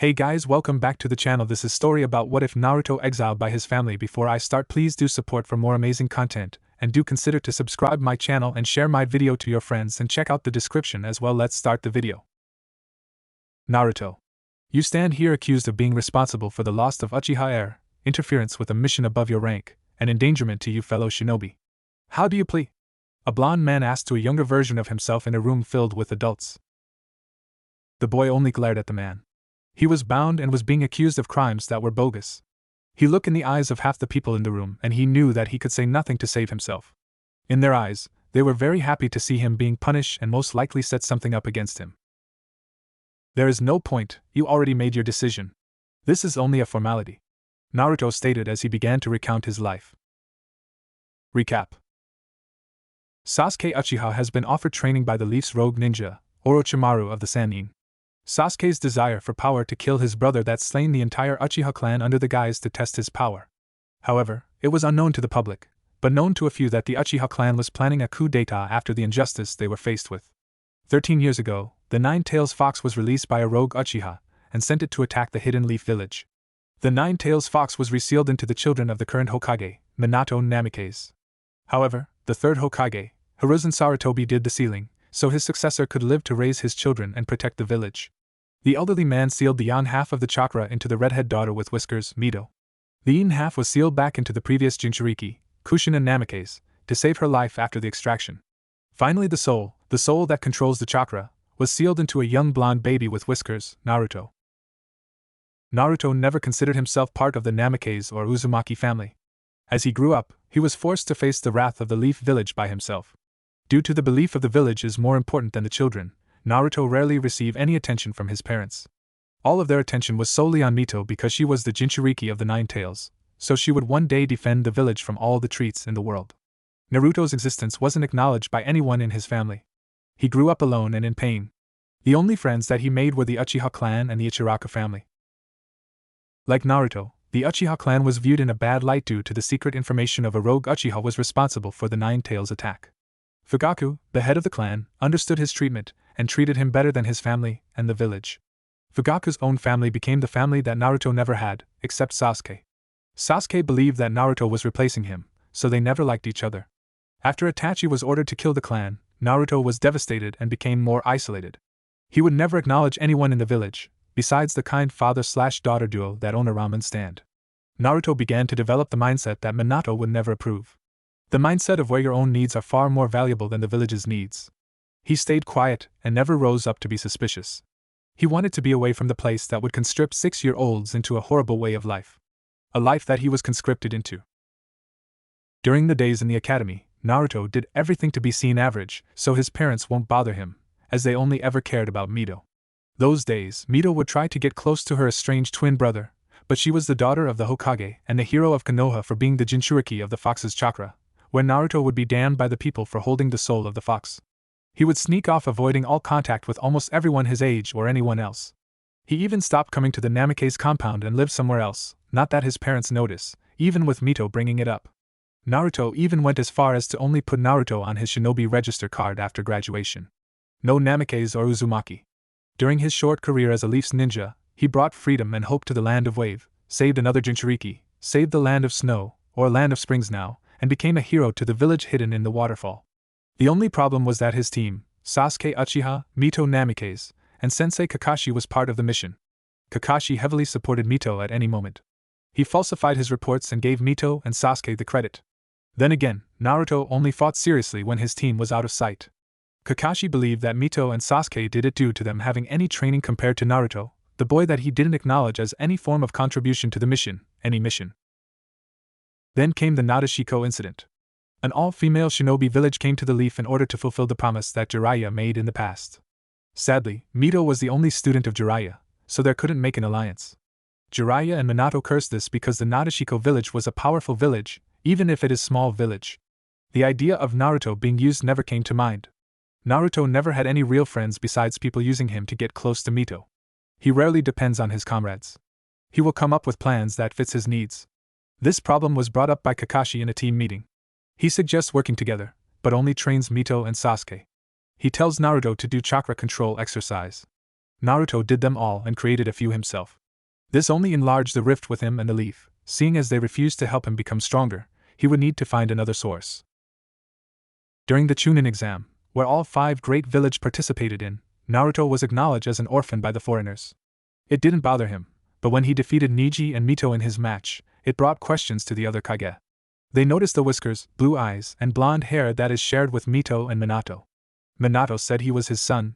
Hey guys, welcome back to the channel. This is story about what if Naruto exiled by his family. Before I start, please do support for more amazing content, and do consider to subscribe my channel and share my video to your friends and check out the description as well. Let's start the video. Naruto. You stand here accused of being responsible for the loss of Uchiha heir, interference with a mission above your rank, and endangerment to you fellow shinobi. How do you plead? A blond man asked to a younger version of himself in a room filled with adults. The boy only glared at the man. He was bound and was being accused of crimes that were bogus. He looked in the eyes of half the people in the room and he knew that he could say nothing to save himself. In their eyes, they were very happy to see him being punished and most likely set something up against him. There is no point, you already made your decision. This is only a formality, Naruto stated as he began to recount his life. Recap. Sasuke Uchiha has been offered training by the Leaf's rogue ninja, Orochimaru of the Sannin. Sasuke's desire for power to kill his brother that slain the entire Uchiha clan under the guise to test his power. However, it was unknown to the public, but known to a few that the Uchiha clan was planning a coup d'etat after the injustice they were faced with. 13 years ago, the Nine-Tails Fox was released by a rogue Uchiha, and sent it to attack the hidden Leaf village. The Nine-Tails Fox was resealed into the children of the current Hokage, Minato Namikaze. However, the third Hokage, Hiruzen Sarutobi did the sealing, so his successor could live to raise his children and protect the village. The elderly man sealed the yan half of the chakra into the redhead daughter with whiskers, Mito. The yin half was sealed back into the previous Jinchuriki, Kushina Namikaze, to save her life after the extraction. Finally the soul that controls the chakra, was sealed into a young blonde baby with whiskers, Naruto. Naruto never considered himself part of the Namikaze or Uzumaki family. As he grew up, he was forced to face the wrath of the Leaf village by himself. Due to the belief of the village is more important than the children, Naruto rarely received any attention from his parents. All of their attention was solely on Mito because she was the Jinchuriki of the Nine Tails, so she would one day defend the village from all the treats in the world. Naruto's existence wasn't acknowledged by anyone in his family. He grew up alone and in pain. The only friends that he made were the Uchiha clan and the Ichiraka family. Like Naruto, the Uchiha clan was viewed in a bad light due to the secret information of a rogue Uchiha was responsible for the Nine Tails attack. Fugaku, the head of the clan, understood his treatment and treated him better than his family and the village. Fugaku's own family became the family that Naruto never had, except Sasuke. Sasuke believed that Naruto was replacing him, so they never liked each other. After Itachi was ordered to kill the clan, Naruto was devastated and became more isolated. He would never acknowledge anyone in the village, besides the kind father-slash-daughter duo that owned a ramen stand. Naruto began to develop the mindset that Minato would never approve. The mindset of where your own needs are far more valuable than the village's needs. He stayed quiet and never rose up to be suspicious. He wanted to be away from the place that would conscript 6-year-olds into a horrible way of life. A life that he was conscripted into. During the days in the academy, Naruto did everything to be seen average, so his parents won't bother him, as they only ever cared about Mito. Those days, Mito would try to get close to her estranged twin brother, but she was the daughter of the Hokage and the hero of Konoha for being the Jinchuriki of the fox's chakra, where Naruto would be damned by the people for holding the soul of the fox. He would sneak off, avoiding all contact with almost everyone his age or anyone else. He even stopped coming to the Namikaze compound and lived somewhere else, not that his parents noticed, even with Mito bringing it up. Naruto even went as far as to only put Naruto on his shinobi register card after graduation. No Namikaze or Uzumaki. During his short career as a Leaf's ninja, he brought freedom and hope to the land of Wave, saved another Jinchuriki, saved the land of Snow, or land of Springs now, and became a hero to the village hidden in the waterfall. The only problem was that his team, Sasuke Uchiha, Mito Namikaze, and Sensei Kakashi was part of the mission. Kakashi heavily supported Mito at any moment. He falsified his reports and gave Mito and Sasuke the credit. Then again, Naruto only fought seriously when his team was out of sight. Kakashi believed that Mito and Sasuke did it due to them having any training compared to Naruto, the boy that he didn't acknowledge as any form of contribution to the mission, any mission. Then came the Nadeshiko incident. An all-female shinobi village came to the Leaf in order to fulfill the promise that Jiraiya made in the past. Sadly, Mito was the only student of Jiraiya, so there couldn't make an alliance. Jiraiya and Minato cursed this because the Nadeshiko village was a powerful village, even if it is small village. The idea of Naruto being used never came to mind. Naruto never had any real friends besides people using him to get close to Mito. He rarely depends on his comrades. He will come up with plans that fits his needs. This problem was brought up by Kakashi in a team meeting. He suggests working together, but only trains Mito and Sasuke. He tells Naruto to do chakra control exercise. Naruto did them all and created a few himself. This only enlarged the rift with him and the leaf, seeing as they refused to help him become stronger, he would need to find another source. During the Chunin exam, where all 5 great villages participated in, Naruto was acknowledged as an orphan by the foreigners. It didn't bother him, but when he defeated Niji and Mito in his match, it brought questions to the other Kage. They noticed the whiskers, blue eyes, and blonde hair that is shared with Mito and Minato. Minato said he was his son.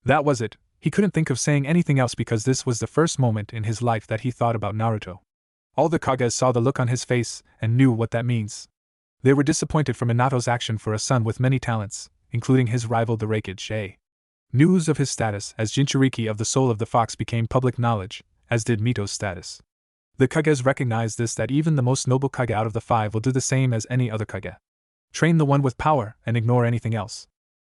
That was it, he couldn't think of saying anything else because this was the first moment in his life that he thought about Naruto. All the Kages saw the look on his face and knew what that means. They were disappointed for Minato's action for a son with many talents, including his rival the Raikage. News of his status as Jinchuriki of the Soul of the Fox became public knowledge, as did Mito's status. The Kages recognized this, that even the most noble Kage out of the 5 will do the same as any other Kage. Train the one with power and ignore anything else.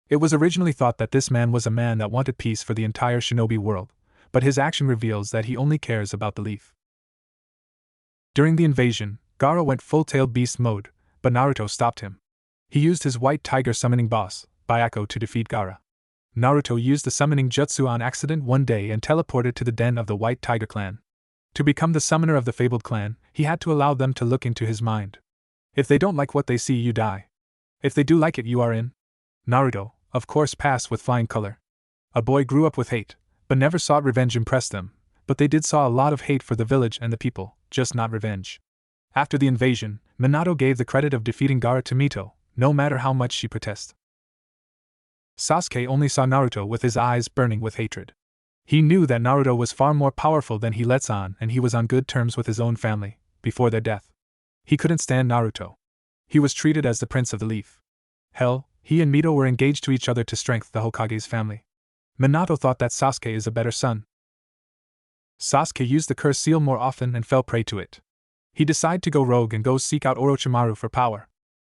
It was originally thought that this man was a man that wanted peace for the entire shinobi world, but his action reveals that he only cares about the leaf. During the invasion, Gaara went full-tailed beast mode, but Naruto stopped him. He used his white tiger summoning boss, Byako, to defeat Gaara. Naruto used the summoning jutsu on accident one day and teleported to the den of the White Tiger clan. To become the summoner of the fabled clan, he had to allow them to look into his mind. If they don't like what they see, you die. If they do like it, you are in. Naruto, of course, passed with flying color. A boy grew up with hate, but never sought revenge impress them, but they did saw a lot of hate for the village and the people, just not revenge. After the invasion, Minato gave the credit of defeating Gaara to Mito, no matter how much she protested. Sasuke only saw Naruto with his eyes burning with hatred. He knew that Naruto was far more powerful than he lets on, and he was on good terms with his own family, before their death. He couldn't stand Naruto. He was treated as the prince of the leaf. Hell, he and Mito were engaged to each other to strengthen the Hokage's family. Minato thought that Sasuke is a better son. Sasuke used the curse seal more often and fell prey to it. He decided to go rogue and go seek out Orochimaru for power.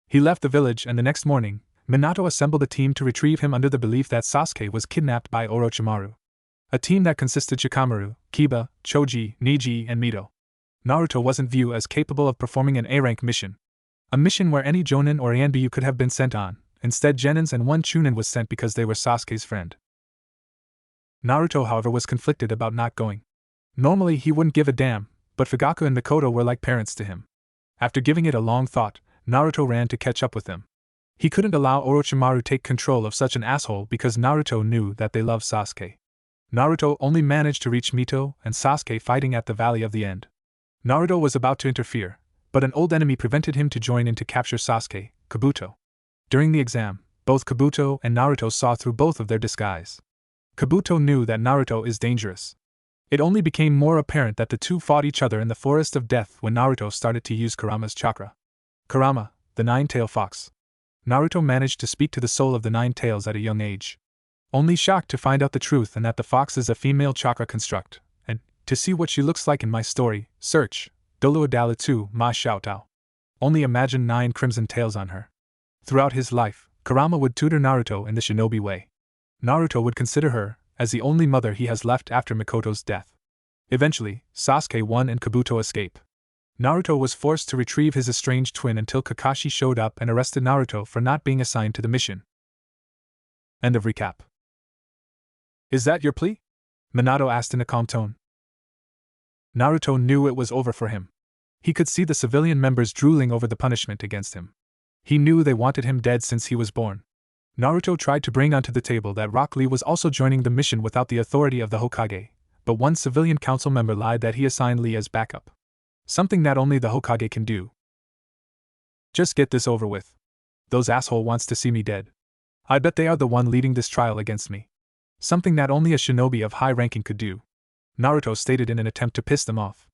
He left the village, and the next morning, Minato assembled a team to retrieve him under the belief that Sasuke was kidnapped by Orochimaru. A team that consisted Shikamaru, Kiba, Choji, Niji, and Mito. Naruto wasn't viewed as capable of performing an A-rank mission. A mission where any Jonin or Yanbyu could have been sent on. Instead, Genins and one Chunin was sent because they were Sasuke's friend. Naruto, however, was conflicted about not going. Normally he wouldn't give a damn, but Fugaku and Mikoto were like parents to him. After giving it a long thought, Naruto ran to catch up with them. He couldn't allow Orochimaru take control of such an asshole because Naruto knew that they loved Sasuke. Naruto only managed to reach Mito and Sasuke fighting at the Valley of the End. Naruto was about to interfere, but an old enemy prevented him to join in to capture Sasuke, Kabuto. During the exam, both Kabuto and Naruto saw through both of their disguise. Kabuto knew that Naruto is dangerous. It only became more apparent that the two fought each other in the Forest of Death when Naruto started to use Kurama's chakra. Kurama, the nine-tailed fox. Naruto managed to speak to the soul of the nine tails at a young age. Only shocked to find out the truth and that the fox is a female chakra construct, and, to see what she looks like in my story, search, Doluadalatsu Ma Xiaotao. Only imagine 9 crimson tails on her. Throughout his life, Kurama would tutor Naruto in the shinobi way. Naruto would consider her as the only mother he has left after Mikoto's death. Eventually, Sasuke won and Kabuto escaped. Naruto was forced to retrieve his estranged twin until Kakashi showed up and arrested Naruto for not being assigned to the mission. End of recap. Is that your plea? Minato asked in a calm tone. Naruto knew it was over for him. He could see the civilian members drooling over the punishment against him. He knew they wanted him dead since he was born. Naruto tried to bring onto the table that Rock Lee was also joining the mission without the authority of the Hokage, but one civilian council member lied that he assigned Lee as backup. Something that only the Hokage can do. Just get this over with. Those asshole wants to see me dead. I bet they are the one leading this trial against me. Something that only a shinobi of high ranking could do. Naruto stated in an attempt to piss them off.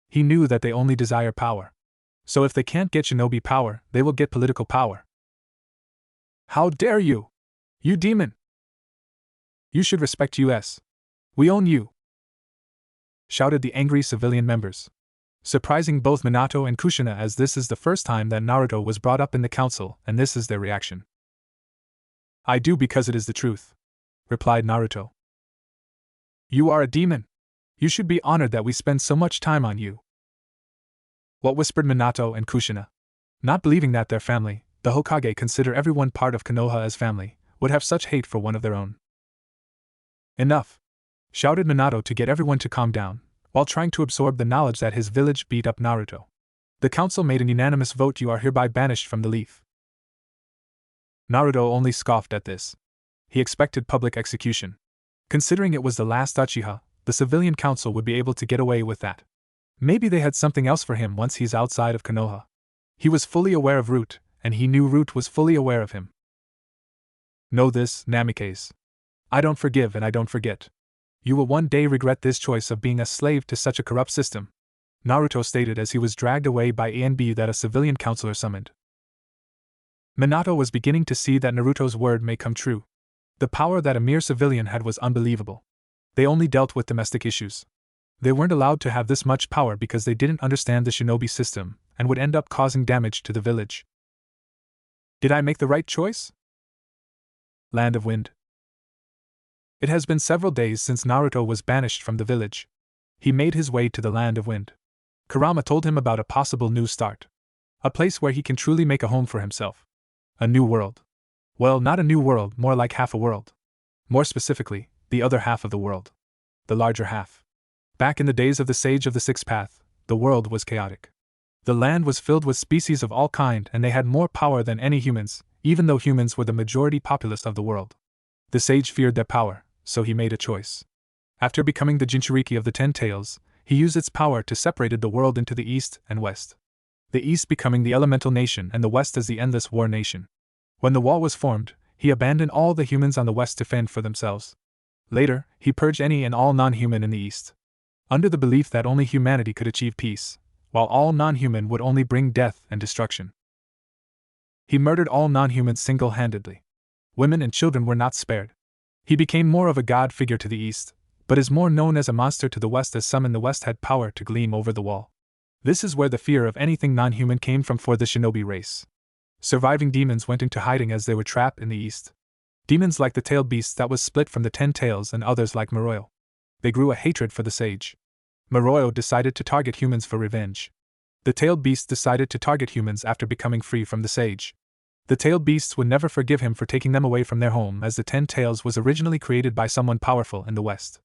He knew that they only desire power. So if they can't get shinobi power, they will get political power. How dare you! You demon! You should respect us. We own you! Shouted the angry civilian members. Surprising both Minato and Kushina, as this is the first time that Naruto was brought up in the council, and this is their reaction. I do because it is the truth, replied Naruto. You are a demon. You should be honored that we spend so much time on you. What whispered Minato and Kushina? Not believing that their family, the Hokage, consider everyone part of Konoha as family, would have such hate for one of their own. Enough. shouted Minato to get everyone to calm down, while trying to absorb the knowledge that his village beat up Naruto. The council made an unanimous vote. You are hereby banished from the leaf. Naruto only scoffed at this. He expected public execution. Considering it was the last Uchiha, the civilian council would be able to get away with that. Maybe they had something else for him once he's outside of Konoha. He was fully aware of Root, and he knew Root was fully aware of him. Know this, Namikaze. I don't forgive and I don't forget. You will one day regret this choice of being a slave to such a corrupt system, Naruto stated as he was dragged away by ANB that a civilian counselor summoned. Minato was beginning to see that Naruto's word may come true. The power that a mere civilian had was unbelievable. They only dealt with domestic issues. They weren't allowed to have this much power because they didn't understand the shinobi system, and would end up causing damage to the village. Did I make the right choice? Land of Wind. It has been several days since Naruto was banished from the village. He made his way to the Land of Wind. Kurama told him about a possible new start. A place where he can truly make a home for himself. A new world. Well, not a new world, more like half a world. More specifically, the other half of the world. The larger half. Back in the days of the Sage of the Sixth Path, the world was chaotic. The land was filled with species of all kind and they had more power than any humans, even though humans were the majority populace of the world. The sage feared their power, so he made a choice. After becoming the Jinchuriki of the Ten Tails, he used its power to separate the world into the East and West. The East becoming the Elemental Nation and the West as the Endless War Nation. When the wall was formed, he abandoned all the humans on the West to fend for themselves. Later, he purged any and all non-human in the East. Under the belief that only humanity could achieve peace, while all non-human would only bring death and destruction. He murdered all non-humans single-handedly. Women and children were not spared. He became more of a god figure to the East, but is more known as a monster to the West as some in the West had power to gleam over the wall. This is where the fear of anything non-human came from for the shinobi race. Surviving demons went into hiding as they were trapped in the East. Demons like the tailed beast that was split from the 10 tails and others like Moroyo. They grew a hatred for the sage. Moroyo decided to target humans for revenge. The tailed beasts decided to target humans after becoming free from the sage. The tailed beasts would never forgive him for taking them away from their home as the 10 tails was originally created by someone powerful in the West.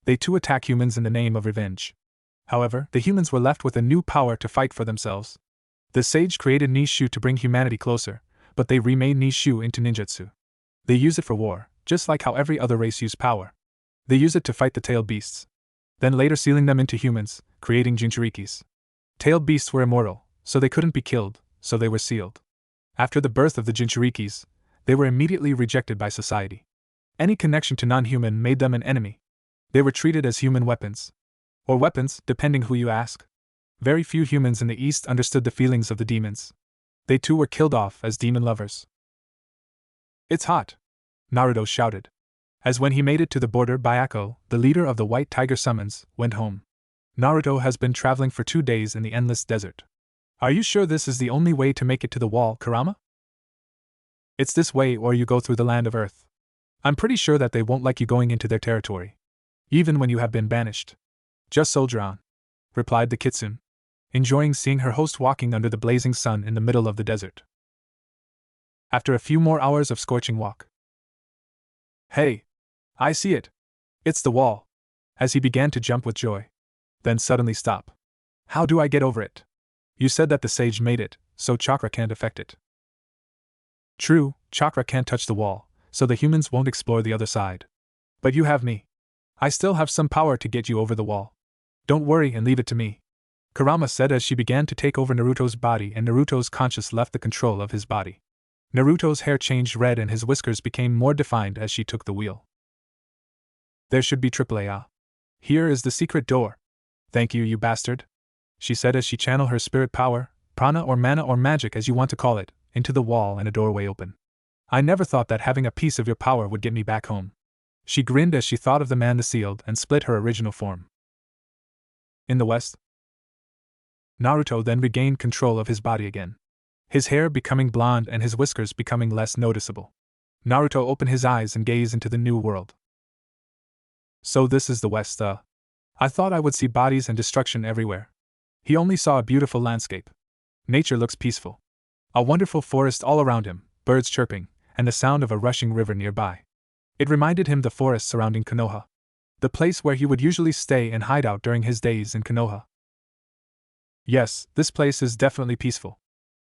They too attack humans in the name of revenge. However, the humans were left with a new power to fight for themselves. The sage created Nishu to bring humanity closer, but they remade Nishu into ninjutsu. They use it for war, just like how every other race used power. They use it to fight the tailed beasts. Then later sealing them into humans, creating Jinchurikis. Tailed beasts were immortal, so they couldn't be killed, so they were sealed. After the birth of the Jinchurikis, they were immediately rejected by society. Any connection to non-human made them an enemy. They were treated as human weapons. Or weapons, depending who you ask. Very few humans in the East understood the feelings of the demons. They too were killed off as demon lovers. It's hot, Naruto shouted. As when he made it to the border, Byako, the leader of the White Tiger Summons, went home. Naruto has been traveling for 2 days in the endless desert. Are you sure this is the only way to make it to the wall, Kurama? It's this way or you go through the land of Earth. I'm pretty sure that they won't like you going into their territory. Even when you have been banished. Just soldier on, replied the kitsune, enjoying seeing her host walking under the blazing sun in the middle of the desert. After a few more hours of scorching walk. Hey! I see it! It's the wall! As he began to jump with joy. Then suddenly stop. How do I get over it? You said that the sage made it, so chakra can't affect it. True, chakra can't touch the wall, so the humans won't explore the other side. But you have me. I still have some power to get you over the wall. Don't worry and leave it to me, Kurama said as she began to take over Naruto's body and Naruto's conscience left the control of his body. Naruto's hair changed red and his whiskers became more defined as she took the wheel. There should be AAA. Here is the secret door. Thank you, you bastard, she said as she channeled her spirit power, prana or mana or magic as you want to call it, into the wall and a doorway open. I never thought that having a piece of your power would get me back home. She grinned as she thought of the man the sealed and split her original form. In the West, Naruto then regained control of his body again. His hair becoming blonde and his whiskers becoming less noticeable. Naruto opened his eyes and gazed into the new world. So this is the West, I thought I would see bodies and destruction everywhere. He only saw a beautiful landscape. Nature looks peaceful. A wonderful forest all around him, birds chirping, and the sound of a rushing river nearby. It reminded him the forest surrounding Konoha. The place where he would usually stay and hide out during his days in Konoha. Yes, this place is definitely peaceful.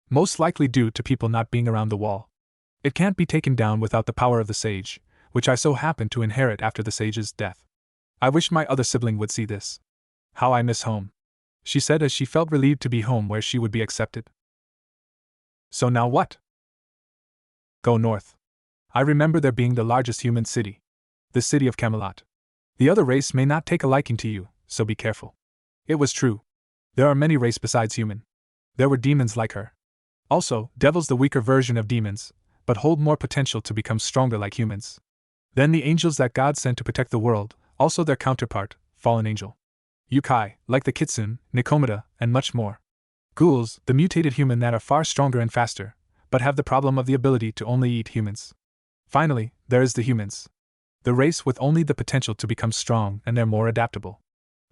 Most likely due to people not being around the wall. It can't be taken down without the power of the sage, which I so happen to inherit after the sage's death. I wish my other sibling would see this. How I miss home, she said as she felt relieved to be home where she would be accepted. So now what? Go north. I remember there being the largest human city. The city of Camelot. The other race may not take a liking to you, so be careful. It was true. There are many races besides human. There were demons like her. Also, devils the weaker version of demons, but hold more potential to become stronger like humans. Then the angels that God sent to protect the world, also their counterpart, fallen angel. Yukai, like the kitsune, Nikomata, and much more. Ghouls, the mutated human that are far stronger and faster, but have the problem of the ability to only eat humans. Finally, there is the humans. The race with only the potential to become strong, and they're more adaptable.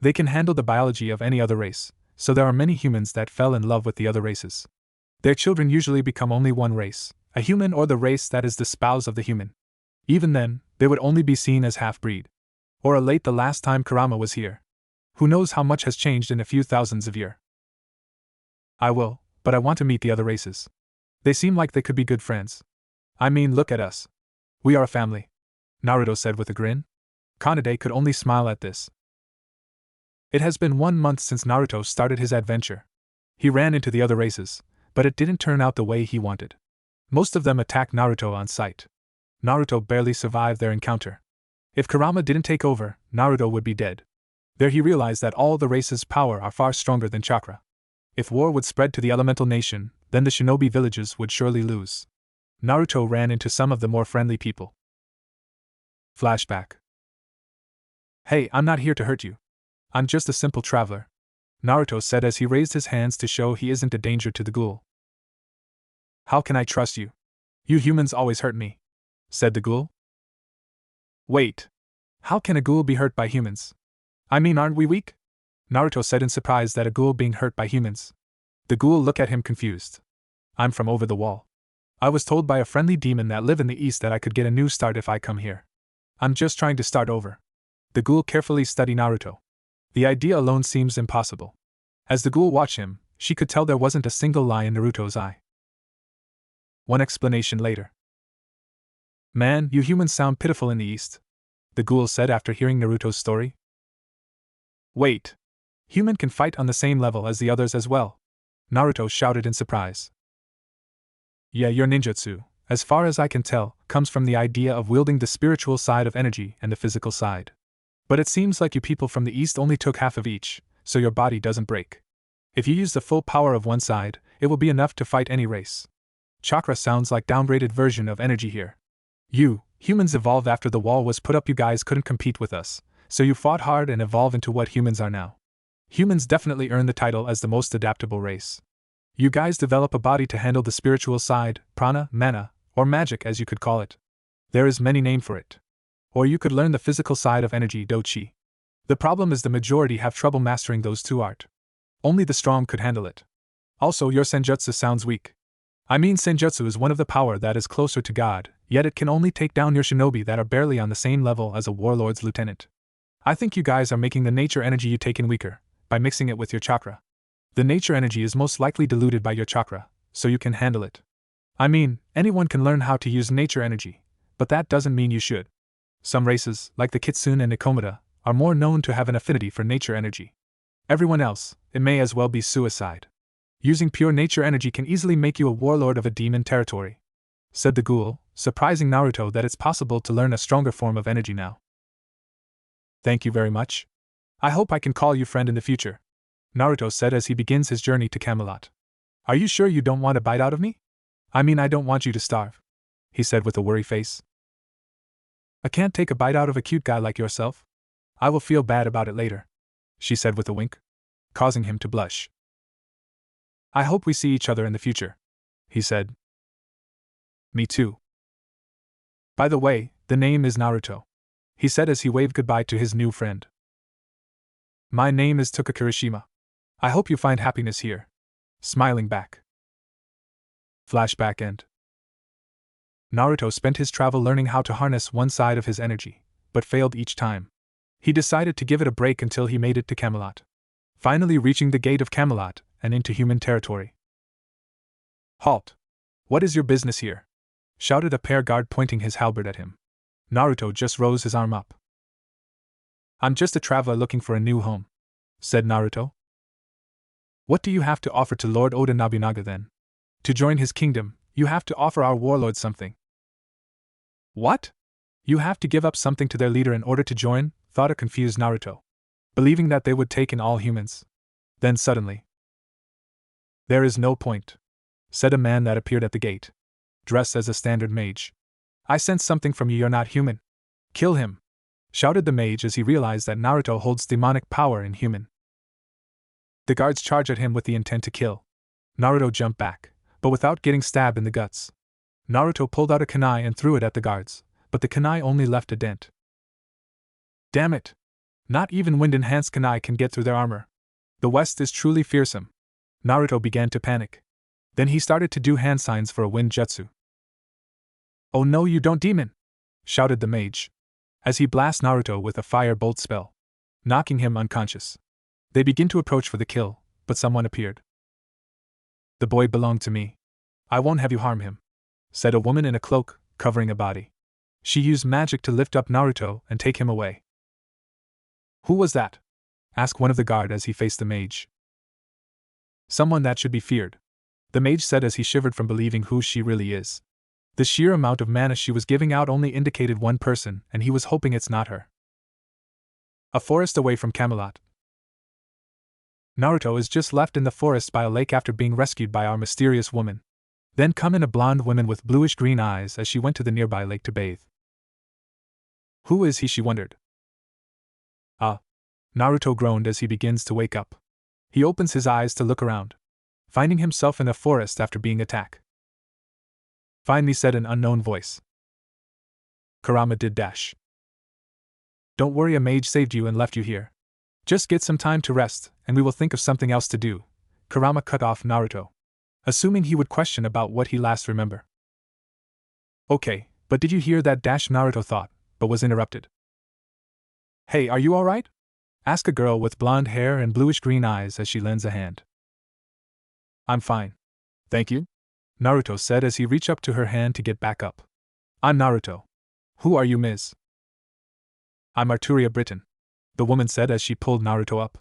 They can handle the biology of any other race, so there are many humans that fell in love with the other races. Their children usually become only one race, a human or the race that is the spouse of the human. Even then, they would only be seen as half-breed. Or late the last time Kurama was here. Who knows how much has changed in a few thousands of years. I will, but I want to meet the other races. They seem like they could be good friends. I mean, look at us. We are a family, Naruto said with a grin. Kanade could only smile at this. It has been 1 month since Naruto started his adventure. He ran into the other races, but it didn't turn out the way he wanted. Most of them attacked Naruto on sight. Naruto barely survived their encounter. If Kurama didn't take over, Naruto would be dead. There he realized that all the races' power are far stronger than chakra. If war would spread to the elemental nation, then the shinobi villages would surely lose. Naruto ran into some of the more friendly people. Flashback. Hey, I'm not here to hurt you. I'm just a simple traveler, Naruto said as he raised his hands to show he isn't a danger to the ghoul. How can I trust you? You humans always hurt me, said the ghoul. Wait. How can a ghoul be hurt by humans? I mean, aren't we weak? Naruto said in surprise at a ghoul being hurt by humans. The ghoul looked at him confused. I'm from over the wall. I was told by a friendly demon that live in the east that I could get a new start if I come here. I'm just trying to start over. The ghoul carefully studied Naruto. The idea alone seems impossible. As the ghoul watched him, she could tell there wasn't a single lie in Naruto's eye. One explanation later. Man, you humans sound pitiful in the east, the ghoul said after hearing Naruto's story. Wait. Human can fight on the same level as the others as well, Naruto shouted in surprise. Yeah, your ninjutsu, as far as I can tell, comes from the idea of wielding the spiritual side of energy and the physical side. But it seems like you people from the east only took half of each, so your body doesn't break. If you use the full power of one side, it will be enough to fight any race. Chakra sounds like downgraded version of energy here. You, humans evolved after the wall was put up. You guys couldn't compete with us, so you fought hard and evolved into what humans are now. Humans definitely earn the title as the most adaptable race. You guys develop a body to handle the spiritual side, prana, mana, or magic as you could call it. There is many name for it. Or you could learn the physical side of energy, dochi. The problem is the majority have trouble mastering those two art. Only the strong could handle it. Also, your senjutsu sounds weak. I mean, senjutsu is one of the power that is closer to God, yet it can only take down your shinobi that are barely on the same level as a warlord's lieutenant. I think you guys are making the nature energy you take in weaker, by mixing it with your chakra. The nature energy is most likely diluted by your chakra, so you can handle it. I mean, anyone can learn how to use nature energy, but that doesn't mean you should. Some races, like the Kitsune and Nikomata, are more known to have an affinity for nature energy. Everyone else, it may as well be suicide. Using pure nature energy can easily make you a warlord of a demon territory, said the ghoul, surprising Naruto that it's possible to learn a stronger form of energy now. Thank you very much. I hope I can call you friend in the future, Naruto said as he begins his journey to Camelot. Are you sure you don't want a bite out of me? I mean, I don't want you to starve, he said with a worry face. I can't take a bite out of a cute guy like yourself. I will feel bad about it later, she said with a wink, causing him to blush. I hope we see each other in the future, he said. Me too. By the way, the name is Naruto, he said as he waved goodbye to his new friend. My name is Kirishima. I hope you find happiness here. Smiling back. Flashback end. Naruto spent his travel learning how to harness one side of his energy, but failed each time. He decided to give it a break until he made it to Camelot. Finally reaching the gate of Camelot and into human territory. Halt! What is your business here? Shouted a pair guard pointing his halberd at him. Naruto just rose his arm up. I'm just a traveler looking for a new home, said Naruto. What do you have to offer to Lord Oda Nobunaga then? To join his kingdom, you have to offer our warlord something. What? You have to give up something to their leader in order to join? Thought a confused Naruto, believing that they would take in all humans. Then suddenly, there is no point, said a man that appeared at the gate, dressed as a standard mage. I sense something from you, you're not human. Kill him, shouted the mage as he realized that Naruto holds demonic power in human. The guards charged at him with the intent to kill. Naruto jumped back, but without getting stabbed in the guts. Naruto pulled out a kunai and threw it at the guards, but the kunai only left a dent. Damn it! Not even wind-enhanced kunai can get through their armor. The West is truly fearsome. Naruto began to panic. Then he started to do hand signs for a wind jutsu. Oh no, you don't, demon! Shouted the mage, as he blasted Naruto with a fire bolt spell, knocking him unconscious. They begin to approach for the kill, but someone appeared. The boy belonged to me. I won't have you harm him, said a woman in a cloak, covering a body. She used magic to lift up Naruto and take him away. Who was that? Asked one of the guard as he faced the mage. Someone that should be feared, the mage said as he shivered from believing who she really is. The sheer amount of mana she was giving out only indicated one person, and he was hoping it's not her. A forest away from Camelot. Naruto is just left in the forest by a lake after being rescued by our mysterious woman. Then come in a blonde woman with bluish-green eyes as she went to the nearby lake to bathe. Who is he, she wondered. Naruto groaned as he begins to wake up. He opens his eyes to look around, finding himself in a forest after being attacked. Find me, said an unknown voice. Kurama did dash. Don't worry, a mage saved you and left you here. Just get some time to rest, and we will think of something else to do. Kurama cut off Naruto, assuming he would question about what he last remember. Okay, but did you hear that? Naruto thought, but was interrupted. Hey, are you alright? Asked a girl with blonde hair and bluish-green eyes as she lends a hand. I'm fine. Thank you, Naruto said as he reached up to her hand to get back up. I'm Naruto. Who are you, Ms.? I'm Arturia Britain, the woman said as she pulled Naruto up.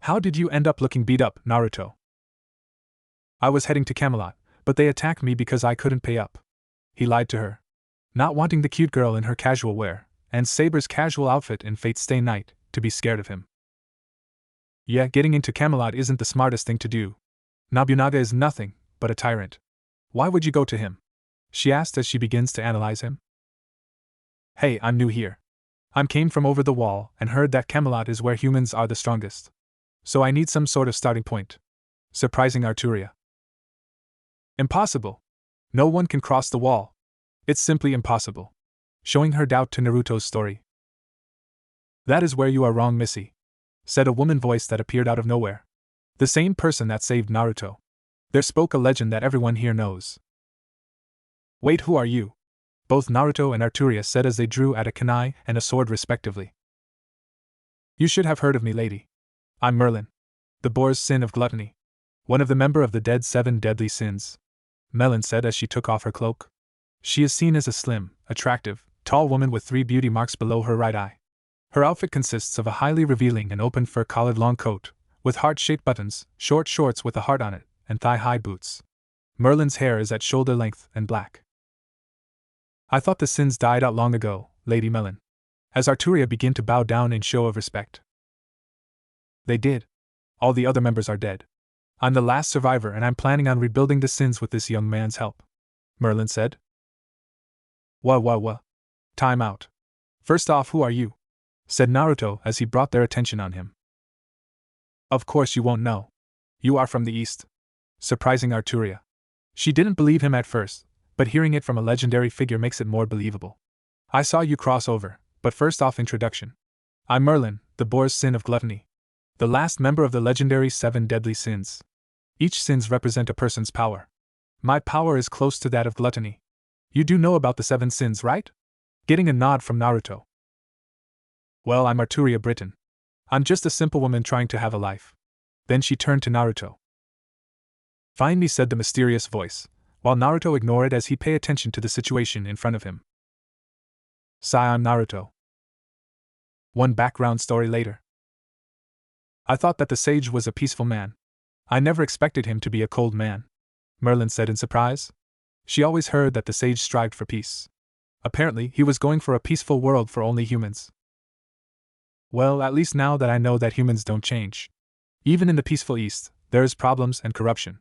How did you end up looking beat up, Naruto? I was heading to Camelot, but they attacked me because I couldn't pay up. He lied to her, not wanting the cute girl in her casual wear, and Saber's casual outfit in Fate Stay Night, to be scared of him. Yeah, getting into Camelot isn't the smartest thing to do. Nobunaga is nothing but a tyrant. Why would you go to him? She asked as she begins to analyze him. Hey, I'm new here. I came from over the wall and heard that Camelot is where humans are the strongest. So I need some sort of starting point. Surprising Arturia. Impossible. No one can cross the wall. It's simply impossible. Showing her doubt to Naruto's story. That is where you are wrong, Missy, said a woman voice that appeared out of nowhere. The same person that saved Naruto. There spoke a legend that everyone here knows. Wait, who are you? Both Naruto and Arturia said as they drew at a kunai and a sword respectively. You should have heard of me, lady. I'm Merlin, the boar's sin of gluttony. One of the member of the dead 7 deadly sins, Melon said as she took off her cloak. She is seen as a slim, attractive, tall woman with 3 beauty marks below her right eye. Her outfit consists of a highly revealing and open fur-collared long coat, with heart-shaped buttons, short shorts with a heart on it, and thigh-high boots. Merlin's hair is at shoulder length and black. I thought the sins died out long ago, Lady Melon. As Arturia began to bow down in show of respect. They did. All the other members are dead. I'm the last survivor and I'm planning on rebuilding the sins with this young man's help, Merlin said. Wah. Time out. First off, who are you? Said Naruto as he brought their attention on him. Of course you won't know. You are from the east. Surprising Arturia. She didn't believe him at first, but hearing it from a legendary figure makes it more believable. I saw you cross over, but first off, introduction. I'm Merlin, the boar's sin of gluttony. The last member of the legendary 7 deadly sins. Each sins represent a person's power. My power is close to that of gluttony. You do know about the 7 sins, right? Getting a nod from Naruto. Well, I'm Arturia Britton. I'm just a simple woman trying to have a life. Then she turned to Naruto. Find me, said the mysterious voice, while Naruto ignored it as he paid attention to the situation in front of him. Sigh, I'm Naruto. One background story later. I thought that the sage was a peaceful man. I never expected him to be a cold man, Merlin said in surprise. She always heard that the sage strived for peace. Apparently, he was going for a peaceful world for only humans. Well, at least now that I know that humans don't change. Even in the peaceful East, there is problems and corruption,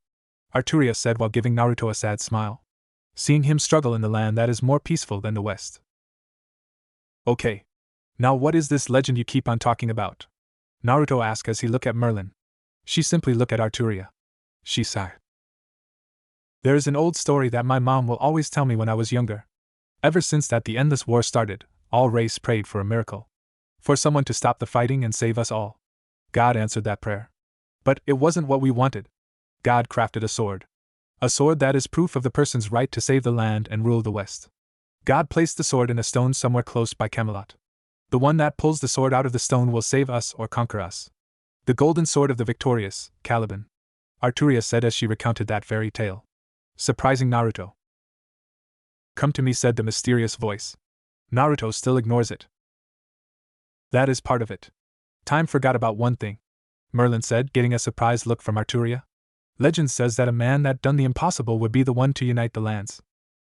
Arturia said while giving Naruto a sad smile, seeing him struggle in the land that is more peaceful than the West. Okay. Now what is this legend you keep on talking about? Naruto asked as he looked at Merlin. She simply looked at Arturia. She sighed. There is an old story that my mom will always tell me when I was younger. Ever since that the endless war started, all race prayed for a miracle. For someone to stop the fighting and save us all. God answered that prayer. But it wasn't what we wanted. God crafted a sword. A sword that is proof of the person's right to save the land and rule the West. God placed the sword in a stone somewhere close by Camelot. The one that pulls the sword out of the stone will save us or conquer us. The golden sword of the victorious, Caliban, Arturia said as she recounted that fairy tale, surprising Naruto. Come to me, said the mysterious voice. Naruto still ignores it. That is part of it. Time forgot about one thing, Merlin said, getting a surprised look from Arturia. Legend says that a man that done the impossible would be the one to unite the lands.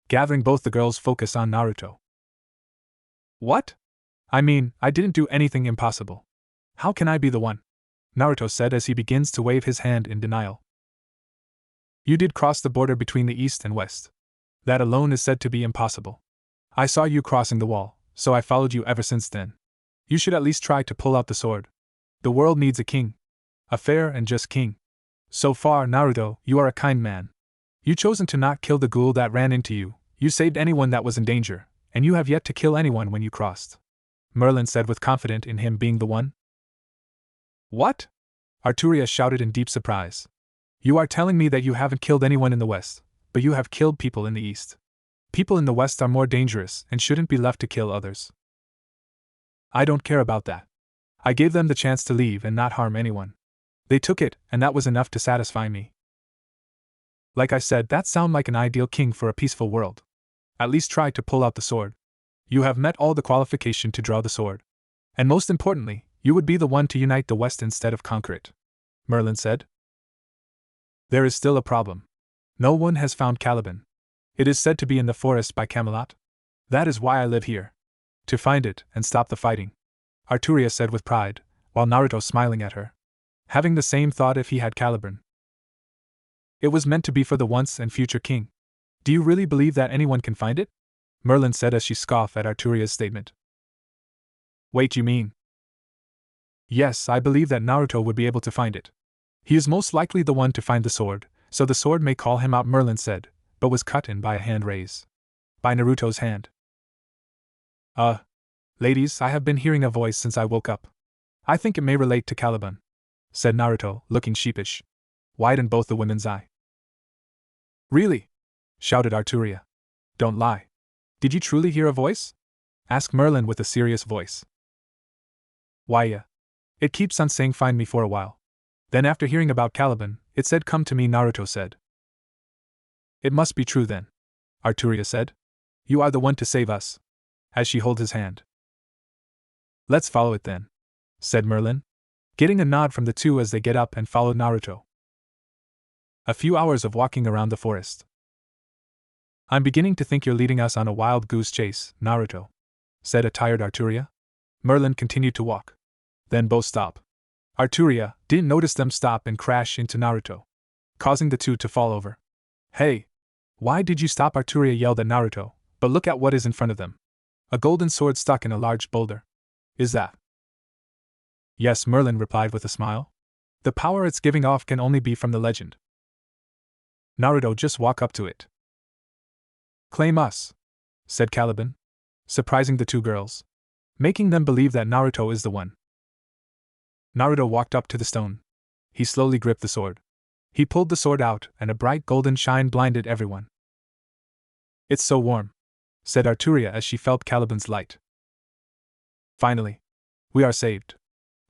Gathering both the girls' focus on Naruto. What? I mean, I didn't do anything impossible. How can I be the one? Naruto said as he begins to wave his hand in denial. You did cross the border between the East and West. That alone is said to be impossible. I saw you crossing the wall, so I followed you ever since then. You should at least try to pull out the sword. The world needs a king. A fair and just king. So far, Naruto, you are a kind man. You chosen to not kill the ghoul that ran into you, you saved anyone that was in danger, and you have yet to kill anyone when you crossed. Merlin said with confidence in him being the one. What? Arturia shouted in deep surprise. You are telling me that you haven't killed anyone in the West, but you have killed people in the East. People in the West are more dangerous and shouldn't be left to kill others. I don't care about that. I gave them the chance to leave and not harm anyone. They took it, and that was enough to satisfy me. Like I said, that sounds like an ideal king for a peaceful world. At least try to pull out the sword. You have met all the qualification to draw the sword. And most importantly, you would be the one to unite the West instead of conquer it, Merlin said. There is still a problem. No one has found Caliban. It is said to be in the forest by Camelot. That is why I live here. To find it and stop the fighting, Arturia said with pride, while Naruto smiling at her. Having the same thought if he had Caliban. It was meant to be for the once and future king. Do you really believe that anyone can find it? Merlin said as she scoffed at Arturia's statement. Wait, you mean? Yes, I believe that Naruto would be able to find it. He is most likely the one to find the sword, so the sword may call him out, Merlin said, but was cut in by a hand raise. By Naruto's hand. Ladies, I have been hearing a voice since I woke up. I think it may relate to Caliban, said Naruto, looking sheepish. Widened both the women's eye. Really? Shouted Arturia. Don't lie. Did you truly hear a voice? Asked Merlin with a serious voice. Why, yeah. It keeps on saying find me for a while. Then after hearing about Caliban, it said come to me, Naruto said. It must be true then, Arturia said. You are the one to save us. As she held his hand. Let's follow it then, said Merlin, getting a nod from the two as they get up and followed Naruto. A few hours of walking around the forest. I'm beginning to think you're leading us on a wild goose chase, Naruto, said a tired Arturia. Merlin continued to walk. Then both stopped. Arturia didn't notice them stop and crash into Naruto, causing the two to fall over. Hey! Why did you stop? Arturia yelled at Naruto, but look at what is in front of them. A golden sword stuck in a large boulder. Is that? Yes, Merlin replied with a smile. The power it's giving off can only be from the legend. Naruto, just walk up to it. Claim us, said Caliban, surprising the two girls, making them believe that Naruto is the one. Naruto walked up to the stone. He slowly gripped the sword. He pulled the sword out, and a bright golden shine blinded everyone. It's so warm, said Arturia as she felt Caliban's light. Finally, We are saved,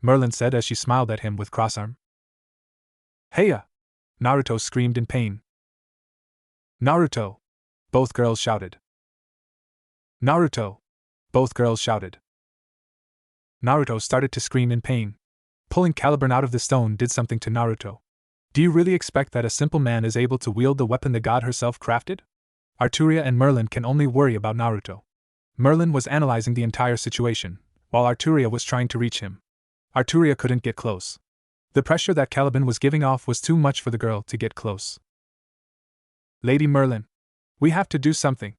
Merlin said as she smiled at him with cross arm. Heya! Naruto screamed in pain. Naruto! Both girls shouted. Naruto! Both girls shouted. Naruto started to scream in pain. Pulling Caliburn out of the stone did something to Naruto. Do you really expect that a simple man is able to wield the weapon the god herself crafted? Arturia and Merlin can only worry about Naruto. Merlin was analyzing the entire situation, while Arturia was trying to reach him. Arturia couldn't get close. The pressure that Caliban was giving off was too much for the girl to get close. Lady Merlin, we have to do something.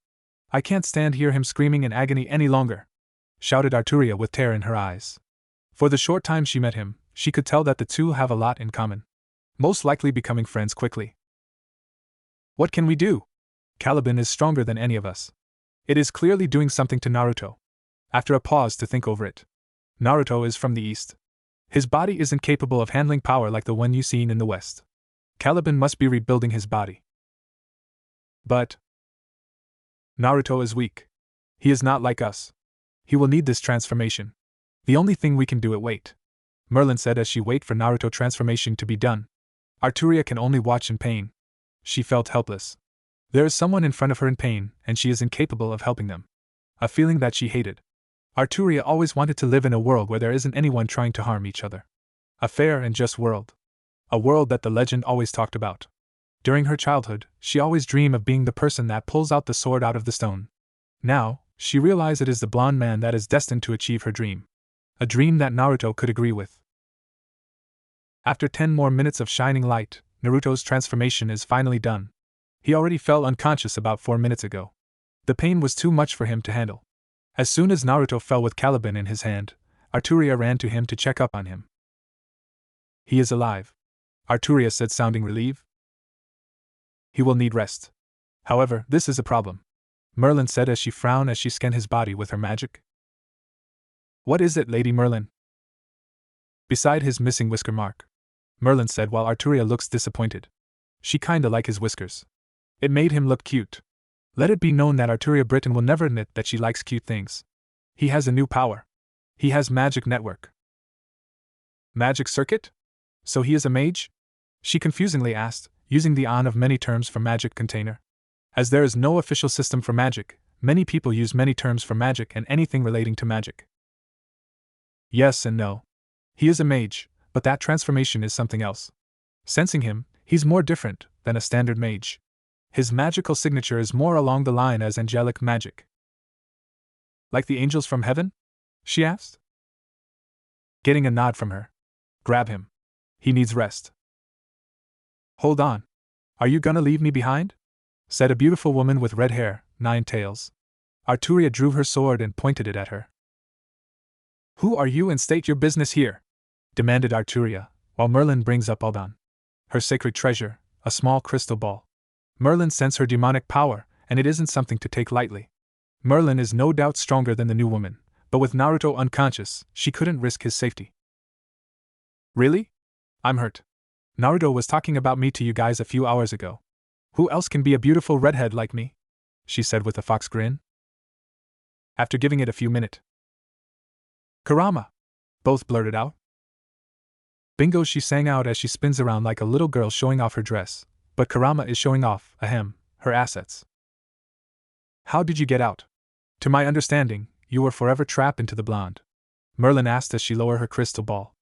I can't stand hear him screaming in agony any longer, shouted Arturia with terror in her eyes. For the short time she met him, she could tell that the two have a lot in common. Most likely becoming friends quickly. What can we do? Caliban is stronger than any of us. It is clearly doing something to Naruto. After a pause to think over it. Naruto is from the east. His body isn't capable of handling power like the one you seen in the west. Caliban must be rebuilding his body. But Naruto is weak. He is not like us. He will need this transformation. The only thing we can do is wait, Merlin said as she waited for Naruto transformation to be done. Arturia can only watch in pain. She felt helpless. There is someone in front of her in pain, and she is incapable of helping them. A feeling that she hated. Arturia always wanted to live in a world where there isn't anyone trying to harm each other. A fair and just world. A world that the legend always talked about. During her childhood, she always dreamed of being the person that pulls out the sword out of the stone. Now, she realized it is the blonde man that is destined to achieve her dream. A dream that Naruto could agree with. After 10 more minutes of shining light, Naruto's transformation is finally done. He already fell unconscious about 4 minutes ago. The pain was too much for him to handle. As soon as Naruto fell with Caliban in his hand, Arturia ran to him to check up on him. He is alive, Arturia said, sounding relieved. He will need rest. However, this is a problem, Merlin said as she frowned as she scanned his body with her magic. What is it, Lady Merlin? Beside his missing whisker mark, Merlin said while Arturia looks disappointed. She kinda like his whiskers. It made him look cute. Let it be known that Arturia Britton will never admit that she likes cute things. He has a new power. He has magic network. Magic circuit? So he is a mage? She confusingly asked, using the on of many terms for magic container. As there is no official system for magic, many people use many terms for magic and anything relating to magic. Yes and no. He is a mage, but that transformation is something else. Sensing him, he's more different than a standard mage. His magical signature is more along the line as angelic magic. Like the angels from heaven? She asked. Getting a nod from her. Grab him. He needs rest. Hold on. Are you gonna leave me behind? Said a beautiful woman with red hair, 9 tails. Arturia drew her sword and pointed it at her. Who are you and state your business here? Demanded Arturia, while Merlin brings up Aldan. Her sacred treasure, a small crystal ball. Merlin sensed her demonic power, and it isn't something to take lightly. Merlin is no doubt stronger than the new woman, but with Naruto unconscious, she couldn't risk his safety. Really? I'm hurt. Naruto was talking about me to you guys a few hours ago. Who else can be a beautiful redhead like me? She said with a fox grin. After giving it a few minutes. Kurama! Both blurted out. Bingo, she sang out as she spins around like a little girl showing off her dress, but Kurama is showing off, her assets. How did you get out? To my understanding, you were forever trapped into the blonde. Merlin asked as she lowered her crystal ball.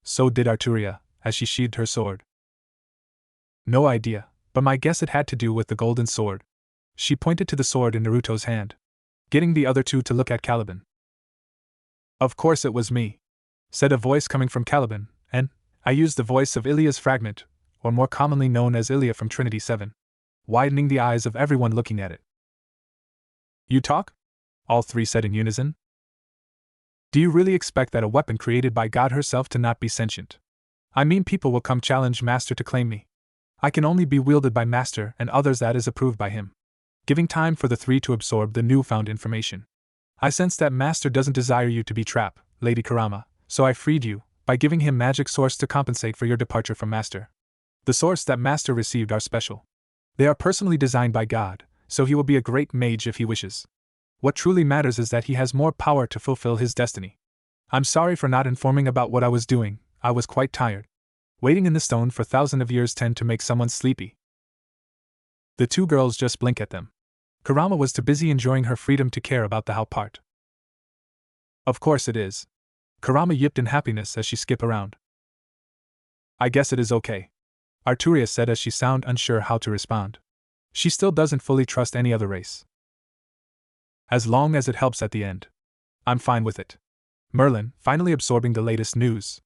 So did Arturia, as she sheathed her sword. No idea, but my guess it had to do with the golden sword. She pointed to the sword in Naruto's hand, getting the other two to look at Caliban. Of course it was me, said a voice coming from Caliban, and I used the voice of Ilia's fragment, or more commonly known as Ilia from Trinity 7, widening the eyes of everyone looking at it. You talk? All three said in unison. Do you really expect that a weapon created by God herself to not be sentient? I mean, people will come challenge Master to claim me. I can only be wielded by Master and others that is approved by him. Giving time for the three to absorb the newfound information. I sense that Master doesn't desire you to be trapped, Lady Kurama, so I freed you, by giving him magic source to compensate for your departure from Master. The source that Master received are special. They are personally designed by God, so he will be a great mage if he wishes. What truly matters is that he has more power to fulfill his destiny. I'm sorry for not informing about what I was doing, I was quite tired. Waiting in the stone for thousands of years tend to make someone sleepy. The two girls just blink at them. Kurama was too busy enjoying her freedom to care about the how part. Of course it is. Kurama yipped in happiness as she skipped around. I guess it is okay. Arturia said as she sounded unsure how to respond. She still doesn't fully trust any other race. As long as it helps at the end. I'm fine with it. Merlin, finally absorbing the latest news.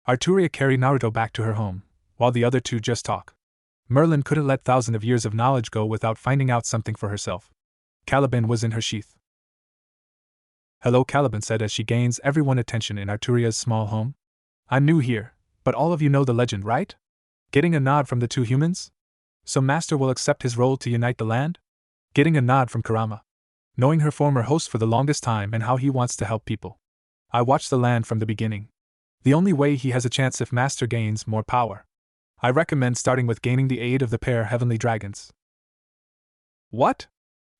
Arturia carried Naruto back to her home, while the other two just talk. Merlin couldn't let thousands of years of knowledge go without finding out something for herself. Caliban was in her sheath. Hello, Caliban said as she gains everyone's attention in Arturia's small home. I'm new here, but all of you know the legend, right? Getting a nod from the two humans? So Master will accept his role to unite the land? Getting a nod from Kurama. Knowing her former host for the longest time and how he wants to help people. I watched the land from the beginning. The only way he has a chance if Master gains more power. I recommend starting with gaining the aid of the pair heavenly dragons. What?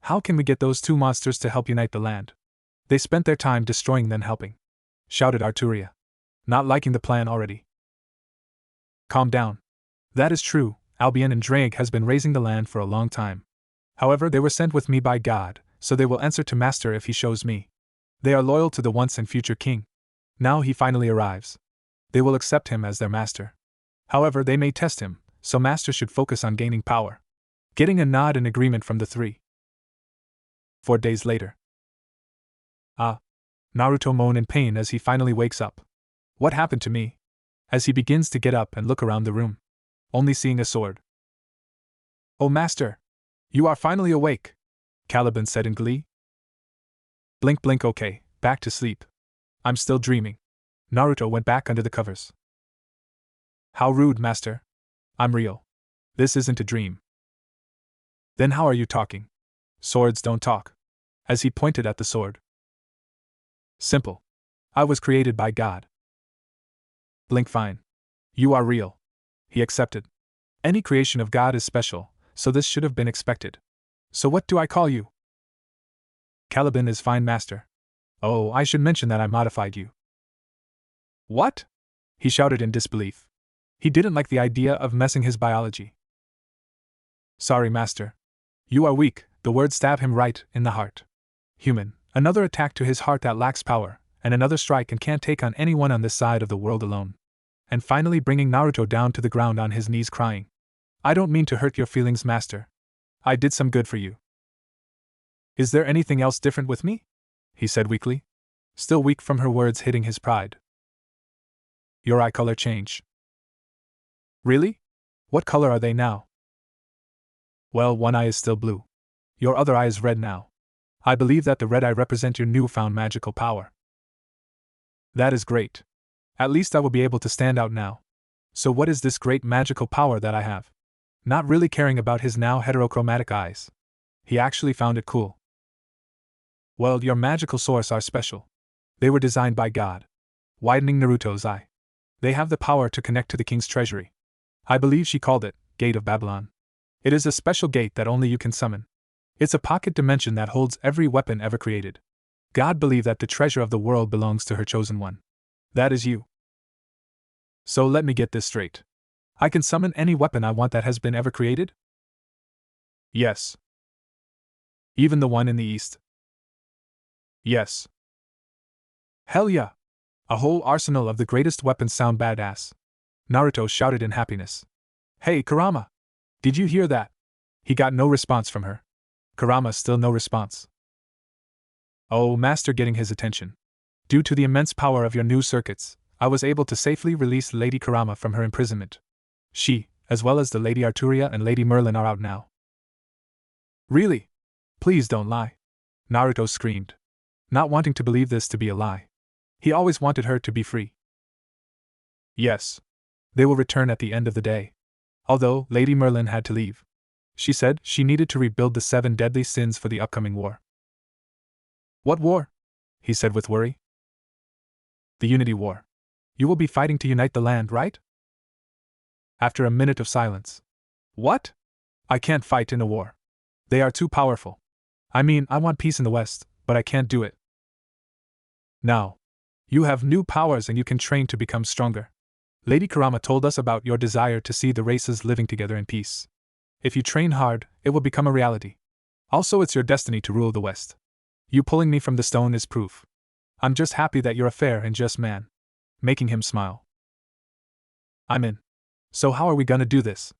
How can we get those two monsters to help unite the land? They spent their time destroying then helping. Shouted Arturia. Not liking the plan already. Calm down. That is true, Albion and Drake has been raising the land for a long time. However, they were sent with me by God, so they will answer to Master if he shows me. They are loyal to the once and future king. Now he finally arrives. They will accept him as their master. However, they may test him, so Master should focus on gaining power. Getting a nod and agreement from the three. 4 days later. Naruto moans in pain as he finally wakes up. What happened to me? As he begins to get up and look around the room. Only seeing a sword. Oh Master! You are finally awake! Caliban said in glee. Blink blink okay, back to sleep. I'm still dreaming. Naruto went back under the covers. How rude, Master. I'm real. This isn't a dream. Then how are you talking? Swords don't talk. As he pointed at the sword. Simple. I was created by God. Blink fine. You are real. He accepted. Any creation of God is special, so this should have been expected. So what do I call you? Caliban is fine, Master. Oh, I should mention that I modified you. What? He shouted in disbelief. He didn't like the idea of messing his biology. Sorry, Master. You are weak, the words stab him right in the heart. Human, another attack to his heart that lacks power, and another strike and can't take on anyone on this side of the world alone. And finally bringing Naruto down to the ground on his knees crying. I don't mean to hurt your feelings, Master. I did some good for you. Is there anything else different with me? He said weakly. Still weak from her words hitting his pride. Your eye color change. Really? What color are they now? Well, one eye is still blue. Your other eye is red now. I believe that the red eye represents your newfound magical power. That is great. At least I will be able to stand out now. So what is this great magical power that I have? Not really caring about his now heterochromatic eyes. He actually found it cool. Well, your magical source are special. They were designed by God. Widening Naruto's eye. They have the power to connect to the king's treasury. I believe she called it Gate of Babylon. It is a special gate that only you can summon. It's a pocket dimension that holds every weapon ever created. God believed that the treasure of the world belongs to her chosen one. That is you. So let me get this straight. I can summon any weapon I want that has been ever created? Yes. Even the one in the east? Yes. Hell yeah! A whole arsenal of the greatest weapons sound badass. Naruto shouted in happiness. Hey, Kurama! Did you hear that? He got no response from her. Kurama still no response. Oh, Master getting his attention. Due to the immense power of your new circuits, I was able to safely release Lady Kurama from her imprisonment. She, as well as the Lady Arturia and Lady Merlin are out now. Really? Please don't lie. Naruto screamed. Not wanting to believe this to be a lie. He always wanted her to be free. Yes. They will return at the end of the day. Although Lady Merlin had to leave. She said she needed to rebuild the 7 deadly sins for the upcoming war. What war? He said with worry. The Unity War. You will be fighting to unite the land, right? After a minute of silence. What? I can't fight in a war. They are too powerful. I mean, I want peace in the West, but I can't do it. Now, you have new powers and you can train to become stronger. Lady Kurama told us about your desire to see the races living together in peace. If you train hard, it will become a reality. Also, it's your destiny to rule the West. You pulling me from the stone is proof. I'm just happy that you're a fair and just man. Making him smile. I'm in. So how are we gonna do this?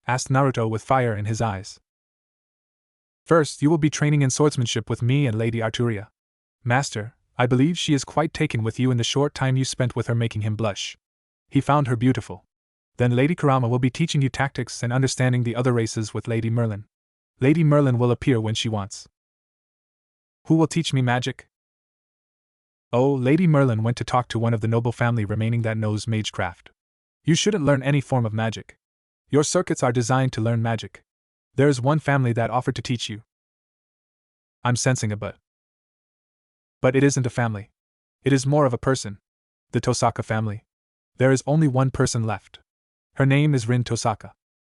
Asked Naruto with fire in his eyes. First, you will be training in swordsmanship with me and Lady Arturia. Master, I believe she is quite taken with you in the short time you spent with her, making him blush. He found her beautiful. Then Lady Kurama will be teaching you tactics and understanding the other races with Lady Merlin. Lady Merlin will appear when she wants. Who will teach me magic? Oh, Lady Merlin went to talk to one of the noble family remaining that knows magecraft. You shouldn't learn any form of magic. Your circuits are designed to learn magic. There is one family that offered to teach you. I'm sensing a but. But it isn't a family. It is more of a person. The Tosaka family. There is only one person left. Her name is Rin Tosaka.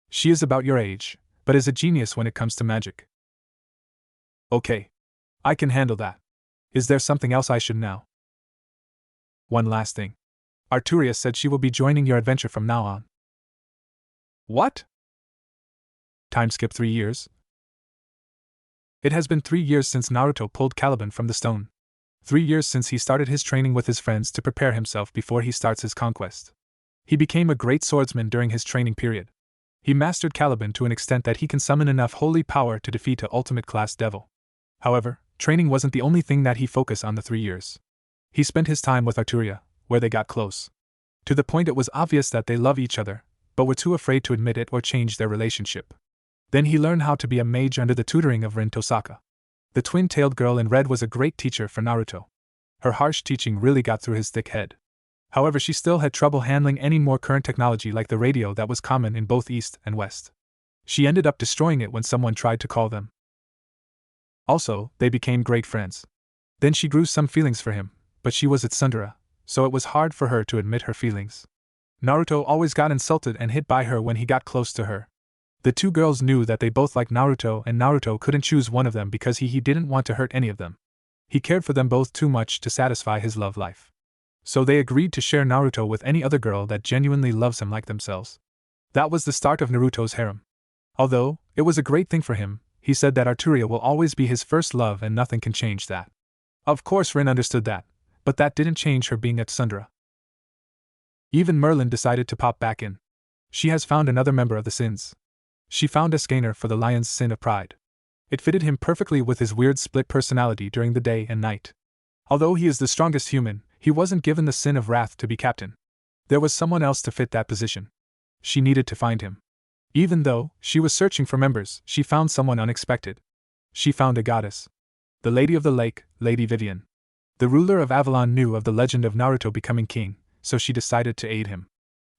She is about your age, but is a genius when it comes to magic. Okay. I can handle that. Is there something else I should know? One last thing. Arturia said she will be joining your adventure from now on. What? Time skip 3 years? It has been 3 years since Naruto pulled Caliban from the stone. 3 years since he started his training with his friends to prepare himself before he starts his conquest. He became a great swordsman during his training period. He mastered Caliban to an extent that he can summon enough holy power to defeat an ultimate class devil. However, training wasn't the only thing that he focused on the 3 years. He spent his time with Arturia, where they got close. To the point it was obvious that they love each other, but were too afraid to admit it or change their relationship. Then he learned how to be a mage under the tutoring of Rin Tosaka. The twin-tailed girl in red was a great teacher for Naruto. Her harsh teaching really got through his thick head. However, she still had trouble handling any more current technology like the radio that was common in both East and West. She ended up destroying it when someone tried to call them. Also, they became great friends. Then she grew some feelings for him, but she was Tsundere, so it was hard for her to admit her feelings. Naruto always got insulted and hit by her when he got close to her. The two girls knew that they both liked Naruto and Naruto couldn't choose one of them because he didn't want to hurt any of them. He cared for them both too much to satisfy his love life. So they agreed to share Naruto with any other girl that genuinely loves him like themselves. That was the start of Naruto's harem. Although, it was a great thing for him, he said that Arturia will always be his first love and nothing can change that. Of course Rin understood that, but that didn't change her being a Tsundere. Even Merlin decided to pop back in. She has found another member of the sins. She found a skeiner for the lion's sin of pride. It fitted him perfectly with his weird split personality during the day and night. Although he is the strongest human, he wasn't given the sin of wrath to be captain. There was someone else to fit that position. She needed to find him. Even though she was searching for members, she found someone unexpected. She found a goddess. The Lady of the Lake, Lady Vivian. The ruler of Avalon knew of the legend of Naruto becoming king, so she decided to aid him.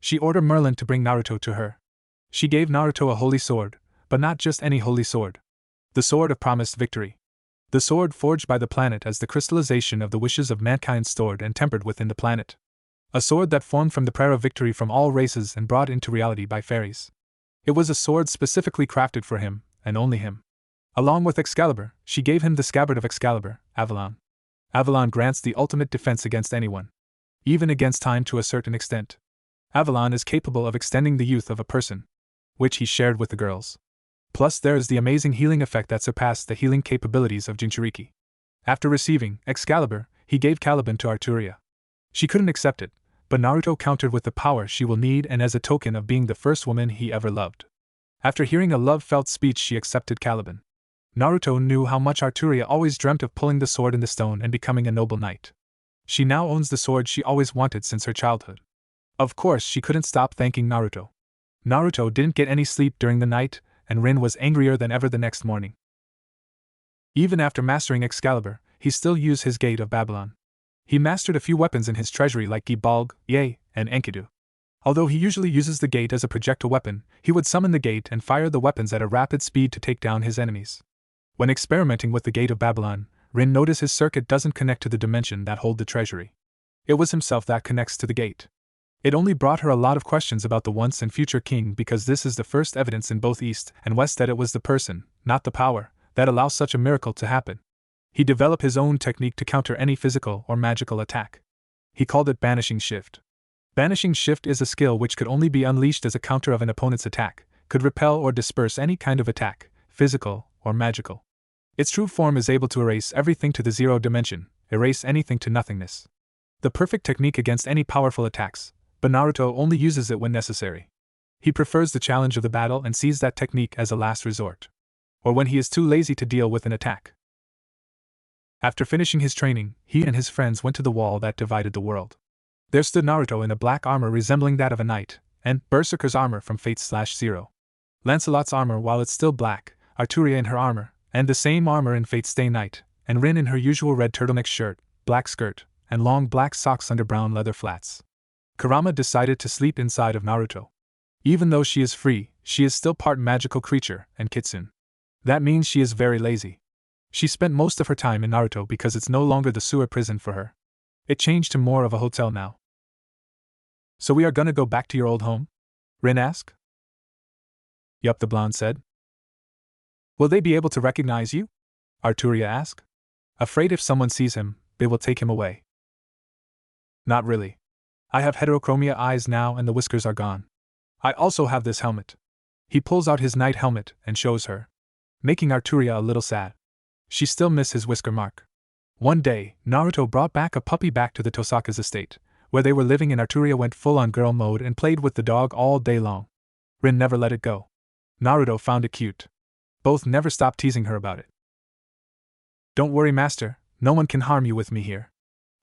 She ordered Merlin to bring Naruto to her. She gave Naruto a holy sword, but not just any holy sword. The sword of promised victory. The sword forged by the planet as the crystallization of the wishes of mankind stored and tempered within the planet. A sword that formed from the prayer of victory from all races and brought into reality by fairies. It was a sword specifically crafted for him, and only him. Along with Excalibur, she gave him the scabbard of Excalibur, Avalon. Avalon grants the ultimate defense against anyone. Even against time to a certain extent. Avalon is capable of extending the youth of a person, which he shared with the girls. Plus there is the amazing healing effect that surpassed the healing capabilities of Jinchuriki. After receiving Excalibur, he gave Caliban to Arturia. She couldn't accept it, but Naruto countered with the power she will need and as a token of being the first woman he ever loved. After hearing a love-felt speech, she accepted Caliban. Naruto knew how much Arturia always dreamt of pulling the sword in the stone and becoming a noble knight. She now owns the sword she always wanted since her childhood. Of course, she couldn't stop thanking Naruto. Naruto didn't get any sleep during the night, and Rin was angrier than ever the next morning. Even after mastering Excalibur, he still used his Gate of Babylon. He mastered a few weapons in his treasury like Gibalg, Ye, and Enkidu. Although he usually uses the gate as a projectile weapon, he would summon the gate and fire the weapons at a rapid speed to take down his enemies. When experimenting with the Gate of Babylon, Rin noticed his circuit doesn't connect to the dimension that hold the treasury. It was himself that connects to the gate. It only brought her a lot of questions about the once and future king because this is the first evidence in both East and West that it was the person, not the power, that allows such a miracle to happen. He developed his own technique to counter any physical or magical attack. He called it Banishing Shift. Banishing Shift is a skill which could only be unleashed as a counter of an opponent's attack, could repel or disperse any kind of attack, physical or magical. Its true form is able to erase everything to the zero dimension, erase anything to nothingness. The perfect technique against any powerful attacks, but Naruto only uses it when necessary. He prefers the challenge of the battle and sees that technique as a last resort, or when he is too lazy to deal with an attack. After finishing his training, he and his friends went to the wall that divided the world. There stood Naruto in a black armor resembling that of a knight, and Berserker's armor from Fate/Zero. Lancelot's armor while it's still black, Arturia in her armor, and the same armor in Fate's Stay Night, and Rin in her usual red turtleneck shirt, black skirt, and long black socks under brown leather flats. Kurama decided to sleep inside of Naruto. Even though she is free, she is still part magical creature and kitsune. That means she is very lazy. She spent most of her time in Naruto because it's no longer the sewer prison for her. It changed to more of a hotel now. So we are gonna go back to your old home? Rin asked. Yup, the blonde said. Will they be able to recognize you? Arturia asked. Afraid if someone sees him, they will take him away. Not really. I have heterochromia eyes now and the whiskers are gone. I also have this helmet. He pulls out his knight helmet and shows her, making Arturia a little sad. She still misses his whisker mark. One day, Naruto brought back a puppy back to the Tosaka's estate, where they were living, and Arturia went full-on girl mode and played with the dog all day long. Rin never let it go. Naruto found it cute. Both never stopped teasing her about it. Don't worry, master, no one can harm you with me here.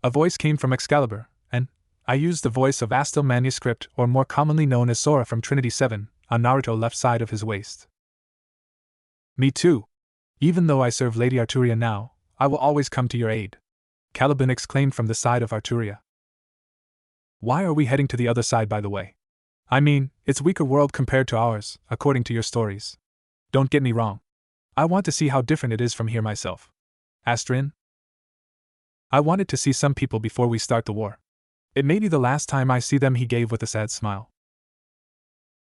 A voice came from Excalibur, and I used the voice of Astil Manuscript, or more commonly known as Sora from Trinity 7, on Naruto left side of his waist. Me too. Even though I serve Lady Arturia now, I will always come to your aid, Caliban exclaimed from the side of Arturia. Why are we heading to the other side, by the way? I mean, it's weaker world compared to ours, according to your stories. Don't get me wrong. I want to see how different it is from here myself. Asked Rin. I wanted to see some people before we start the war. It may be the last time I see them, he gave with a sad smile.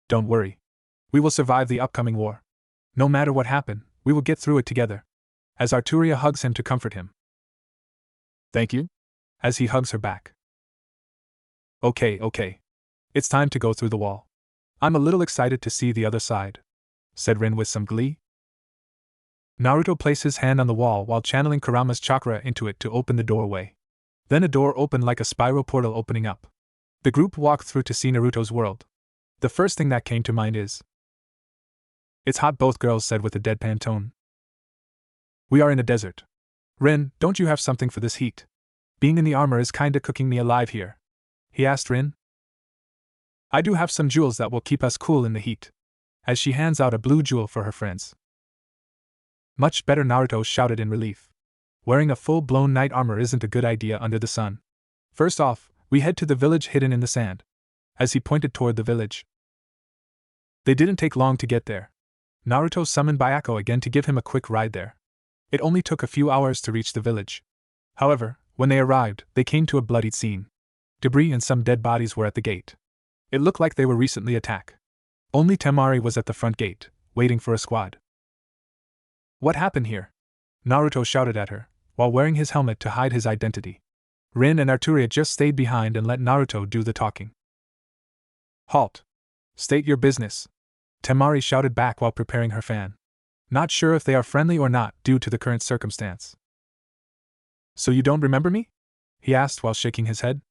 Don't worry. We will survive the upcoming war. No matter what happens, we will get through it together. As Arturia hugs him to comfort him. Thank you? As he hugs her back. Okay. It's time to go through the wall. I'm a little excited to see the other side, said Rin with some glee. Naruto placed his hand on the wall while channeling Kurama's chakra into it to open the doorway. Then a door opened like a spiral portal opening up. The group walked through to see Naruto's world. The first thing that came to mind is, it's hot, both girls said with a deadpan tone. We are in a desert. Rin, don't you have something for this heat? Being in the armor is kinda cooking me alive here, he asked Rin. I do have some jewels that will keep us cool in the heat. As she hands out a blue jewel for her friends. Much better, Naruto shouted in relief. Wearing a full-blown knight armor isn't a good idea under the sun. First off, we head to the village hidden in the sand. As he pointed toward the village. They didn't take long to get there. Naruto summoned Byako again to give him a quick ride there. It only took a few hours to reach the village. However, when they arrived, they came to a bloodied scene. Debris and some dead bodies were at the gate. It looked like they were recently attacked. Only Temari was at the front gate, waiting for a squad. What happened here? Naruto shouted at her, while wearing his helmet to hide his identity. Rin and Arturia just stayed behind and let Naruto do the talking. Halt! State your business, Temari shouted back while preparing her fan. Not sure if they are friendly or not due to the current circumstance. So you don't remember me? He asked while shaking his head.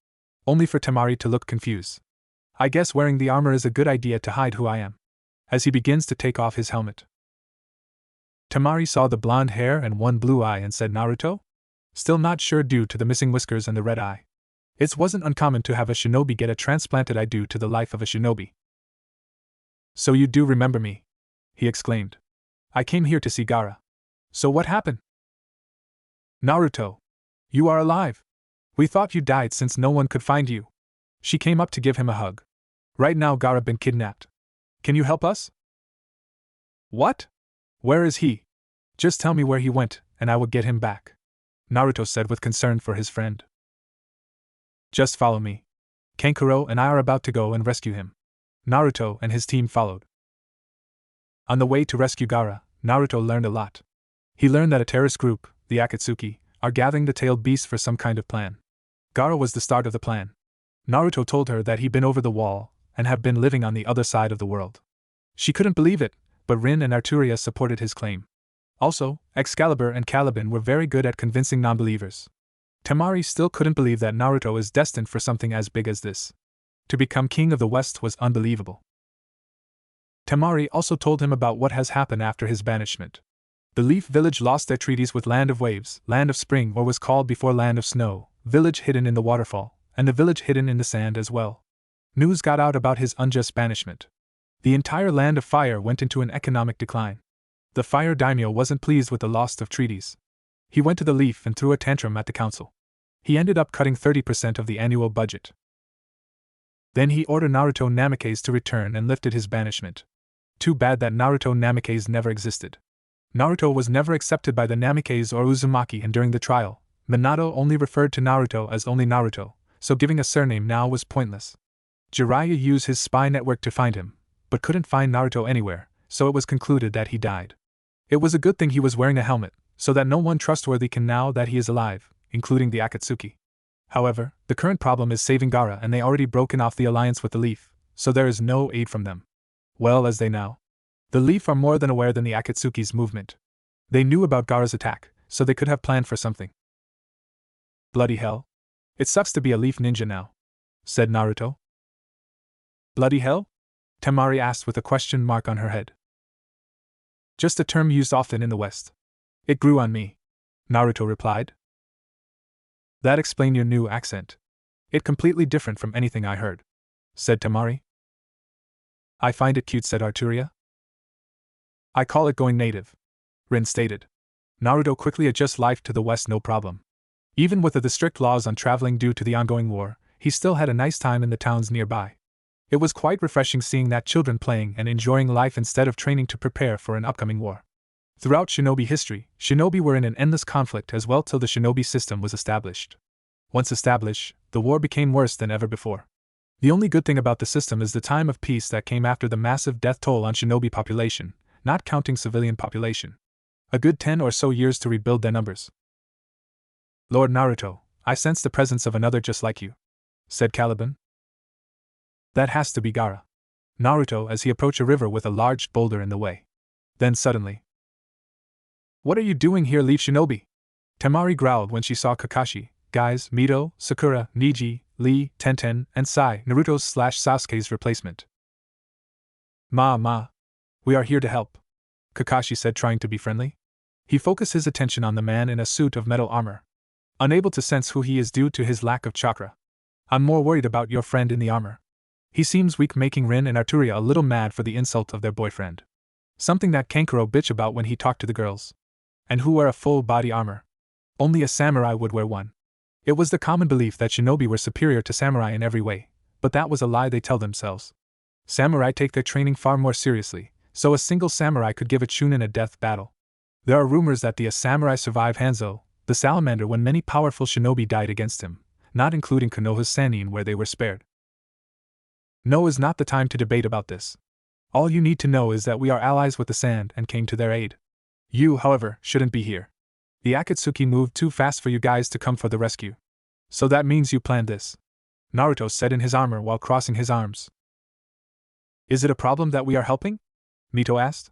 Only for Temari to look confused. I guess wearing the armor is a good idea to hide who I am. As he begins to take off his helmet. Temari saw the blonde hair and one blue eye and said, Naruto? Still not sure due to the missing whiskers and the red eye. It wasn't uncommon to have a shinobi get a transplanted eye due to the life of a shinobi. So you do remember me? He exclaimed. I came here to see Gaara. So what happened? Naruto. You are alive. We thought you died since no one could find you. She came up to give him a hug. Right now Gaara been kidnapped. Can you help us? What? Where is he? Just tell me where he went, and I will get him back, Naruto said with concern for his friend. Just follow me. Kankuro and I are about to go and rescue him. Naruto and his team followed. On the way to rescue Gaara, Naruto learned a lot. He learned that a terrorist group, the Akatsuki, are gathering the tailed beast for some kind of plan. Gaara was the start of the plan. Naruto told her that he'd been over the wall and had been living on the other side of the world. She couldn't believe it, but Rin and Arturia supported his claim. Also, Excalibur and Caliban were very good at convincing non-believers. Temari still couldn't believe that Naruto is destined for something as big as this. To become king of the West was unbelievable. Temari also told him about what has happened after his banishment. The Leaf Village lost their treaties with Land of Waves, Land of Spring, or was called before Land of Snow, village hidden in the waterfall, and the village hidden in the sand as well. News got out about his unjust banishment. The entire Land of Fire went into an economic decline. The Fire Daimyo wasn't pleased with the loss of treaties. He went to the Leaf and threw a tantrum at the council. He ended up cutting 30% of the annual budget. Then he ordered Naruto Namikaze to return and lifted his banishment. Too bad that Naruto Namikaze never existed. Naruto was never accepted by the Namikaze or Uzumaki, and during the trial, Minato only referred to Naruto as only Naruto, so giving a surname now was pointless. Jiraiya used his spy network to find him, but couldn't find Naruto anywhere, so it was concluded that he died. It was a good thing he was wearing a helmet, so that no one trustworthy can now that he is alive, including the Akatsuki. However, the current problem is saving Gaara, and they already broken off the alliance with the Leaf, so there is no aid from them. Well, as they now. The Leaf are more than aware than the Akatsuki's movement. They knew about Gaara's attack, so they could have planned for something. Bloody hell. It sucks to be a Leaf ninja now, said Naruto. Bloody hell? Temari asked with a question mark on her head. Just a term used often in the West. It grew on me, Naruto replied. That explained your new accent. It completely different from anything I heard, said Temari. I find it cute, said Arturia. I call it going native, Rin stated. Naruto quickly adjusts life to the West, no problem. Even with the strict laws on traveling due to the ongoing war, he still had a nice time in the towns nearby. It was quite refreshing seeing that children playing and enjoying life instead of training to prepare for an upcoming war. Throughout shinobi history, shinobi were in an endless conflict as well till the shinobi system was established. Once established, the war became worse than ever before. The only good thing about the system is the time of peace that came after the massive death toll on shinobi population, not counting civilian population. A good 10 or so years to rebuild their numbers. Lord Naruto, I sense the presence of another just like you, said Caliban. That has to be Gaara. Naruto as he approached a river with a large boulder in the way. Then suddenly. What are you doing here, Leaf Shinobi? Temari growled when she saw Kakashi, Guys, Mito, Sakura, Niji, Lee, Tenten, and Sai, Naruto's/Sasuke's replacement. Ma. We are here to help, Kakashi said, trying to be friendly. He focused his attention on the man in a suit of metal armor. Unable to sense who he is due to his lack of chakra. I'm more worried about your friend in the armor. He seems weak, making Rin and Arturia a little mad for the insult of their boyfriend. Something that Kankuro bitched about when he talked to the girls. And who wear a full body armor. Only a samurai would wear one. It was the common belief that shinobi were superior to samurai in every way, but that was a lie they tell themselves. Samurai take their training far more seriously, so a single samurai could give a chunin a death battle. There are rumors that the samurai survived Hanzo, the salamander, when many powerful shinobi died against him, not including Konoha's Sannin, where they were spared. No is not the time to debate about this. All you need to know is that we are allies with the Sand and came to their aid. You, however, shouldn't be here. The Akatsuki moved too fast for you guys to come for the rescue. So that means you planned this, Naruto said in his armor while crossing his arms. Is it a problem that we are helping? Mito asked.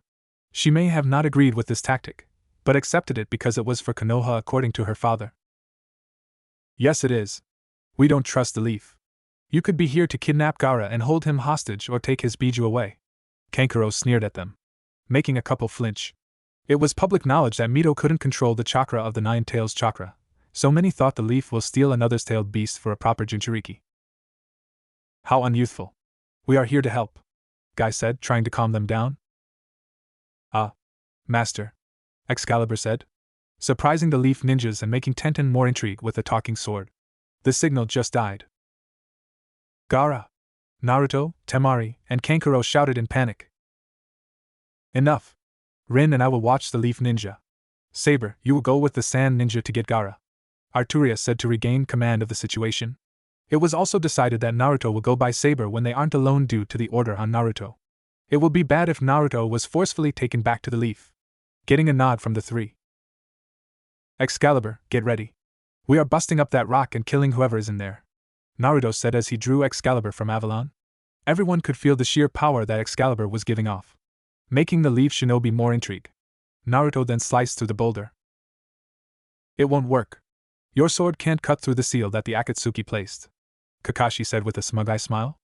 She may have not agreed with this tactic, but accepted it because it was for Konoha according to her father. Yes, it is. We don't trust the Leaf. You could be here to kidnap Gaara and hold him hostage or take his Biju away. Kankuro sneered at them, making a couple flinch. It was public knowledge that Mito couldn't control the chakra of the Nine Tails chakra, so many thought the Leaf will steal another's tailed beast for a proper Jinchuriki. How unyouthful. We are here to help, Guy said, trying to calm them down. Ah, Master, Excalibur said, surprising the Leaf ninjas and making Tenten more intrigued with the talking sword. The signal just died. Gaara! Naruto, Temari, and Kankuro shouted in panic. Enough! Rin and I will watch the Leaf ninja. Saber, you will go with the Sand ninja to get Gaara, Arturia said to regain command of the situation. It was also decided that Naruto will go by Saber when they aren't alone due to the order on Naruto. It will be bad if Naruto was forcefully taken back to the Leaf. Getting a nod from the three. Excalibur, get ready. We are busting up that rock and killing whoever is in there, Naruto said as he drew Excalibur from Avalon. Everyone could feel the sheer power that Excalibur was giving off, making the Leaf Shinobi more intrigued. Naruto then sliced through the boulder. It won't work. Your sword can't cut through the seal that the Akatsuki placed, Kakashi said with a smug-eye smile,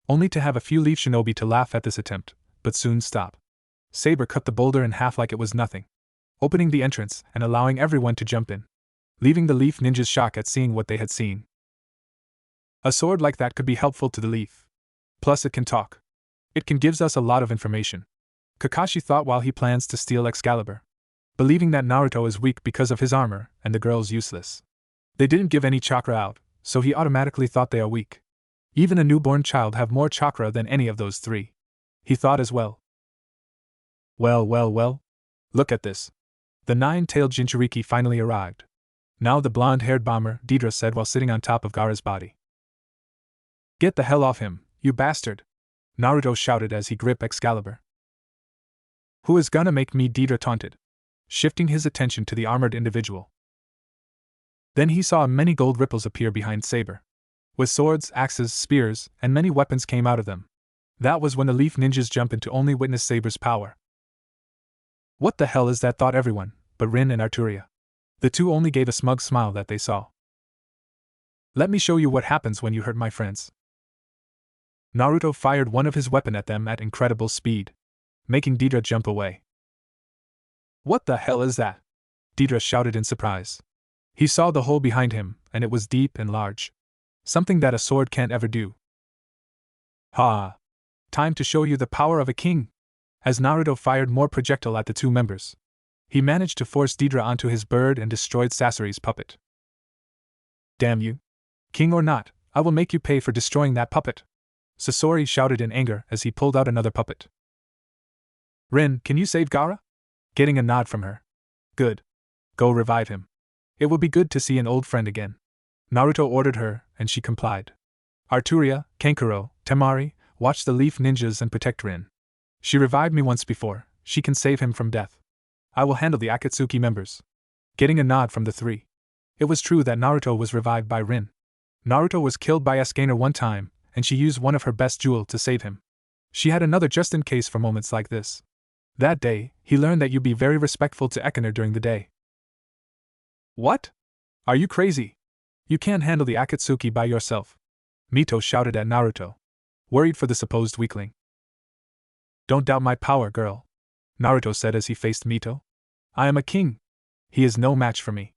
only to have a few Leaf Shinobi to laugh at this attempt, but soon stop. Saber cut the boulder in half like it was nothing, opening the entrance and allowing everyone to jump in, leaving the Leaf Ninjas shocked at seeing what they had seen. A sword like that could be helpful to the Leaf. Plus it can talk. It can gives us a lot of information, Kakashi thought while he plans to steal Excalibur, believing that Naruto is weak because of his armor and the girls useless. They didn't give any chakra out, so he automatically thought they are weak. Even a newborn child have more chakra than any of those three, he thought as well. Well, look at this. The nine-tailed Jinchuriki finally arrived. Now the blonde-haired bomber, Deidre said while sitting on top of Gaara's body. Get the hell off him, you bastard! Naruto shouted as he gripped Excalibur. Who is gonna make me? Deidre taunted, shifting his attention to the armored individual. Then he saw many gold ripples appear behind Saber. With swords, axes, spears, and many weapons came out of them. That was when the Leaf Ninjas jumped in to only witness Saber's power. What the hell is that? Thought everyone, but Rin and Arturia. The two only gave a smug smile that they saw. Let me show you what happens when you hurt my friends. Naruto fired one of his weapon at them at incredible speed, making Deidre jump away. What the hell is that? Deidre shouted in surprise. He saw the hole behind him, and it was deep and large. Something that a sword can't ever do. Ha! Time to show you the power of a king! As Naruto fired more projectile at the two members, he managed to force Deidre onto his bird and destroyed Sasori's puppet. Damn you! King or not, I will make you pay for destroying that puppet! Sasori shouted in anger as he pulled out another puppet. Rin, can you save Gaara? Getting a nod from her. Good. Go revive him. It will be good to see an old friend again. Naruto ordered her, and she complied. Arturia, Kankuro, Temari, watch the Leaf Ninjas and protect Rin. She revived me once before, she can save him from death. I will handle the Akatsuki members. Getting a nod from the three. It was true that Naruto was revived by Rin. Naruto was killed by Escanor one time, and she used one of her best jewels to save him. She had another just in case for moments like this. That day, he learned that you be very respectful to Escanor during the day. What? Are you crazy? You can't handle the Akatsuki by yourself. Mito shouted at Naruto, worried for the supposed weakling. Don't doubt my power, girl, Naruto said as he faced Mito. I am a king. He is no match for me.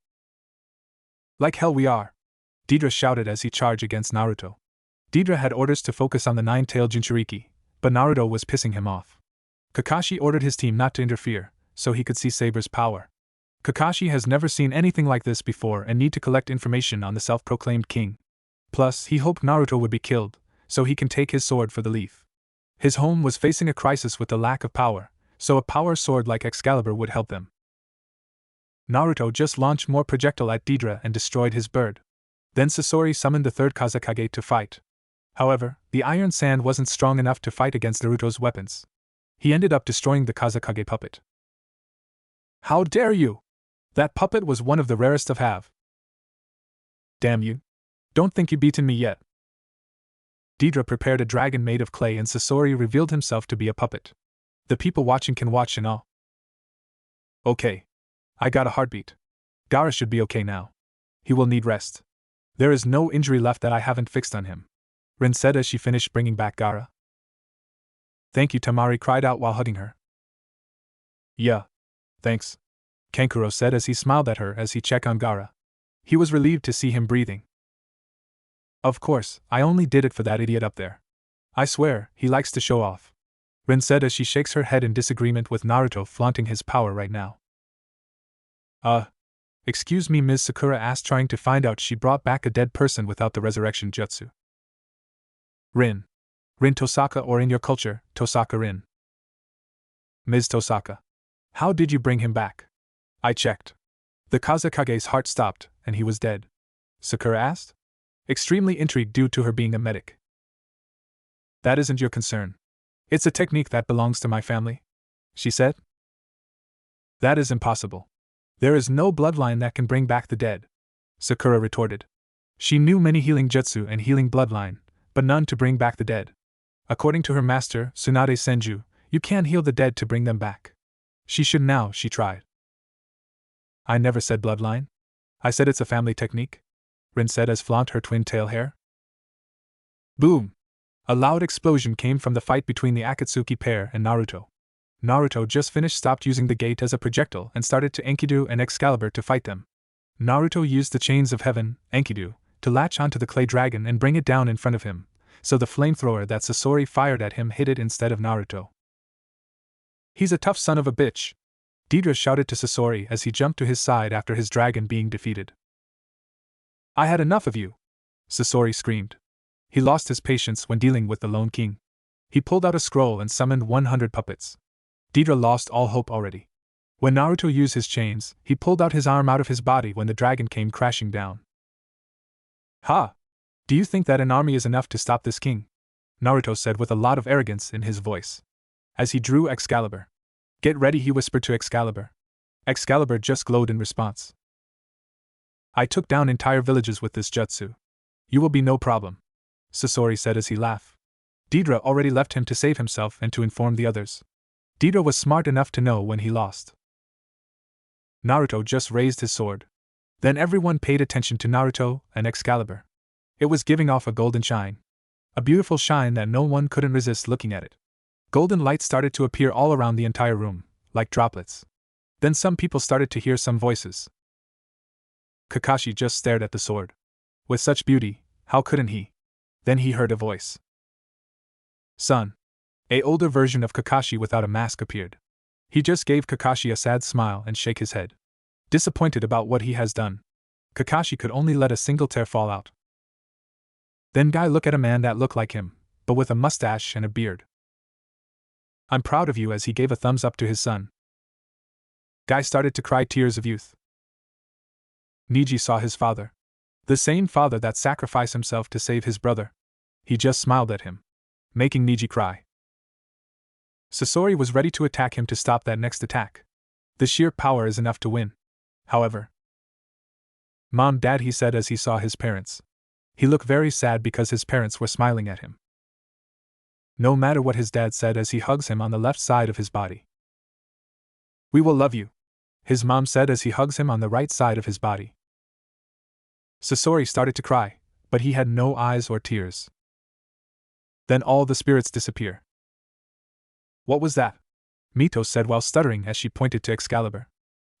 Like hell we are, Deidre shouted as he charged against Naruto. Deidre had orders to focus on the nine-tailed Jinchuriki, but Naruto was pissing him off. Kakashi ordered his team not to interfere, so he could see Saber's power. Kakashi has never seen anything like this before and need to collect information on the self-proclaimed king. Plus, he hoped Naruto would be killed, so he can take his sword for the Leaf. His home was facing a crisis with the lack of power, so a power sword like Excalibur would help them. Naruto just launched more projectile at Deidre and destroyed his bird. Then Sasori summoned the third Kazekage to fight. However, the iron sand wasn't strong enough to fight against Naruto's weapons. He ended up destroying the Kazekage puppet. How dare you! That puppet was one of the rarest of have. Damn you. Don't think you've beaten me yet. Deidre prepared a dragon made of clay and Sasori revealed himself to be a puppet. The people watching can watch in awe. Okay. I got a heartbeat. Gaara should be okay now. He will need rest. There is no injury left that I haven't fixed on him, Rin said as she finished bringing back Gaara. Thank you, Temari cried out while hugging her. Yeah. Thanks, Kankuro said as he smiled at her as he checked on Gaara. He was relieved to see him breathing. Of course, I only did it for that idiot up there. I swear, he likes to show off, Rin said as she shakes her head in disagreement with Naruto flaunting his power right now. Excuse me, Ms. Sakura asked, trying to find out she brought back a dead person without the resurrection jutsu. Rin Tosaka, or in your culture, Tosaka Rin. Ms. Tosaka. How did you bring him back? I checked. The Kazekage's heart stopped, and he was dead, Sakura asked, extremely intrigued due to her being a medic. That isn't your concern. It's a technique that belongs to my family, she said. That is impossible. There is no bloodline that can bring back the dead, Sakura retorted. She knew many healing jutsu and healing bloodline, but none to bring back the dead. According to her master, Tsunade Senju, you can't heal the dead to bring them back. She should now, she tried. I never said bloodline. I said it's a family technique, Rin said as flaunt her twin tail hair. Boom! A loud explosion came from the fight between the Akatsuki pair and Naruto. Naruto just finished stopped using the gate as a projectile and started to Enkidu and Excalibur to fight them. Naruto used the chains of heaven, Enkidu, to latch onto the clay dragon and bring it down in front of him, so the flamethrower that Sasori fired at him hit it instead of Naruto. He's a tough son of a bitch, Deidre shouted to Sasori as he jumped to his side after his dragon being defeated. I had enough of you, Sasori screamed. He lost his patience when dealing with the Lone King. He pulled out a scroll and summoned 100 puppets. Deidre lost all hope already. When Naruto used his chains, he pulled out his arm out of his body when the dragon came crashing down. Ha! Do you think that an army is enough to stop this king? Naruto said with a lot of arrogance in his voice. As he drew Excalibur. Get ready, he whispered to Excalibur. Excalibur just glowed in response. I took down entire villages with this jutsu. You will be no problem, Sasori said as he laughed. Deidre already left him to save himself and to inform the others. Deidre was smart enough to know when he lost. Naruto just raised his sword. Then everyone paid attention to Naruto and Excalibur. It was giving off a golden shine. A beautiful shine that no one couldn't resist looking at it. Golden light started to appear all around the entire room, like droplets. Then some people started to hear some voices. Kakashi just stared at the sword. With such beauty, how couldn't he? Then he heard a voice. Son. An older version of Kakashi without a mask appeared. He just gave Kakashi a sad smile and shake his head. Disappointed about what he has done. Kakashi could only let a single tear fall out. Then Guy looked at a man that looked like him, but with a mustache and a beard. I'm proud of you, as he gave a thumbs up to his son. Guy started to cry tears of youth. Niji saw his father. The same father that sacrificed himself to save his brother. He just smiled at him, making Niji cry. Sasori was ready to attack him to stop that next attack. The sheer power is enough to win. However, Mom, Dad, he said as he saw his parents. He looked very sad because his parents were smiling at him. No matter what his dad said as he hugs him on the left side of his body. We will love you, his mom said as he hugs him on the right side of his body. Sasori started to cry, but he had no eyes or tears. Then all the spirits disappear. What was that? Mito said while stuttering as she pointed to Excalibur,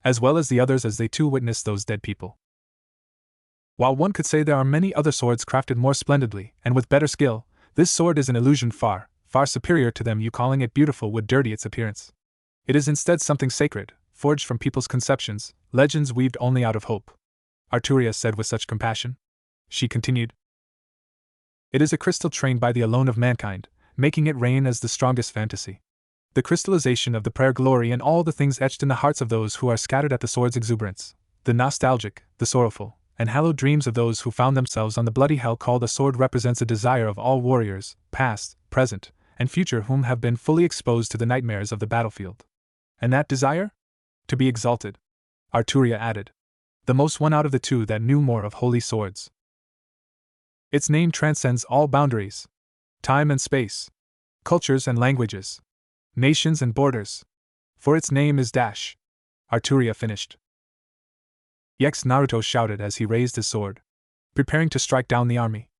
as well as the others as they too witnessed those dead people. While one could say there are many other swords crafted more splendidly and with better skill, this sword is an illusion far, far superior to them. You calling it beautiful would dirty its appearance. It is instead something sacred, forged from people's conceptions, legends weaved only out of hope. Arturia said with such compassion. She continued. It is a crystal trained by the alone of mankind, making it reign as the strongest fantasy. The crystallization of the prayer glory and all the things etched in the hearts of those who are scattered at the sword's exuberance, the nostalgic, the sorrowful, and hallowed dreams of those who found themselves on the bloody hell called the sword represents a desire of all warriors, past, present, and future whom have been fully exposed to the nightmares of the battlefield. And that desire? To be exalted. Arturia added. The most one out of the two that knew more of holy swords. Its name transcends all boundaries. Time and space. Cultures and languages. Nations and borders. For its name is Dash. Arturia finished. Yex, Naruto shouted as he raised his sword, preparing to strike down the army.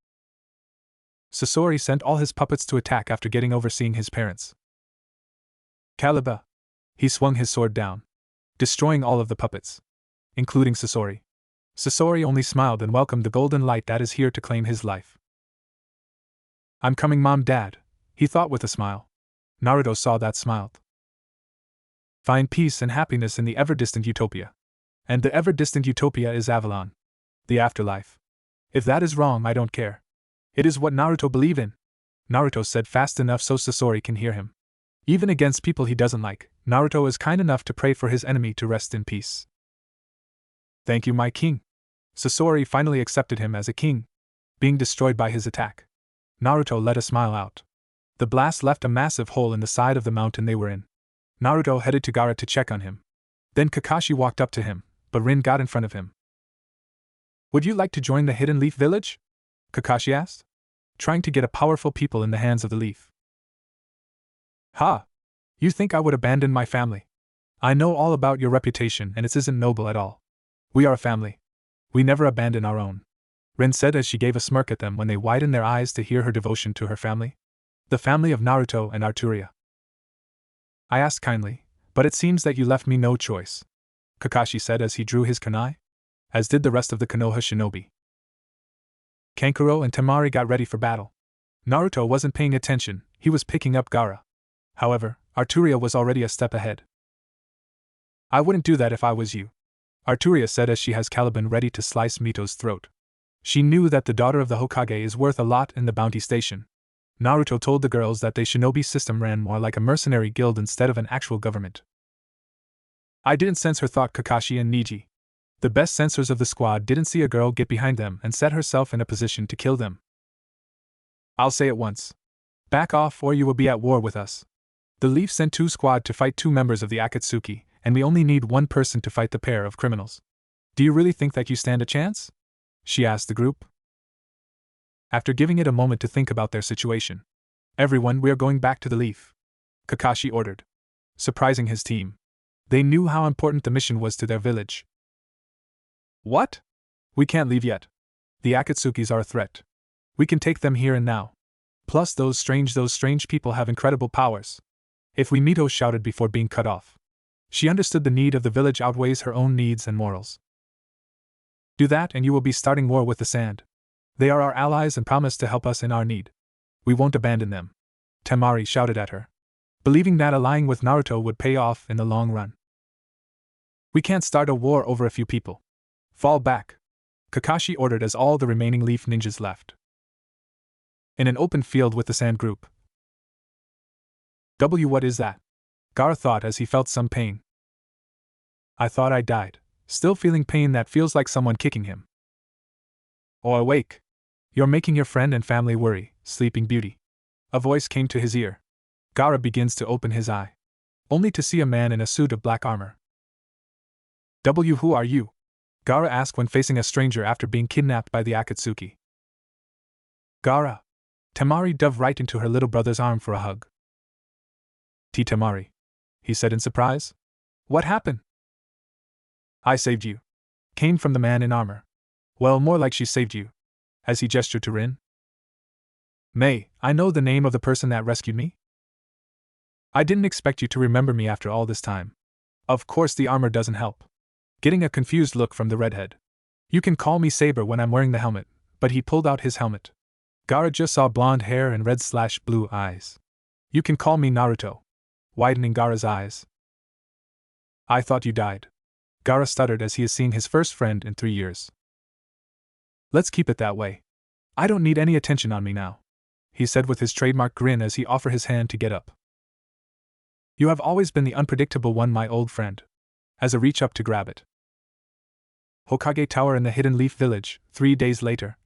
Sasori sent all his puppets to attack after getting over seeing his parents. Caliba. He swung his sword down, destroying all of the puppets, including Sasori. Sasori only smiled and welcomed the golden light that is here to claim his life. I'm coming, Mom, Dad, he thought with a smile. Naruto saw that, smiled. Find peace and happiness in the ever-distant utopia. And the ever-distant utopia is Avalon. The afterlife. If that is wrong, I don't care. It is what Naruto believe in. Naruto said fast enough so Sasori can hear him. Even against people he doesn't like, Naruto is kind enough to pray for his enemy to rest in peace. Thank you, my king. Sasori finally accepted him as a king, being destroyed by his attack. Naruto let a smile out. The blast left a massive hole in the side of the mountain they were in. Naruto headed to Gaara to check on him. Then Kakashi walked up to him, but Rin got in front of him. Would you like to join the Hidden Leaf Village? Kakashi asked, trying to get a powerful people in the hands of the leaf. Ha! You think I would abandon my family? I know all about your reputation and it isn't noble at all. We are a family. We never abandon our own, Rin said as she gave a smirk at them when they widened their eyes to hear her devotion to her family. The family of Naruto and Arturia. I asked kindly, but it seems that you left me no choice, Kakashi said as he drew his kunai, as did the rest of the Konoha shinobi. Kankuro and Temari got ready for battle. Naruto wasn't paying attention, he was picking up Gaara. However, Arturia was already a step ahead. I wouldn't do that if I was you, Arturia said as she has Caliban ready to slice Mito's throat. She knew that the daughter of the Hokage is worth a lot in the bounty station. Naruto told the girls that the shinobi system ran more like a mercenary guild instead of an actual government. I didn't sense her, thought Kakashi and Niji. The best sensors of the squad didn't see a girl get behind them and set herself in a position to kill them. I'll say it once. Back off or you will be at war with us. The Leaf sent 2 squad to fight 2 members of the Akatsuki, and we only need 1 person to fight the pair of criminals. Do you really think that you stand a chance? She asked the group. After giving it a moment to think about their situation. Everyone, we are going back to the Leaf, Kakashi ordered, surprising his team. They knew how important the mission was to their village. What? We can't leave yet. The Akatsukis are a threat. We can take them here and now. Plus those strange people have incredible powers. If we Mito shouted before being cut off. She understood the need of the village outweighs her own needs and morals. Do that and you will be starting war with the Sand. They are our allies and promise to help us in our need. We won't abandon them. Temari shouted at her, believing that allying with Naruto would pay off in the long run. We can't start a war over a few people. Fall back, Kakashi ordered as all the remaining Leaf ninjas left. In an open field with the Sand group. What is that? Gaara thought as he felt some pain. I thought I died, still feeling pain that feels like someone kicking him. Oh, awake. You're making your friend and family worry, Sleeping Beauty. A voice came to his ear. Gaara begins to open his eye, only to see a man in a suit of black armor. Who are you? Gaara asked when facing a stranger after being kidnapped by the Akatsuki. Gaara. Temari dove right into her little brother's arm for a hug. Temari, he said in surprise. What happened? I saved you, came from the man in armor. Well, more like she saved you, as he gestured to Rin. May, I know the name of the person that rescued me? I didn't expect you to remember me after all this time. Of course the armor doesn't help. Getting a confused look from the redhead. You can call me Saber when I'm wearing the helmet, but he pulled out his helmet. Gaara just saw blonde hair and red/blue eyes. You can call me Naruto. Widening Gaara's eyes. I thought you died. Gaara stuttered as he is seeing his first friend in 3 years. Let's keep it that way. I don't need any attention on me now, he said with his trademark grin as he offered his hand to get up. You have always been the unpredictable one, my old friend. As I reach up to grab it. Hokage Tower in the Hidden Leaf Village, 3 days later.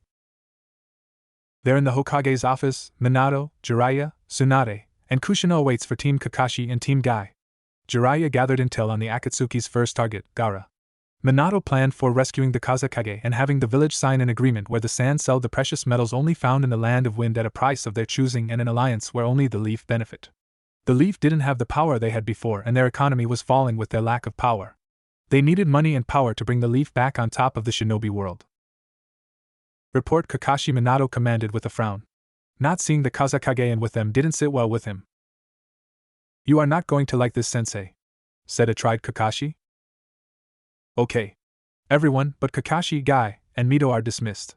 There in the Hokage's office, Minato, Jiraiya, Tsunade, and Kushina waits for Team Kakashi and Team Guy. Jiraiya gathered intel on the Akatsuki's first target, Gaara. Minato planned for rescuing the Kazekage and having the village sign an agreement where the Sand sell the precious metals only found in the Land of Wind at a price of their choosing and an alliance where only the Leaf benefit. The Leaf didn't have the power they had before and their economy was falling with their lack of power. They needed money and power to bring the Leaf back on top of the shinobi world. Report, Kakashi, Minato commanded with a frown. Not seeing the Kazekage and with them didn't sit well with him. You are not going to like this, sensei, said a tried Kakashi. Okay. Everyone but Kakashi, Guy, and Mito are dismissed.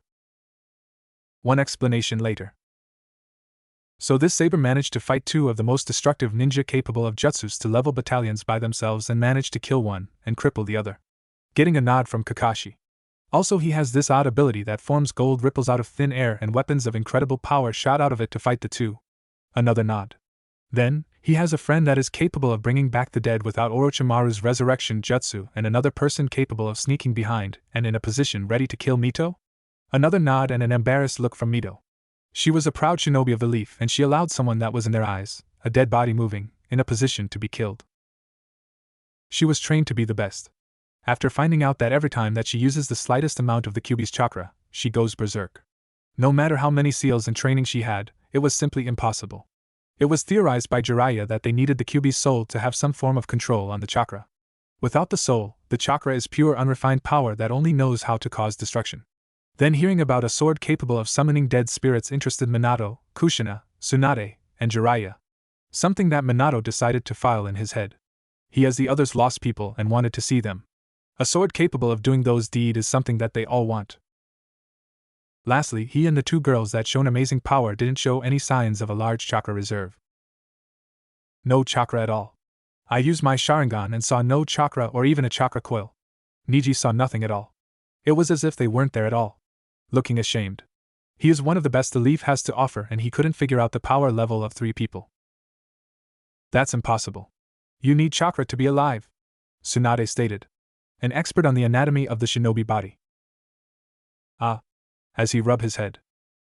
One explanation later. So this Saber managed to fight 2 of the most destructive ninja capable of jutsus to level battalions by themselves and managed to kill one and cripple the other. Getting a nod from Kakashi. Also, he has this odd ability that forms gold ripples out of thin air and weapons of incredible power shot out of it to fight the 2. Another nod. Then, he has a friend that is capable of bringing back the dead without Orochimaru's resurrection jutsu and another person capable of sneaking behind and in a position ready to kill Mito? Another nod and an embarrassed look from Mito. She was a proud shinobi of the Leaf and she allowed someone that was in their eyes, a dead body moving, in a position to be killed. She was trained to be the best. After finding out that every time that she uses the slightest amount of the Kyuubi's chakra, she goes berserk. No matter how many seals and training she had, it was simply impossible. It was theorized by Jiraiya that they needed the Kyuubi's soul to have some form of control on the chakra. Without the soul, the chakra is pure unrefined power that only knows how to cause destruction. Then hearing about a sword capable of summoning dead spirits interested Minato, Kushina, Tsunade, and Jiraiya. Something that Minato decided to file in his head. He as the others lost people and wanted to see them. A sword capable of doing those deeds is something that they all want. Lastly, he and the two girls that shown amazing power didn't show any signs of a large chakra reserve. No chakra at all. I used my Sharingan and saw no chakra or even a chakra coil. Niji saw nothing at all. It was as if they weren't there at all. Looking ashamed. He is one of the best the Leaf has to offer and he couldn't figure out the power level of 3 people. That's impossible. You need chakra to be alive, Tsunade stated. An expert on the anatomy of the shinobi body. Ah. As he rubbed his head.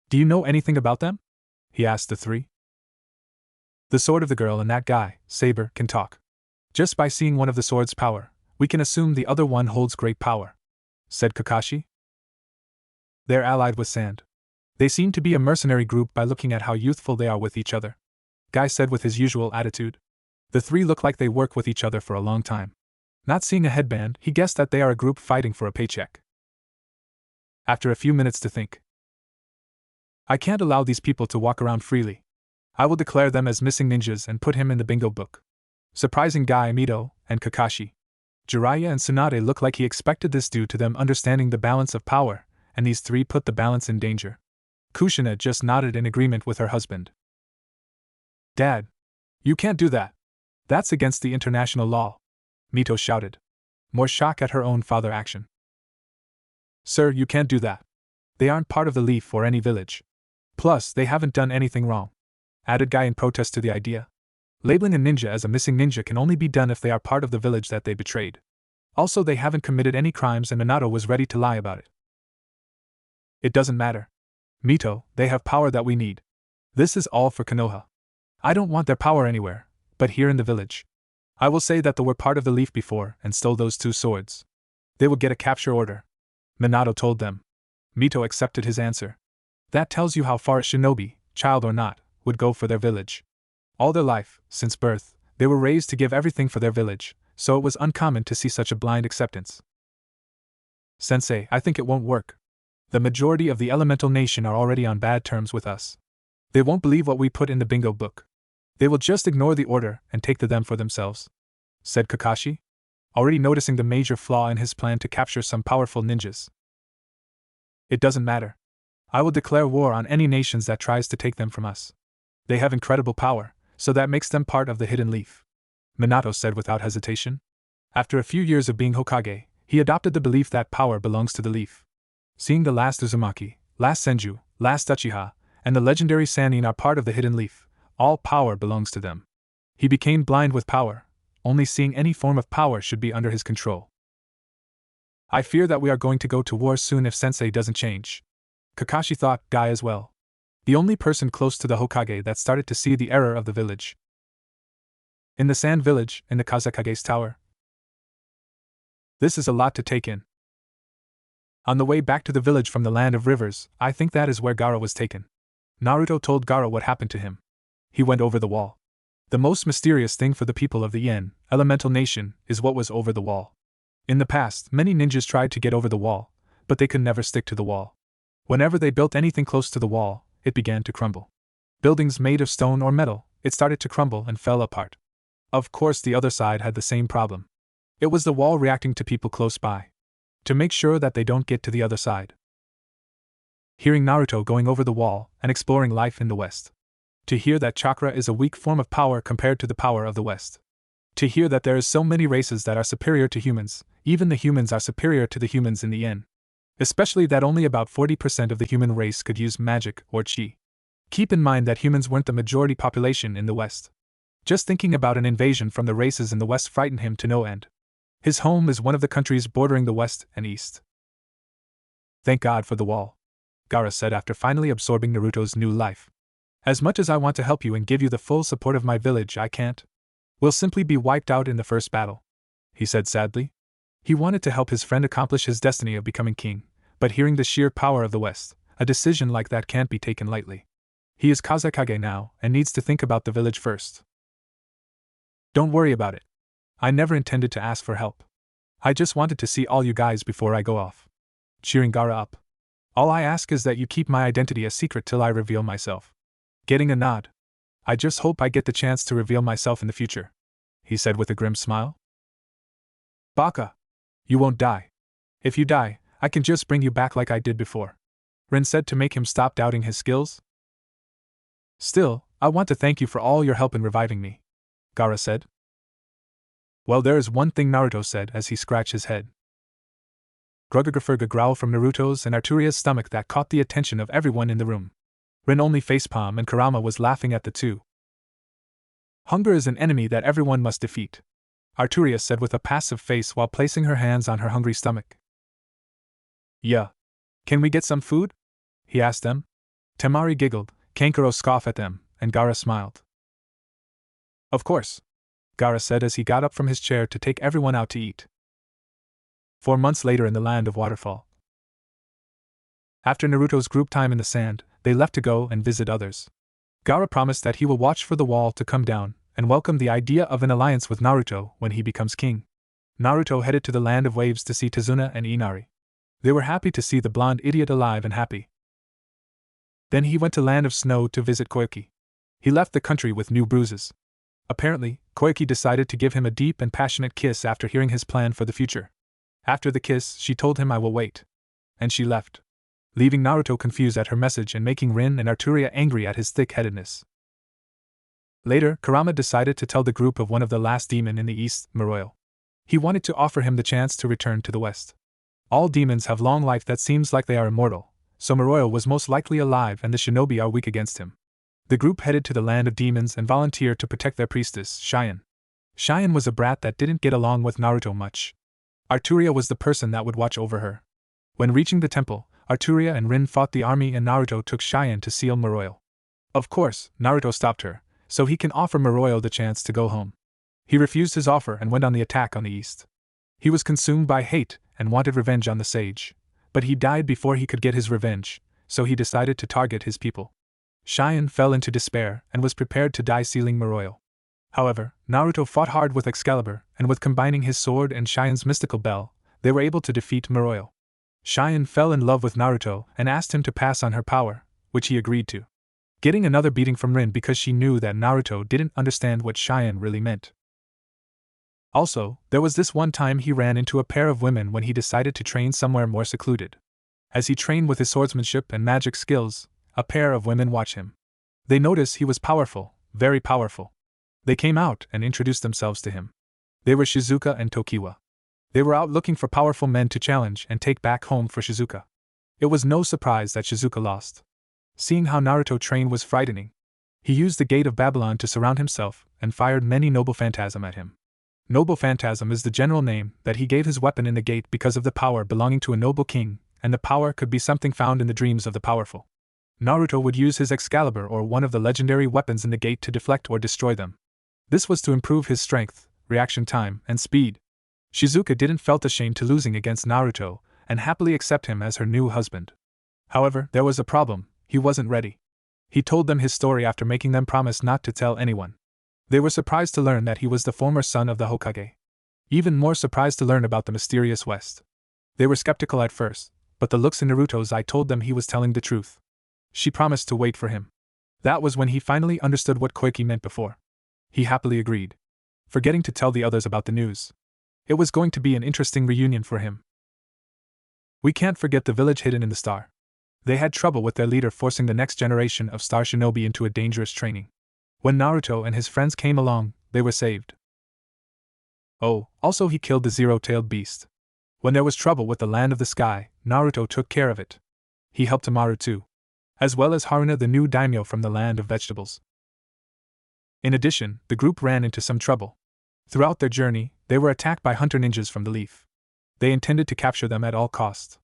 Do you know anything about them? He asked the 3. The sword of the girl and that guy, Saber, can talk. Just by seeing one of the sword's power, we can assume the other one holds great power, said Kakashi. They're allied with Sand. They seem to be a mercenary group by looking at how youthful they are with each other, Guy said with his usual attitude. The 3 look like they work with each other for a long time. Not seeing a headband, he guessed that they are a group fighting for a paycheck. After a few minutes to think. I can't allow these people to walk around freely. I will declare them as missing ninjas and put him in the bingo book. Surprising Guy, Mito, and Kakashi. Jiraiya and Tsunade look like he expected this due to them understanding the balance of power, and these 3 put the balance in danger. Kushina just nodded in agreement with her husband. Dad, you can't do that. That's against the international law, Mito shouted, more shock at her own father's action. Sir, you can't do that. They aren't part of the Leaf or any village. Plus, they haven't done anything wrong, added Guy in protest to the idea. Labeling a ninja as a missing ninja can only be done if they are part of the village that they betrayed. Also, they haven't committed any crimes and Minato was ready to lie about it. It doesn't matter. Mito, they have power that we need. This is all for Konoha. I don't want their power anywhere, but here in the village. I will say that they were part of the Leaf before and stole those 2 swords. They will get a capture order, Minato told them. Mito accepted his answer. That tells you how far a shinobi, child or not, would go for their village. All their life, since birth, they were raised to give everything for their village, so it was uncommon to see such a blind acceptance. Sensei, I think it won't work. The majority of the elemental nation are already on bad terms with us. They won't believe what we put in the bingo book. They will just ignore the order and take them for themselves, said Kakashi, already noticing the major flaw in his plan to capture some powerful ninjas. It doesn't matter. I will declare war on any nations that tries to take them from us. They have incredible power, so that makes them part of the Hidden Leaf, Minato said without hesitation. After a few years of being Hokage, he adopted the belief that power belongs to the Leaf. Seeing the last Uzumaki, last Senju, last Uchiha, and the legendary Sannin are part of the Hidden Leaf, all power belongs to them. He became blind with power, only seeing any form of power should be under his control. I fear that we are going to go to war soon if Sensei doesn't change. Kakashi thought, Guy as well. The only person close to the Hokage that started to see the error of the village. In the Sand Village, in the Kazekage's tower. This is a lot to take in. On the way back to the village from the Land of Rivers, I think that is where Gaara was taken. Naruto told Gaara what happened to him. He went over the wall. The most mysterious thing for the people of the Yen, elemental nation, is what was over the wall. In the past, many ninjas tried to get over the wall, but they could never stick to the wall. Whenever they built anything close to the wall, it began to crumble. Buildings made of stone or metal, it started to crumble and fell apart. Of course, the other side had the same problem. It was the wall reacting to people close by, to make sure that they don't get to the other side. Hearing Naruto going over the wall and exploring life in the West. To hear that chakra is a weak form of power compared to the power of the West. To hear that there is so many races that are superior to humans, even the humans are superior to the humans in the Yen. Especially that only about 40% of the human race could use magic or chi. Keep in mind that humans weren't the majority population in the West. Just thinking about an invasion from the races in the West frightened him to no end. His home is one of the countries bordering the West and East. Thank God for the wall, Gaara said after finally absorbing Naruto's new life. As much as I want to help you and give you the full support of my village, I can't. We'll simply be wiped out in the first battle, he said sadly. He wanted to help his friend accomplish his destiny of becoming king, but hearing the sheer power of the West, a decision like that can't be taken lightly. He is Kazekage now and needs to think about the village first. Don't worry about it. I never intended to ask for help. I just wanted to see all you guys before I go off. Cheering Gaara up. All I ask is that you keep my identity a secret till I reveal myself. Getting a nod. I just hope I get the chance to reveal myself in the future, he said with a grim smile. Baka! You won't die. If you die, I can just bring you back like I did before, Rin said to make him stop doubting his skills. Still, I want to thank you for all your help in reviving me, Gaara said. Well, there is one thing, Naruto said as he scratched his head. Gruggagrafurga growl from Naruto's and Arturia's stomach that caught the attention of everyone in the room. Rin only facepalm and Kurama was laughing at the two. Hunger is an enemy that everyone must defeat, Arturia said with a passive face while placing her hands on her hungry stomach. Yeah. Can we get some food? He asked them. Temari giggled, Kankuro scoffed at them, and Gaara smiled. Of course, Gaara said as he got up from his chair to take everyone out to eat. 4 months later in the land of Waterfall. After Naruto's group time in the sand, they left to go and visit others. Gaara promised that he will watch for the wall to come down, and welcomed the idea of an alliance with Naruto when he becomes king. Naruto headed to the land of waves to see Tazuna and Inari. They were happy to see the blonde idiot alive and happy. Then he went to land of snow to visit Koiki. He left the country with new bruises. Apparently, Koiki decided to give him a deep and passionate kiss after hearing his plan for the future. After the kiss, she told him, I will wait. And she left, leaving Naruto confused at her message and making Rin and Arturia angry at his thick-headedness. Later, Kurama decided to tell the group of one of the last demon in the east, Miroyo. He wanted to offer him the chance to return to the west. All demons have long life that seems like they are immortal, so Miroyo was most likely alive and the shinobi are weak against him. The group headed to the land of demons and volunteered to protect their priestess, Cheyenne. Cheyenne was a brat that didn't get along with Naruto much. Arturia was the person that would watch over her. When reaching the temple, Arturia and Rin fought the army and Naruto took Cheyenne to seal Miroyo. Of course, Naruto stopped her, so he can offer Miroyo the chance to go home. He refused his offer and went on the attack on the east. He was consumed by hate and wanted revenge on the sage, but he died before he could get his revenge, so he decided to target his people. Cheyenne fell into despair and was prepared to die sealing Miroyo. However, Naruto fought hard with Excalibur, and with combining his sword and Cheyenne's mystical bell, they were able to defeat Miroyo. Cheyenne fell in love with Naruto and asked him to pass on her power, which he agreed to, getting another beating from Rin because she knew that Naruto didn't understand what Cheyenne really meant. Also, there was this one time he ran into a pair of women when he decided to train somewhere more secluded. As he trained with his swordsmanship and magic skills, a pair of women watched him. They noticed he was powerful, very powerful. They came out and introduced themselves to him. They were Shizuka and Tokiwa. They were out looking for powerful men to challenge and take back home for Shizuka. It was no surprise that Shizuka lost. Seeing how Naruto trained was frightening. He used the Gate of Babylon to surround himself and fired many Noble Phantasm at him. Noble Phantasm is the general name that he gave his weapon in the gate because of the power belonging to a noble king, and the power could be something found in the dreams of the powerful. Naruto would use his Excalibur or one of the legendary weapons in the gate to deflect or destroy them. This was to improve his strength, reaction time, and speed. Shizuka didn't felt ashamed to losing against Naruto, and happily accept him as her new husband. However, there was a problem: he wasn't ready. He told them his story after making them promise not to tell anyone. They were surprised to learn that he was the former son of the Hokage. Even more surprised to learn about the mysterious West. They were skeptical at first, but the looks in Naruto's eye told them he was telling the truth. She promised to wait for him. That was when he finally understood what Koiki meant before. He happily agreed, forgetting to tell the others about the news. It was going to be an interesting reunion for him. We can't forget the village hidden in the star. They had trouble with their leader forcing the next generation of star shinobi into a dangerous training. When Naruto and his friends came along, they were saved. Oh, also he killed the zero-tailed beast. When there was trouble with the land of the sky, Naruto took care of it. He helped Amaru too, as well as Haruna, the new daimyo from the land of vegetables. In addition, the group ran into some trouble. Throughout their journey, they were attacked by hunter ninjas from the leaf. They intended to capture them at all costs.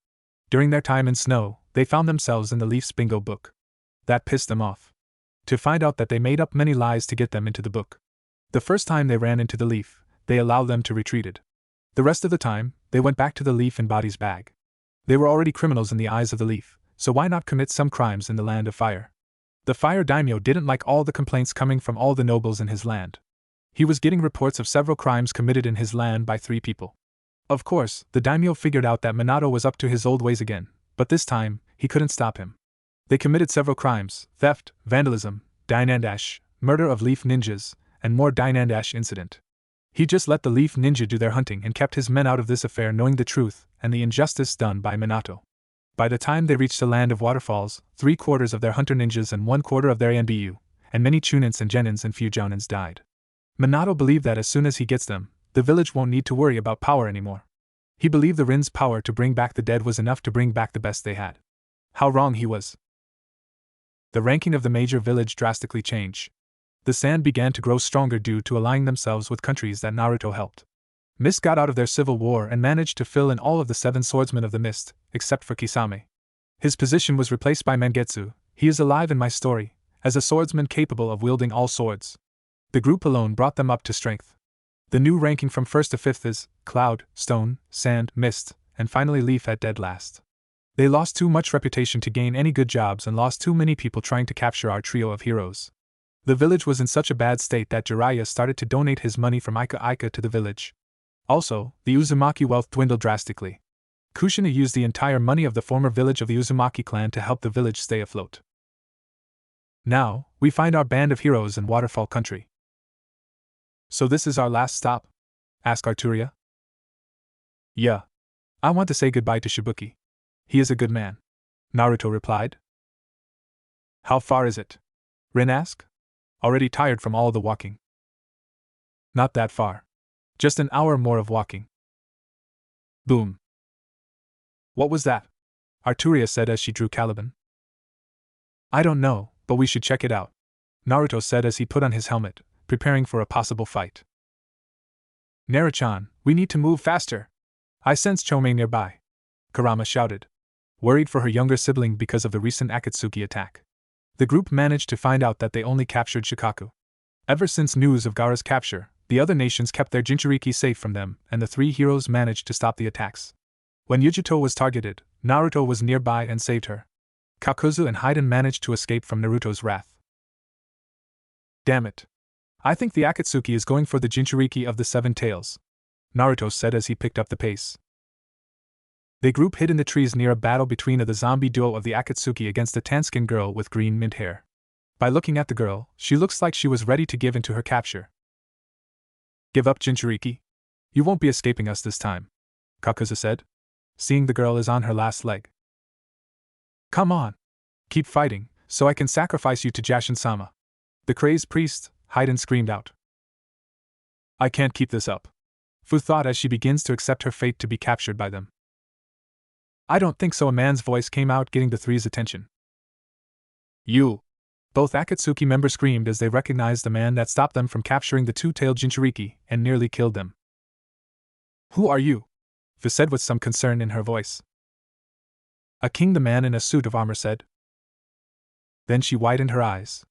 During their time in snow, they found themselves in the leaf's bingo book. That pissed them off. To find out that they made up many lies to get them into the book. The first time they ran into the leaf, they allowed them to retreat. The rest of the time, They went back to the leaf and body's bag. They were already criminals in the eyes of the leaf, so why not commit some crimes in the land of fire? The fire daimyo didn't like all the complaints coming from all the nobles in his land. He was getting reports of several crimes committed in his land by 3 people. Of course, the daimyo figured out that Minato was up to his old ways again, but this time, he couldn't stop him. They committed several crimes: theft, vandalism, Dainandash, murder of leaf ninjas, and more Dainandash incident. He just let the leaf ninja do their hunting and kept his men out of this affair, knowing the truth and the injustice done by Minato. By the time they reached the land of waterfalls, 3/4 of their hunter ninjas and 1/4 of their Yanbu, and many Chunins and Genins and few Jounins died. Minato believed that as soon as he gets them, the village won't need to worry about power anymore. He believed the Rin's power to bring back the dead was enough to bring back the best they had. How wrong he was. The ranking of the major village drastically changed. The sand began to grow stronger due to aligning themselves with countries that Naruto helped. Mist got out of their civil war and managed to fill in all of the 7 swordsmen of the Mist, except for Kisame. His position was replaced by Mangetsu. He is alive in my story, as a swordsman capable of wielding all swords. The group alone brought them up to strength. The new ranking from 1st to 5th is Cloud, Stone, Sand, Mist, and finally Leaf at dead last. They lost too much reputation to gain any good jobs and lost too many people trying to capture our trio of heroes. The village was in such a bad state that Jiraiya started to donate his money from Ika to the village. Also, the Uzumaki wealth dwindled drastically. Kushina used the entire money of the former village of the Uzumaki clan to help the village stay afloat. Now, we find our band of heroes in Waterfall Country. So this is our last stop? Asked Arturia. Yeah. I want to say goodbye to Shibuki. He is a good man. Naruto replied. How far is it? Rin asked. Already tired from all the walking. Not that far. Just an hour more of walking. Boom. What was that? Arturia said as she drew Caliban. I don't know, but we should check it out, Naruto said as he put on his helmet, preparing for a possible fight. Naruto-chan, we need to move faster. I sense Chomei nearby, Kurama shouted, worried for her younger sibling because of the recent Akatsuki attack. The group managed to find out that they only captured Shikaku. Ever since news of Gaara's capture, the other nations kept their Jinchuriki safe from them, and the 3 heroes managed to stop the attacks. When Yujito was targeted, Naruto was nearby and saved her. Kakuzu and Haiden managed to escape from Naruto's wrath. Damn it. I think the Akatsuki is going for the Jinchuriki of the 7 tails, Naruto said as he picked up the pace. They group hid in the trees near a battle between the zombie duo of the Akatsuki against a tan-skinned girl with green mint hair. By looking at the girl, she looks like she was ready to give in to her capture. Give up, Jinchuriki? You won't be escaping us this time, Kakuzu said, seeing the girl is on her last leg. Come on. Keep fighting, so I can sacrifice you to Jashin-sama. The crazed priest, Haiden screamed out. I can't keep this up, Fu thought as she begins to accept her fate to be captured by them. I don't think so, a man's voice came out, getting the 3's attention. You! Both Akatsuki members screamed as they recognized the man that stopped them from capturing the 2-tailed Jinchuriki and nearly killed them. Who are you? Fu said with some concern in her voice. A king, the man in a suit of armor said. Then she widened her eyes.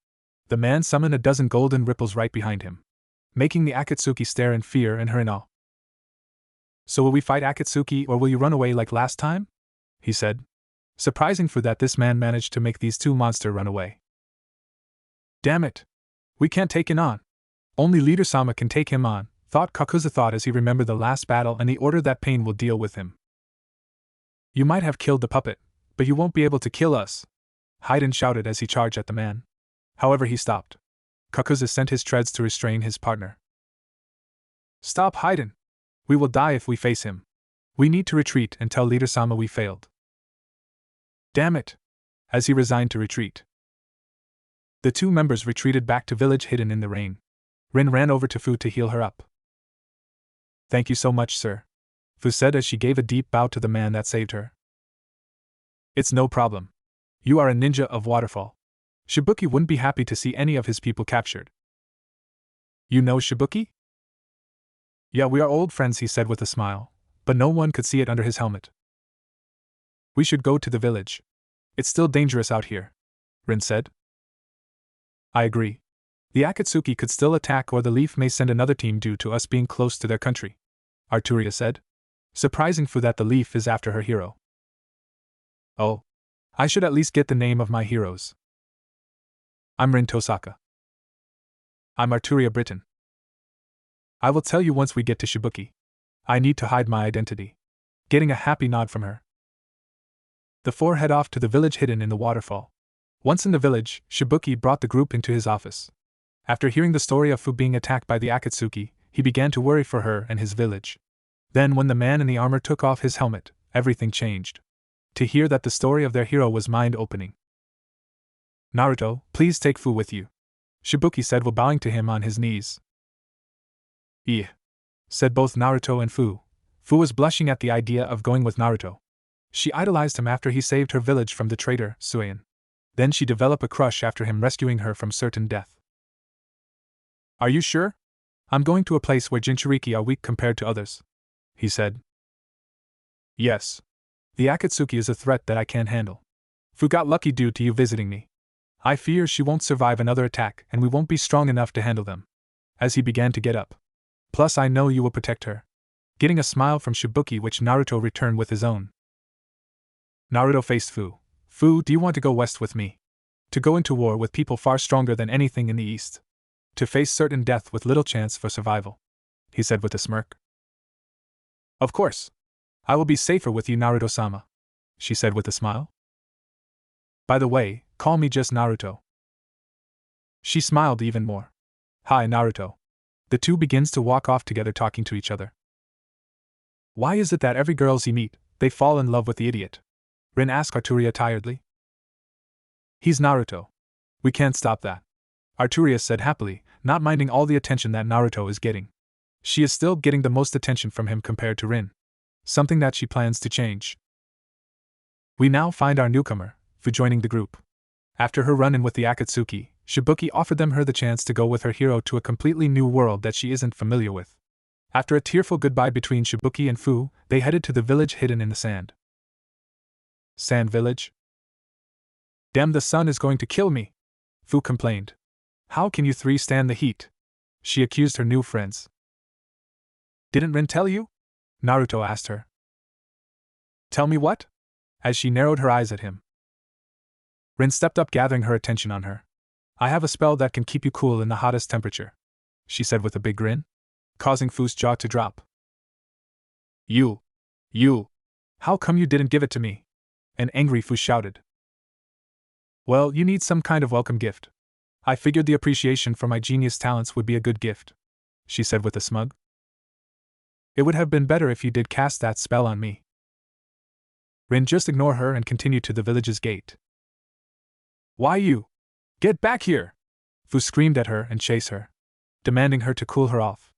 The man summoned a dozen golden ripples right behind him, making the Akatsuki stare in fear and her in awe. So will we fight Akatsuki or will you run away like last time? He said. Surprising for that this man managed to make these 2 monsters run away. Damn it! We can't take him on. Only Leader Sama can take him on, thought Kakuzu thought as he remembered the last battle and the order that Pain will deal with him. You might have killed the puppet, but you won't be able to kill us, Haiden shouted as he charged at the man. However, he stopped. Kakuzu sent his treads to restrain his partner. Stop, Haiden! We will die if we face him. We need to retreat and tell Leader Sama we failed. Damn it! As he resigned to retreat. The 2 members retreated back to village hidden in the rain. Rin ran over to Fu to heal her up. Thank you so much, sir, Fu said as she gave a deep bow to the man that saved her. It's no problem. You are a ninja of Waterfall. Shibuki wouldn't be happy to see any of his people captured. You know Shibuki? Yeah, we are old friends, he said with a smile, but no one could see it under his helmet. We should go to the village. It's still dangerous out here, Rin said. I agree. The Akatsuki could still attack or the Leaf may send another team due to us being close to their country, Arturia said. surprising Fu that the leaf is after her hero. Oh. I should at least get the name of my heroes. I'm Rin Tosaka. I'm Arturia Britain. I will tell you once we get to Shibuki. I need to hide my identity. Getting a happy nod from her. The four head off to the village hidden in the waterfall. Once in the village, Shibuki brought the group into his office. After hearing the story of Fu being attacked by the Akatsuki, he began to worry for her and his village. Then when the man in the armor took off his helmet, everything changed. To hear that the story of their hero was mind-opening. Naruto, please take Fu with you, Shibuki said while bowing to him on his knees. Yeah, said both Naruto and Fu. Fu was blushing at the idea of going with Naruto. She idolized him after he saved her village from the traitor, Suion. Then she developed a crush after him rescuing her from certain death. Are you sure? I'm going to a place where Jinchuriki are weak compared to others, he said. Yes. The Akatsuki is a threat that I can't handle. Fu got lucky due to you visiting me. I fear she won't survive another attack and we won't be strong enough to handle them. As he began to get up. Plus I know you will protect her. Getting a smile from Shibuki which Naruto returned with his own. Naruto faced Fu. Fu, do you want to go west with me? To go into war with people far stronger than anything in the east. To face certain death with little chance for survival. He said with a smirk. Of course. I will be safer with you, Naruto-sama, she said with a smile. By the way, call me just Naruto. She smiled even more. Hi, Naruto. The two begins to walk off together talking to each other. Why is it that every girls he meet, they fall in love with the idiot? Rin asked Arturia tiredly. He's Naruto. We can't stop that, Arturia said happily, not minding all the attention that Naruto is getting. She is still getting the most attention from him compared to Rin. Something that she plans to change. We now find our newcomer, Fu, joining the group. After her run-in with the Akatsuki, Shibuki offered them her the chance to go with her hero to a completely new world that she isn't familiar with. After a tearful goodbye between Shibuki and Fu, they headed to the village hidden in the sand. Sand village? Damn, the sun is going to kill me, Fu complained. How can you three stand the heat? She accused her new friends. Didn't Rin tell you? Naruto asked her. Tell me what? As she narrowed her eyes at him. Rin stepped up, gathering her attention on her. I have a spell that can keep you cool in the hottest temperature, she said with a big grin, causing Fu's jaw to drop. You! How come you didn't give it to me? An angry Fu shouted. Well, you need some kind of welcome gift. I figured the appreciation for my genius talents would be a good gift, she said with a smug. It would have been better if you did cast that spell on me. Rin just ignored her and continued to the village's gate. Why you? Get back here! Fu screamed at her and chased her, demanding her to cool her off.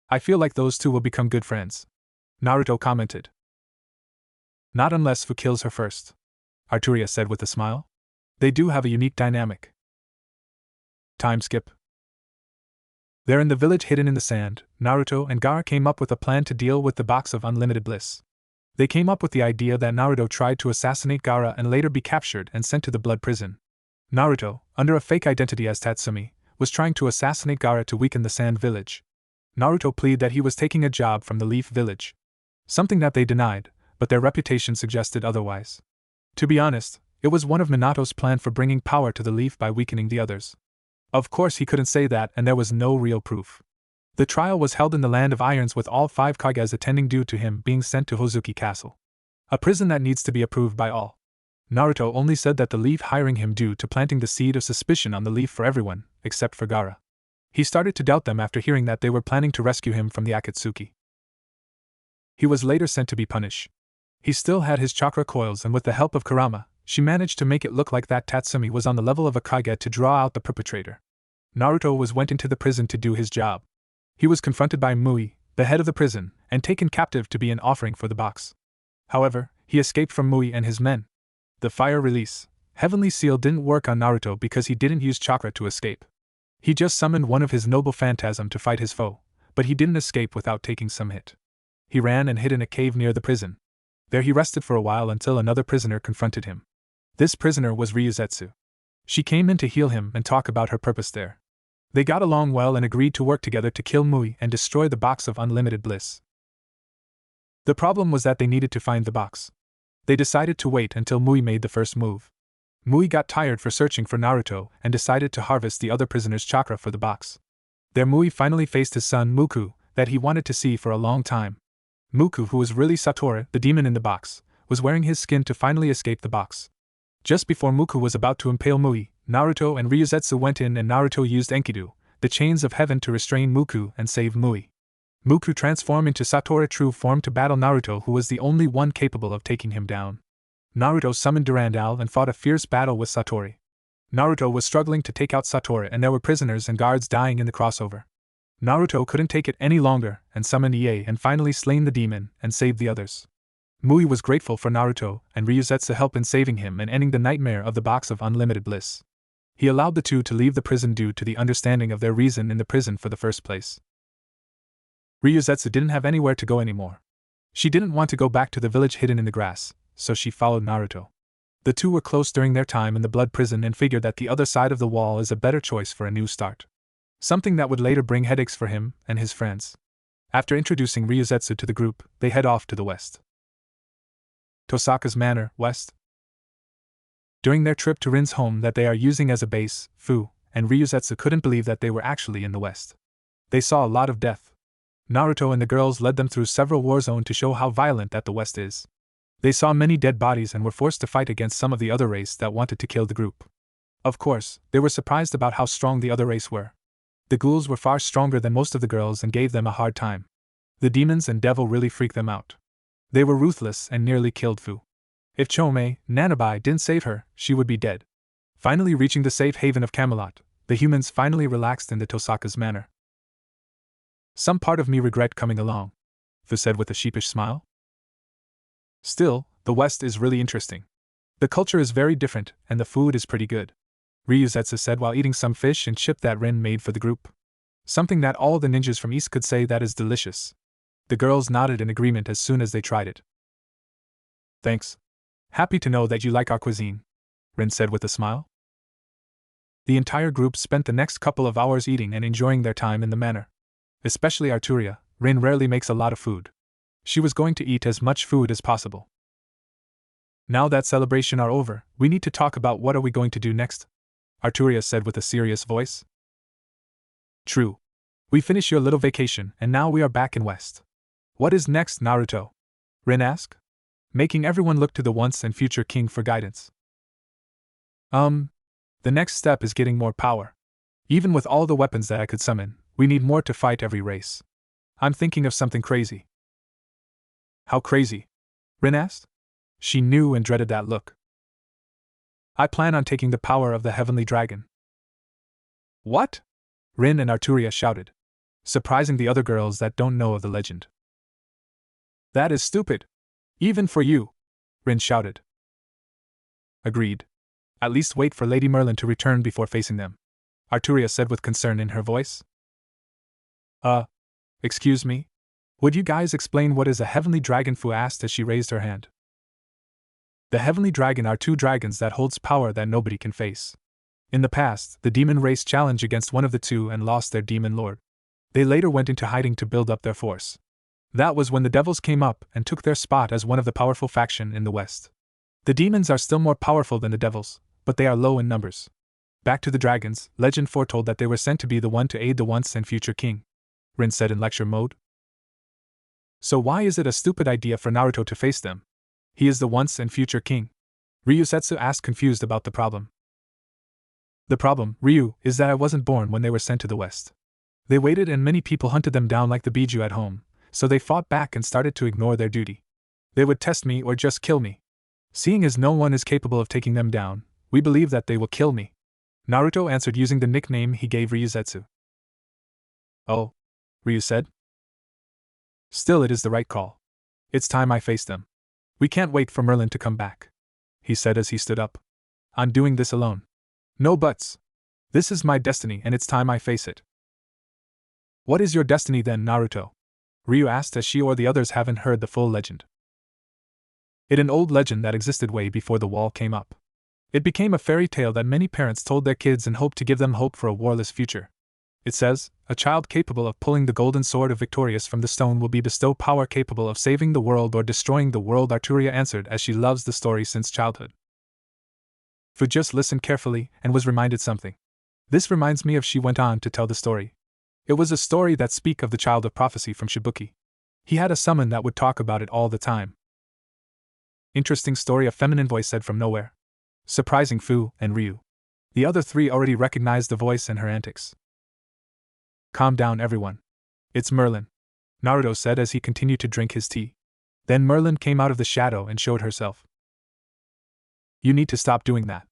I feel like those two will become good friends, Naruto commented. Not unless Fu kills her first, Arturia said with a smile. They do have a unique dynamic. Time skip. There in the village hidden in the sand, Naruto and Gaara came up with a plan to deal with the box of unlimited bliss. They came up with the idea that Naruto tried to assassinate Gaara and later be captured and sent to the blood prison. Naruto, under a fake identity as Tatsumi, was trying to assassinate Gaara to weaken the sand village. Naruto pleaded that he was taking a job from the Leaf Village. Something that they denied, but their reputation suggested otherwise. To be honest, it was one of Minato's plan for bringing power to the Leaf by weakening the others. Of course he couldn't say that and there was no real proof. The trial was held in the Land of Irons with all 5 Kages attending due to him being sent to Hozuki Castle. A prison that needs to be approved by all. Naruto only said that the Leaf hiring him due to planting the seed of suspicion on the Leaf for everyone, except for Gaara. He started to doubt them after hearing that they were planning to rescue him from the Akatsuki. He was later sent to be punished. He still had his chakra coils and with the help of Kurama, she managed to make it look like that Tatsumi was on the level of a Kage to draw out the perpetrator. Naruto went into the prison to do his job. He was confronted by Mui, the head of the prison, and taken captive to be an offering for the box. However, he escaped from Mui and his men. The fire release, Heavenly Seal, didn't work on Naruto because he didn't use chakra to escape. He just summoned one of his noble phantasm to fight his foe, but he didn't escape without taking some hit. He ran and hid in a cave near the prison. There he rested for a while until another prisoner confronted him. This prisoner was Ryuzetsu. She came in to heal him and talk about her purpose there. They got along well and agreed to work together to kill Mui and destroy the box of unlimited bliss. The problem was that they needed to find the box. They decided to wait until Mui made the first move. Mui got tired for searching for Naruto and decided to harvest the other prisoner's chakra for the box. There Mui finally faced his son Muku, that he wanted to see for a long time. Muku, who was really Satoru, the demon in the box, was wearing his skin to finally escape the box. Just before Muku was about to impale Mui, Naruto and Ryuzetsu went in and Naruto used Enkidu, the chains of heaven, to restrain Muku and save Mui. Muku transformed into Satoru true form to battle Naruto, who was the only one capable of taking him down. Naruto summoned Durandal and fought a fierce battle with Satori. Naruto was struggling to take out Satoru and there were prisoners and guards dying in the crossover. Naruto couldn't take it any longer and summoned Ie and finally slain the demon and saved the others. Mui was grateful for Naruto and Ryuzetsu's help in saving him and ending the nightmare of the box of unlimited bliss. He allowed the two to leave the prison due to the understanding of their reason in the prison for the first place. Ryuzetsu didn't have anywhere to go anymore. She didn't want to go back to the village hidden in the grass, so she followed Naruto. The two were close during their time in the blood prison and figured that the other side of the wall is a better choice for a new start. Something that would later bring headaches for him and his friends. After introducing Ryuzetsu to the group, they head off to the west. Tosaka's Manor, west. During their trip to Rin's home that they are using as a base, Fu and Ryuzetsu couldn't believe that they were actually in the west. They saw a lot of death. Naruto and the girls led them through several war zones to show how violent that the west is. They saw many dead bodies and were forced to fight against some of the other race that wanted to kill the group. Of course, they were surprised about how strong the other race were. The ghouls were far stronger than most of the girls and gave them a hard time. The demons and devil really freaked them out. They were ruthless and nearly killed Fu. If Chome, Nanabai, didn't save her, she would be dead. Finally reaching the safe haven of Camelot, the humans finally relaxed in the Tosaka's Manor. Some part of me regret coming along, Fu said with a sheepish smile. Still, the West is really interesting. The culture is very different, and the food is pretty good, Ryuzetsu said while eating some fish and chip that Rin made for the group. Something that all the ninjas from East could say that is delicious. The girls nodded in agreement as soon as they tried it. Thanks. Happy to know that you like our cuisine, Rin said with a smile. The entire group spent the next couple of hours eating and enjoying their time in the manor. Especially Arturia, Rin rarely makes a lot of food. She was going to eat as much food as possible. Now that celebration are over, we need to talk about what are we going to do next, Arturia said with a serious voice. True. We finish your little vacation and now we are back in West. What is next, Naruto? Rin asked, making everyone look to the once and future king for guidance. The next step is getting more power. Even with all the weapons that I could summon, we need more to fight every race. I'm thinking of something crazy. How crazy? Rin asked. She knew and dreaded that look. I plan on taking the power of the heavenly dragon. What? Rin and Arturia shouted, surprising the other girls that don't know of the legend. That is stupid. Even for you, Rin shouted. Agreed. At least wait for Lady Merlin to return before facing them, Arturia said with concern in her voice. Excuse me? Would you guys explain what is a heavenly dragon? Fu asked as she raised her hand. The heavenly dragon are two dragons that holds power that nobody can face. In the past, the demon race challenged against one of the two and lost their demon lord. They later went into hiding to build up their force. That was when the devils came up and took their spot as one of the powerful faction in the West. The demons are still more powerful than the devils, but they are low in numbers. Back to the dragons, legend foretold that they were sent to be the one to aid the once and future king, Rin said in lecture mode. So why is it a stupid idea for Naruto to face them? He is the once and future king. Ryuzetsu asked, confused about the problem. The problem, Ryu, is that I wasn't born when they were sent to the West. They waited and many people hunted them down like the Biju at home, so they fought back and started to ignore their duty. They would test me or just kill me. Seeing as no one is capable of taking them down, we believe that they will kill me, Naruto answered using the nickname he gave Ryuzetsu. Oh, Ryu said. Still, it is the right call. It's time I face them. We can't wait for Merlin to come back, he said as he stood up. I'm doing this alone. No buts. This is my destiny and it's time I face it. What is your destiny then, Naruto? Ryu asked as she or the others haven't heard the full legend. It's an old legend that existed way before the wall came up. It became a fairy tale that many parents told their kids and hoped to give them hope for a warless future. It says, a child capable of pulling the golden sword of Victorious from the stone will be bestowed power capable of saving the world or destroying the world, Arturia answered as she loves the story since childhood. Fu just listened carefully and was reminded something. This reminds me of, she went on to tell the story. It was a story that speak of the child of prophecy from Shibuki. He had a summon that would talk about it all the time. Interesting story, a feminine voice said from nowhere. Surprising Fu and Ryu. The other three already recognized the voice and her antics. Calm down, everyone. It's Merlin, Naruto said as he continued to drink his tea. Then Merlin came out of the shadow and showed herself. You need to stop doing that.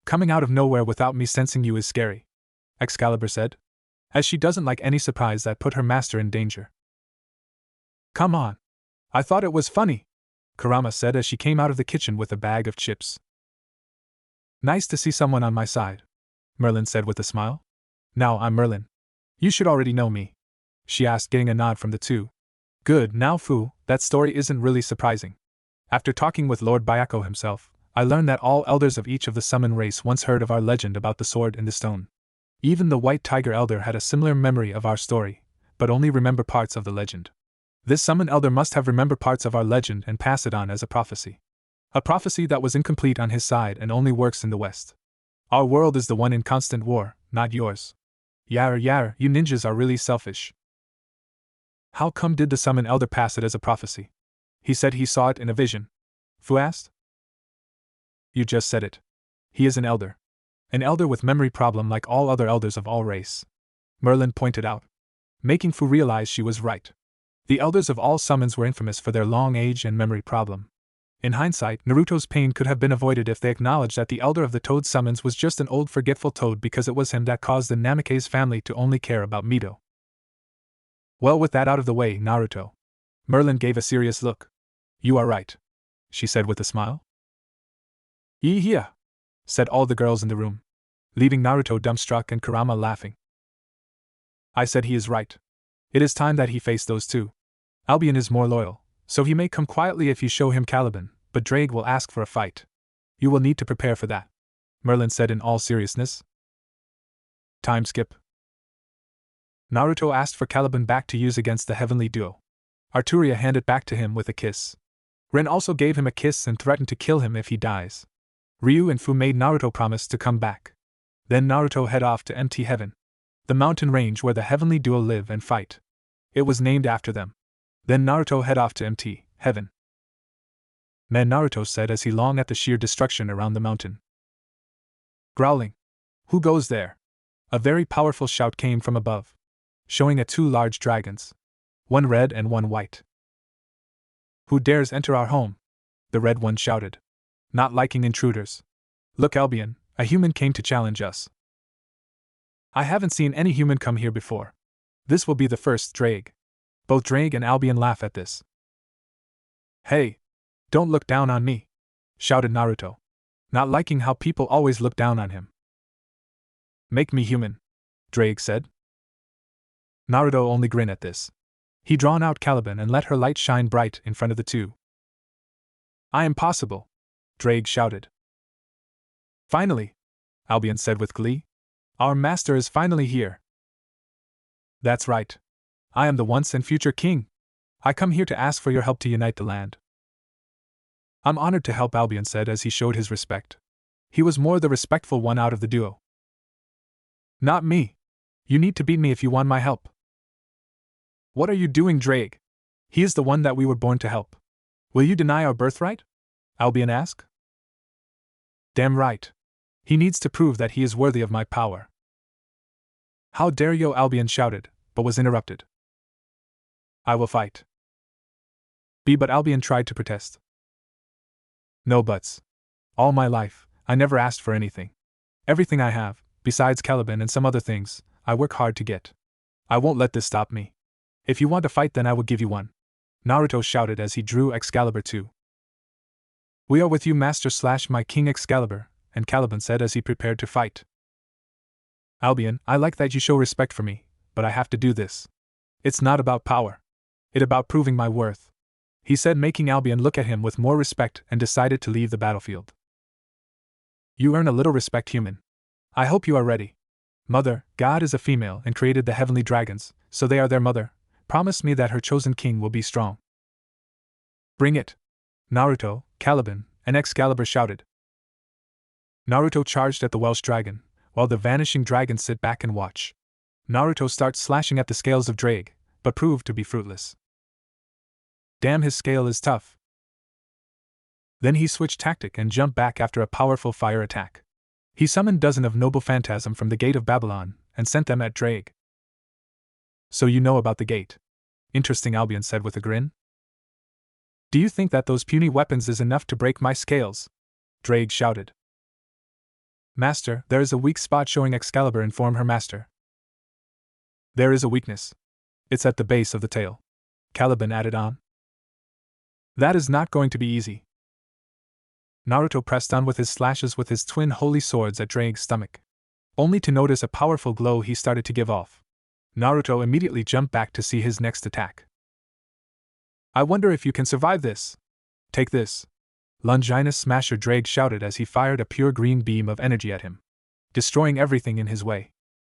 Coming out of nowhere without me sensing you is scary, Excalibur said, as she doesn't like any surprise that put her master in danger. Come on. I thought it was funny, Kurama said as she came out of the kitchen with a bag of chips. Nice to see someone on my side, Merlin said with a smile. Now I'm Merlin. You should already know me, she asked, getting a nod from the two. Good, now Fu, that story isn't really surprising. After talking with Lord Byako himself, I learned that all elders of each of the summon race once heard of our legend about the sword in the stone. Even the White Tiger Elder had a similar memory of our story, but only remember parts of the legend. This summon elder must have remembered parts of our legend and pass it on as a prophecy. A prophecy that was incomplete on his side and only works in the West. Our world is the one in constant war, not yours. Yar, you ninjas are really selfish. How come did the summon elder pass it as a prophecy? He said he saw it in a vision, Fu asked. You just said it. He is an elder. An elder with memory problem like all other elders of all race, Merlin pointed out, making Fu realize she was right. The elders of all summons were infamous for their long age and memory problem. In hindsight, Naruto's pain could have been avoided if they acknowledged that the elder of the Toad summons was just an old forgetful toad, because it was him that caused the Namikaze family to only care about Mito. Well, with that out of the way, Naruto. Merlin gave a serious look. You are right, she said with a smile. Yeah, said all the girls in the room, leaving Naruto dumbstruck and Kurama laughing. I said he is right. It is time that he faced those two. Albion is more loyal, so he may come quietly if you show him Caliban, but Drake will ask for a fight. You will need to prepare for that, Merlin said in all seriousness. Time skip. Naruto asked for Caliban back to use against the heavenly duo. Arturia handed back to him with a kiss. Ren also gave him a kiss and threatened to kill him if he dies. Ryu and Fu made Naruto promise to come back. Then Naruto head off to Empty Heaven, the mountain range where the heavenly duo live and fight. It was named after them. Then Naruto head off to Empty Heaven. Man, Naruto said as he longed at the sheer destruction around the mountain. Growling. Who goes there? A very powerful shout came from above, showing at two large dragons, one red and one white. Who dares enter our home? The red one shouted, not liking intruders. Look, Albion, a human came to challenge us. I haven't seen any human come here before. This will be the first, Drake. Both Drake and Albion laugh at this. Hey! Don't look down on me! Shouted Naruto, not liking how people always look down on him. Make me human, Drake said. Naruto only grinned at this. He drawn out Caliban and let her light shine bright in front of the two. I am possible, Drake shouted. Finally, Albion said with glee. Our master is finally here. That's right. I am the once and future king. I come here to ask for your help to unite the land. I'm honored to help, Albion said as he showed his respect. He was more the respectful one out of the duo. Not me. You need to beat me if you want my help. What are you doing, Drake? He is the one that we were born to help. Will you deny our birthright? Albion asked. Damn right. He needs to prove that he is worthy of my power. How dare you, Albion shouted, but was interrupted. I will fight. But Albion tried to protest. No buts. All my life, I never asked for anything. Everything I have, besides Caliban and some other things, I work hard to get. I won't let this stop me. If you want to fight, then I will give you one, Naruto shouted as he drew Excalibur II. We are with you, Master / my King Excalibur, and Caliban said as he prepared to fight. Albion, I like that you show respect for me, but I have to do this. It's not about power. It's about proving my worth, he said, making Albion look at him with more respect, and decided to leave the battlefield. You earn a little respect, human. I hope you are ready. Mother, God is a female and created the heavenly dragons, so they are their mother. Promise me that her chosen king will be strong. Bring it! Naruto, Caliban, and Excalibur shouted. Naruto charged at the Welsh dragon, while the vanishing dragons sit back and watch. Naruto starts slashing at the scales of Drake, but proved to be fruitless. Damn, his scale is tough. Then he switched tactic and jumped back after a powerful fire attack. He summoned dozen of noble phantasm from the gate of Babylon and sent them at Drake. So you know about the gate? Interesting, Albion said with a grin. Do you think that those puny weapons is enough to break my scales? Drake shouted. Master, there is a weak spot showing. Excalibur informed her master. There is a weakness. It's at the base of the tail. Caliban added on. That is not going to be easy. Naruto pressed on with his slashes with his twin holy swords at Drake's stomach. Only to notice a powerful glow he started to give off. Naruto immediately jumped back to see his next attack. I wonder if you can survive this. Take this. Longinus Smasher, Drake shouted as he fired a pure green beam of energy at him, destroying everything in his way.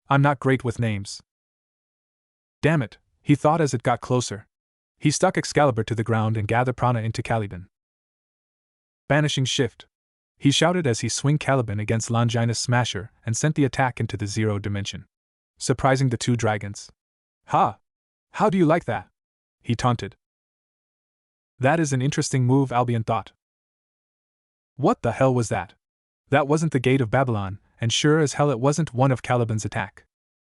I'm not great with names. Damn it, he thought as it got closer. He stuck Excalibur to the ground and gathered prana into Caliban. Banishing shift, he shouted as he swung Caliban against Longinus Smasher and sent the attack into the zero dimension, surprising the two dragons. Ha! How do you like that? He taunted. That is an interesting move, Albion thought. What the hell was that? That wasn't the gate of Babylon, and sure as hell it wasn't one of Caliban's attack.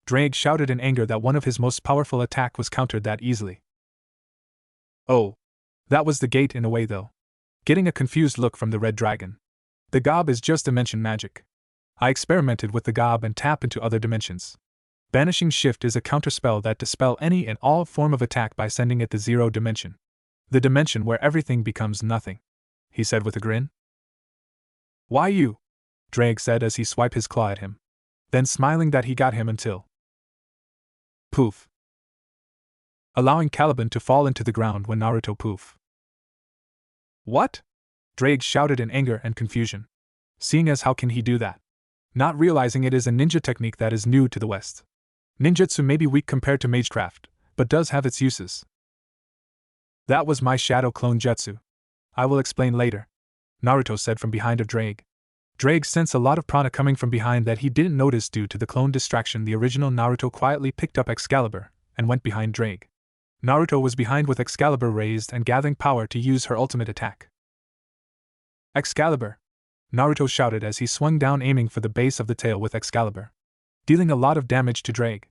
Drake shouted in anger that one of his most powerful attack was countered that easily. Oh, that was the gate in a way though. Getting a confused look from the red dragon. The gob is just dimension magic. I experimented with the gob and tap into other dimensions. Banishing shift is a counterspell that dispel any and all form of attack by sending it to zero dimension. The dimension where everything becomes nothing, he said with a grin. Why you? Drake said as he swiped his claw at him. Then smiling that he got him until. Poof. Allowing Caliban to fall into the ground when Naruto poof. What? Drake shouted in anger and confusion. Seeing as how can he do that? Not realizing it is a ninja technique that is new to the West. Ninjutsu may be weak compared to magecraft, but does have its uses. That was my shadow clone jutsu. I will explain later, Naruto said from behind of Drake. Drake sensed a lot of prana coming from behind that he didn't notice due to the clone distraction. The original Naruto quietly picked up Excalibur and went behind Drake. Naruto was behind with Excalibur raised and gathering power to use her ultimate attack. Excalibur! Naruto shouted as he swung down aiming for the base of the tail with Excalibur, dealing a lot of damage to Drake.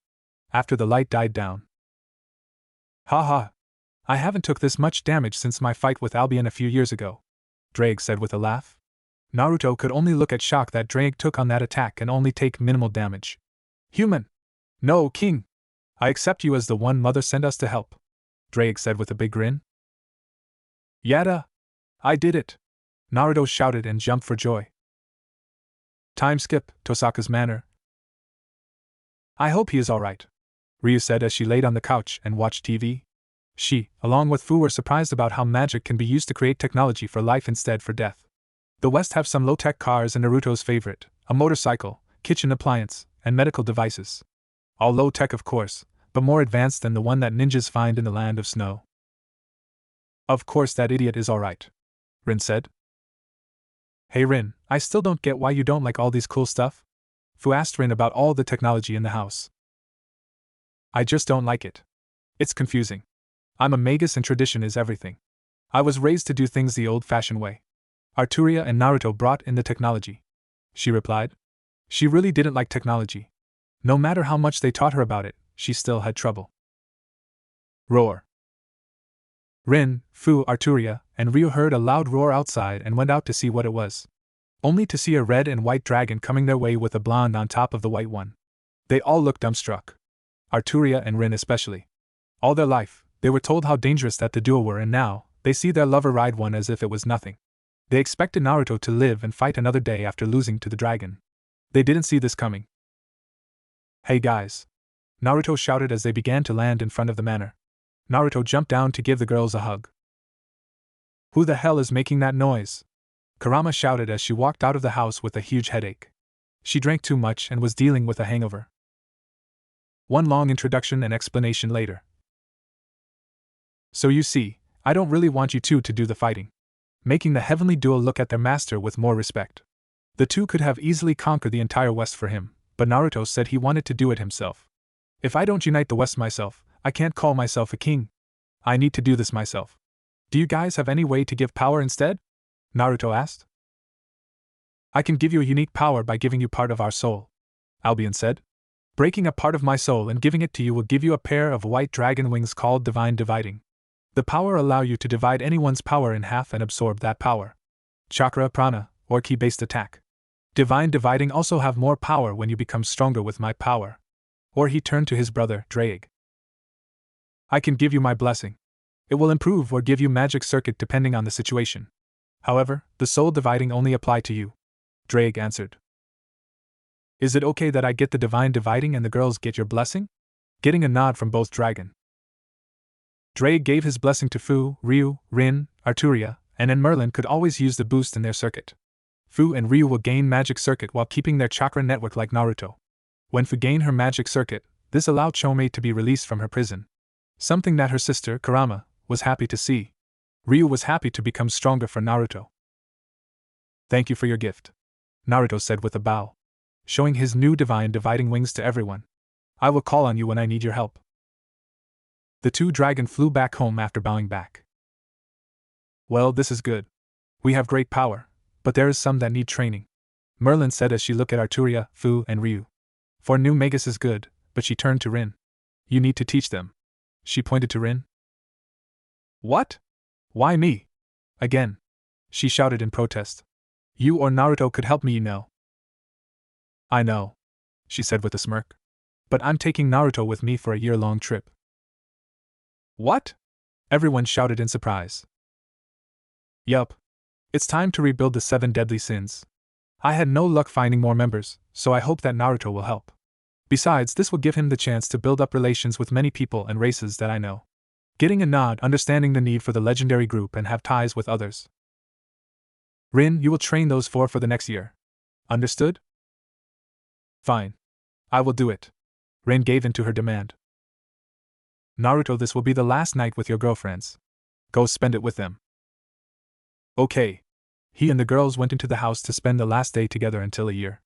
After the light died down. Haha! I haven't took this much damage since my fight with Albion a few years ago, Drake said with a laugh. Naruto could only look at shock that Drake took on that attack and only take minimal damage. Human! No, King! I accept you as the one Mother sent us to help, Drake said with a big grin. Yada! I did it! Naruto shouted and jumped for joy. Time skip, Tosaka's manor. I hope he is alright, Ryu said as she laid on the couch and watched TV. She, along with Fu, were surprised about how magic can be used to create technology for life instead for death. The West have some low-tech cars and Naruto's favorite, a motorcycle, kitchen appliance, and medical devices. All low-tech of course, but more advanced than the one that ninjas find in the land of snow. Of course that idiot is alright, Rin said. Hey Rin, I still don't get why you don't like all these cool stuff? Fu asked Rin about all the technology in the house. I just don't like it. It's confusing. I'm a magus and tradition is everything. I was raised to do things the old-fashioned way. Arturia and Naruto brought in the technology, she replied. She really didn't like technology. No matter how much they taught her about it, she still had trouble. Roar. Rin, Fu, Arturia, and Ryu heard a loud roar outside and went out to see what it was. Only to see a red and white dragon coming their way with a blonde on top of the white one. They all looked dumbstruck. Arturia and Rin especially. All their life, they were told how dangerous that the duo were, and now, they see their lover ride one as if it was nothing. They expected Naruto to live and fight another day after losing to the dragon. They didn't see this coming. Hey guys! Naruto shouted as they began to land in front of the manor. Naruto jumped down to give the girls a hug. Who the hell is making that noise? Kurama shouted as she walked out of the house with a huge headache. She drank too much and was dealing with a hangover. One long introduction and explanation later. So you see, I don't really want you two to do the fighting. Making the heavenly duo look at their master with more respect. The two could have easily conquered the entire West for him, but Naruto said he wanted to do it himself. If I don't unite the West myself, I can't call myself a king. I need to do this myself. Do you guys have any way to give power instead? Naruto asked. I can give you a unique power by giving you part of our soul, Albion said. Breaking a part of my soul and giving it to you will give you a pair of white dragon wings called Divine Dividing. The power allow you to divide anyone's power in half and absorb that power. Chakra, prana, or ki-based attack. Divine Dividing also have more power when you become stronger with my power. Or he turned to his brother, Draig. I can give you my blessing. It will improve or give you magic circuit depending on the situation. However, the soul dividing only apply to you. Draig answered. Is it okay that I get the Divine Dividing and the girls get your blessing? Getting a nod from both dragon. Draig gave his blessing to Fu, Ryu, Rin, Arturia, and Merlin could always use the boost in their circuit. Fu and Ryu will gain magic circuit while keeping their chakra network like Naruto. When Fu gained her magic circuit, this allowed Chome to be released from her prison. Something that her sister, Kurama, was happy to see. Ryu was happy to become stronger for Naruto. Thank you for your gift, Naruto said with a bow, showing his new Divine Dividing wings to everyone. I will call on you when I need your help. The two dragon flew back home after bowing back. Well, this is good. We have great power, but there is some that need training, Merlin said as she looked at Arturia, Fu, and Ryu. For new Magus is good, but she turned to Rin. You need to teach them. She pointed to Rin. What? Why me? Again. She shouted in protest. You or Naruto could help me, you know. I know, she said with a smirk. But I'm taking Naruto with me for a year-long trip. What? Everyone shouted in surprise. Yup. It's time to rebuild the 7 deadly sins. I had no luck finding more members, so I hope that Naruto will help. Besides, this will give him the chance to build up relations with many people and races that I know. Getting a nod, understanding the need for the legendary group and have ties with others. Rin, you will train those 4 for the next year. Understood? Fine. I will do it. Rin gave in to her demand. Naruto, this will be the last night with your girlfriends. Go spend it with them. Okay. He and the girls went into the house to spend the last day together until a year.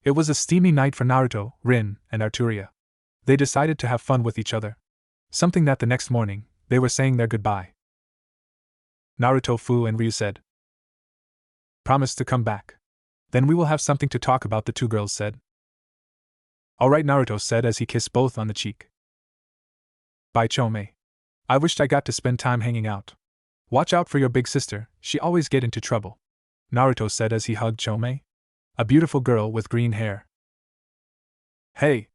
It was a steamy night for Naruto, Rin, and Arturia. They decided to have fun with each other. Something that the next morning, they were saying their goodbye. Naruto, Fu, and Ryu said. Promise to come back. Then we will have something to talk about, the 2 girls said. Alright, Naruto said as he kissed both on the cheek. Bye, Chome. I wished I got to spend time hanging out. Watch out for your big sister, she always get into trouble, Naruto said as he hugged Chome, a beautiful girl with green hair. Hey,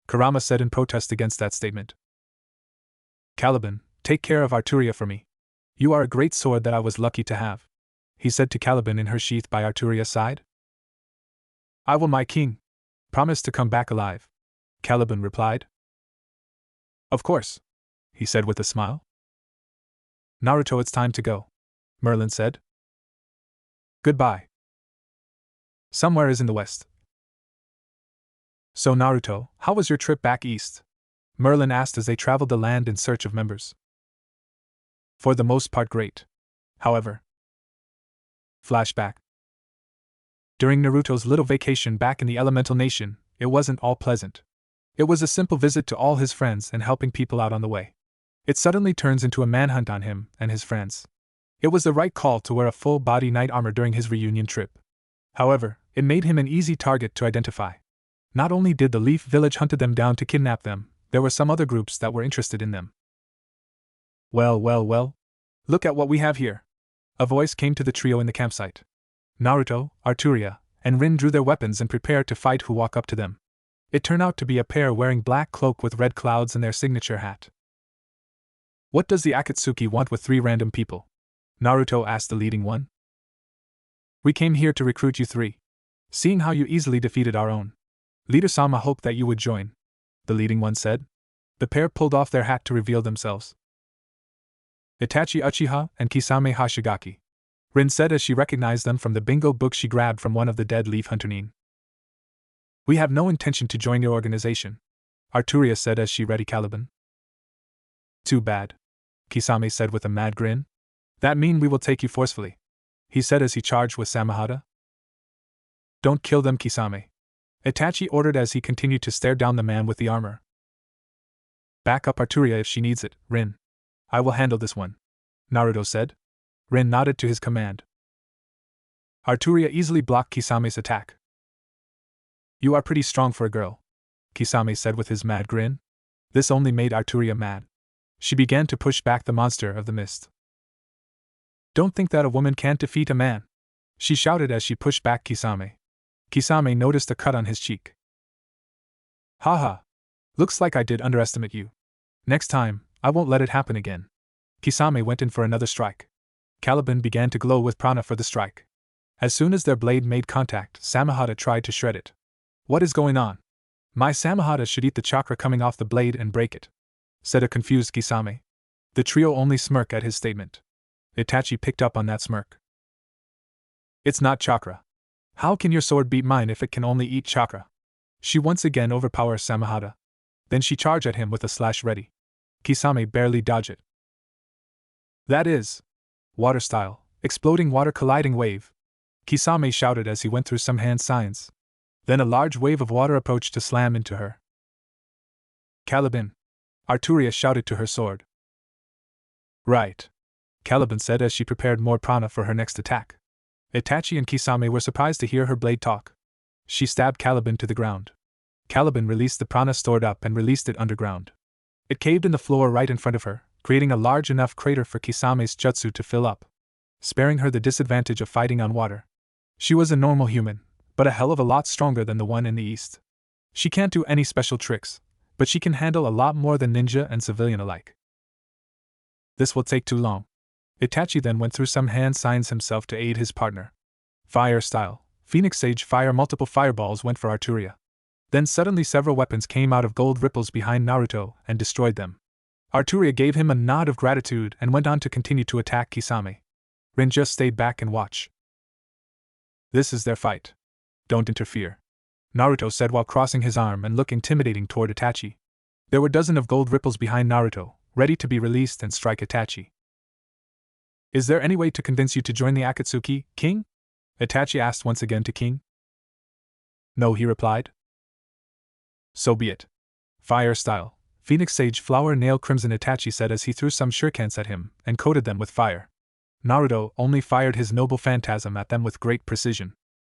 Kurama said in protest against that statement. Caliban, take care of Arturia for me. You are a great sword that I was lucky to have, he said to Caliban in her sheath by Arturia's side. I will, my king. Promise to come back alive, Caliban replied. Of course, he said with a smile. Naruto, it's time to go, Merlin said. Goodbye. Somewhere is in the west. So Naruto, how was your trip back east? Merlin asked as they traveled the land in search of members. For the most part great. However. Flashback. During Naruto's little vacation back in the Elemental Nation, it wasn't all pleasant. It was a simple visit to all his friends and helping people out on the way. It suddenly turns into a manhunt on him and his friends. It was the right call to wear a full-body knight armor during his reunion trip. However, it made him an easy target to identify. Not only did the Leaf Village hunt them down to kidnap them, there were some other groups that were interested in them. Well, look at what we have here. A voice came to the trio in the campsite. Naruto, Arturia, and Rin drew their weapons and prepared to fight who walk up to them. It turned out to be a pair wearing black cloak with red clouds in their signature hat. What does the Akatsuki want with 3 random people? Naruto asked the leading one. We came here to recruit you 3. Seeing how you easily defeated our own Leader-sama hoped that you would join, the leading one said. The pair pulled off their hat to reveal themselves. Itachi Uchiha and Kisame Hashigaki, Rin said as she recognized them from the bingo book she grabbed from one of the dead Leaf Hunter Nin. We have no intention to join your organization. Arturia said as she readied Caliban. Too bad, Kisame said with a mad grin. That mean we will take you forcefully, he said as he charged with Samahata. Don't kill them, Kisame, Itachi ordered as he continued to stare down the man with the armor. Back up Arturia if she needs it, Rin. I will handle this one, Naruto said. Rin nodded to his command. Arturia easily blocked Kisame's attack. You are pretty strong for a girl, Kisame said with his mad grin. This only made Arturia mad. She began to push back the monster of the mist. Don't think that a woman can't defeat a man, she shouted as she pushed back Kisame. Kisame noticed a cut on his cheek. Haha. Looks like I did underestimate you. Next time, I won't let it happen again. Kisame went in for another strike. Caliban began to glow with prana for the strike. As soon as their blade made contact, Samahata tried to shred it. What is going on? My Samahata should eat the chakra coming off the blade and break it, said a confused Kisame. The trio only smirked at his statement. Itachi picked up on that smirk. It's not chakra. How can your sword beat mine if it can only eat chakra? She once again overpowers Samahata. Then she charged at him with a slash ready. Kisame barely dodged it. That is water style, exploding water colliding wave, Kisame shouted as he went through some hand signs. Then a large wave of water approached to slam into her. Caliban, Arturia shouted to her sword. Right, Caliban said as she prepared more prana for her next attack. Itachi and Kisame were surprised to hear her blade talk. She stabbed Caliban to the ground. Caliban released the prana stored up and released it underground. It caved in the floor right in front of her, creating a large enough crater for Kisame's jutsu to fill up, sparing her the disadvantage of fighting on water. She was a normal human, but a hell of a lot stronger than the one in the east. She can't do any special tricks, but she can handle a lot more than ninja and civilian alike. This will take too long. Itachi then went through some hand signs himself to aid his partner. Fire style, Phoenix Sage fire multiple fireballs went for Arturia. Then suddenly several weapons came out of gold ripples behind Naruto and destroyed them. Arturia gave him a nod of gratitude and went on to continue to attack Kisame. Rin just stayed back and watched. This is their fight. Don't interfere, Naruto said while crossing his arm and looked intimidating toward Itachi. There were dozens of gold ripples behind Naruto, ready to be released and strike Itachi. Is there any way to convince you to join the Akatsuki, King? Itachi asked once again to King. No, he replied. So be it. Fire style, Phoenix Sage flower nail crimson, Itachi said as he threw some shurikens at him and coated them with fire. Naruto only fired his noble phantasm at them with great precision.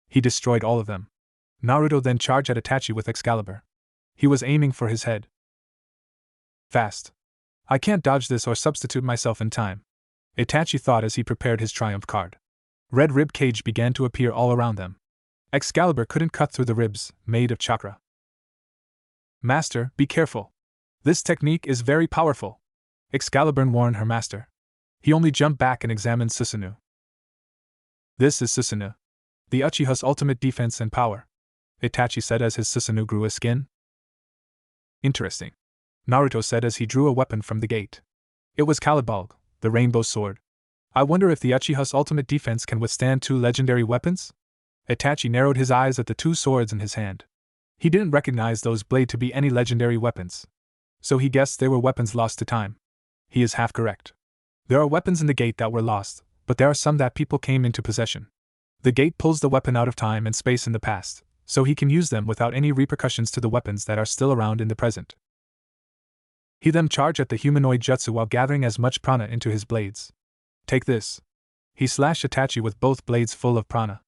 He destroyed all of them. Naruto then charged at Itachi with Excalibur. He was aiming for his head. Fast. I can't dodge this or substitute myself in time, Itachi thought as he prepared his triumph card. Red rib cage began to appear all around them. Excalibur couldn't cut through the ribs, made of chakra. Master, be careful. This technique is very powerful, Excalibur warned her master. He only jumped back and examined Susanoo. This is Susanoo, the Uchiha's ultimate defense and power, Itachi said as his Susanoo grew a skin. Interesting, Naruto said as he drew a weapon from the gate. It was Calibalg, the rainbow sword. I wonder if the Uchiha's ultimate defense can withstand two legendary weapons? Itachi narrowed his eyes at the two swords in his hand. He didn't recognize those blades to be any legendary weapons, so he guessed they were weapons lost to time. He is half correct. There are weapons in the gate that were lost, but there are some that people came into possession. The gate pulls the weapon out of time and space in the past, so he can use them without any repercussions to the weapons that are still around in the present. He then charged at the humanoid jutsu while gathering as much prana into his blades. Take this. He slashed Itachi with both blades full of prana,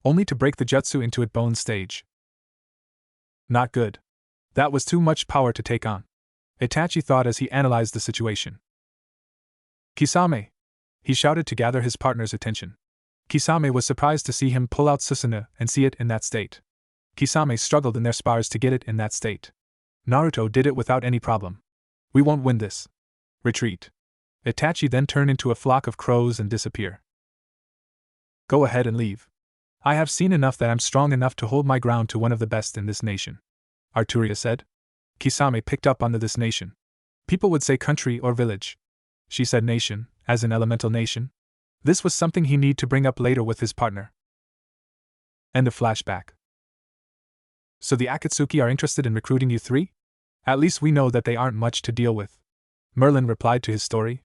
only to break the jutsu into its bone stage. Not good. That was too much power to take on, Itachi thought as he analyzed the situation. Kisame! He shouted to gather his partner's attention. Kisame was surprised to see him pull out Susanoo and see it in that state. Kisame struggled in their spars to get it in that state. Naruto did it without any problem. We won't win this. Retreat. Itachi then turned into a flock of crows and disappeared. Go ahead and leave. I have seen enough that I'm strong enough to hold my ground to one of the best in this nation, Arturia said. Kisame picked up on this nation. People would say country or village. She said nation, as an elemental nation. This was something he need to bring up later with his partner. End of flashback. So the Akatsuki are interested in recruiting you three? At least we know that they aren't much to deal with. Merlin replied to his story.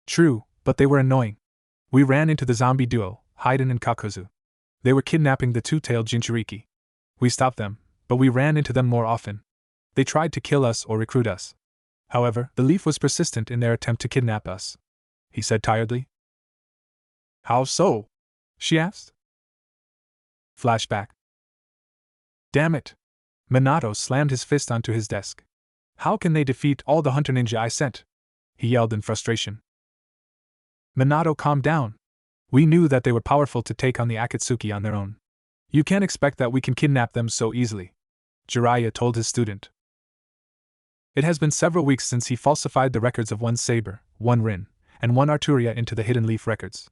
True, but they were annoying. We ran into the zombie duo, Haiden and Kakuzu. They were kidnapping the two-tailed Jinchuriki. We stopped them, but we ran into them more often. They tried to kill us or recruit us. However, the Leaf was persistent in their attempt to kidnap us, he said tiredly. How so? She asked. Flashback. Damn it! Minato slammed his fist onto his desk. How can they defeat all the hunter ninja I sent? He yelled in frustration. Minato, calm down. We knew that they were powerful to take on the Akatsuki on their own. You can't expect that we can kidnap them so easily, Jiraiya told his student. It has been several weeks since he falsified the records of one Saber, one Rin, and one Arturia into the Hidden Leaf records.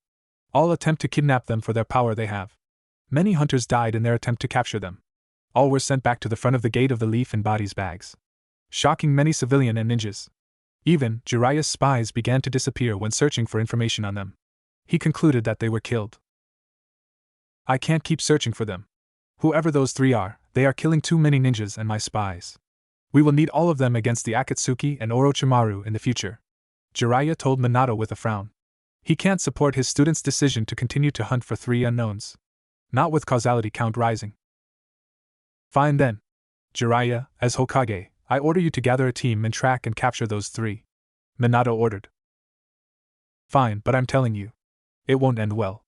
All attempt to kidnap them for their power they have. Many hunters died in their attempt to capture them. All were sent back to the front of the gate of the Leaf in bodies bags, shocking many civilian and ninjas. Even Jiraiya's spies began to disappear when searching for information on them. He concluded that they were killed. I can't keep searching for them. Whoever those three are, they are killing too many ninjas and my spies. We will need all of them against the Akatsuki and Orochimaru in the future, Jiraiya told Minato with a frown. He can't support his student's decision to continue to hunt for three unknowns. Not with causality count rising. Fine then. Jiraiya, as Hokage, I order you to gather a team and track and capture those three, Minato ordered. Fine, but I'm telling you, it won't end well,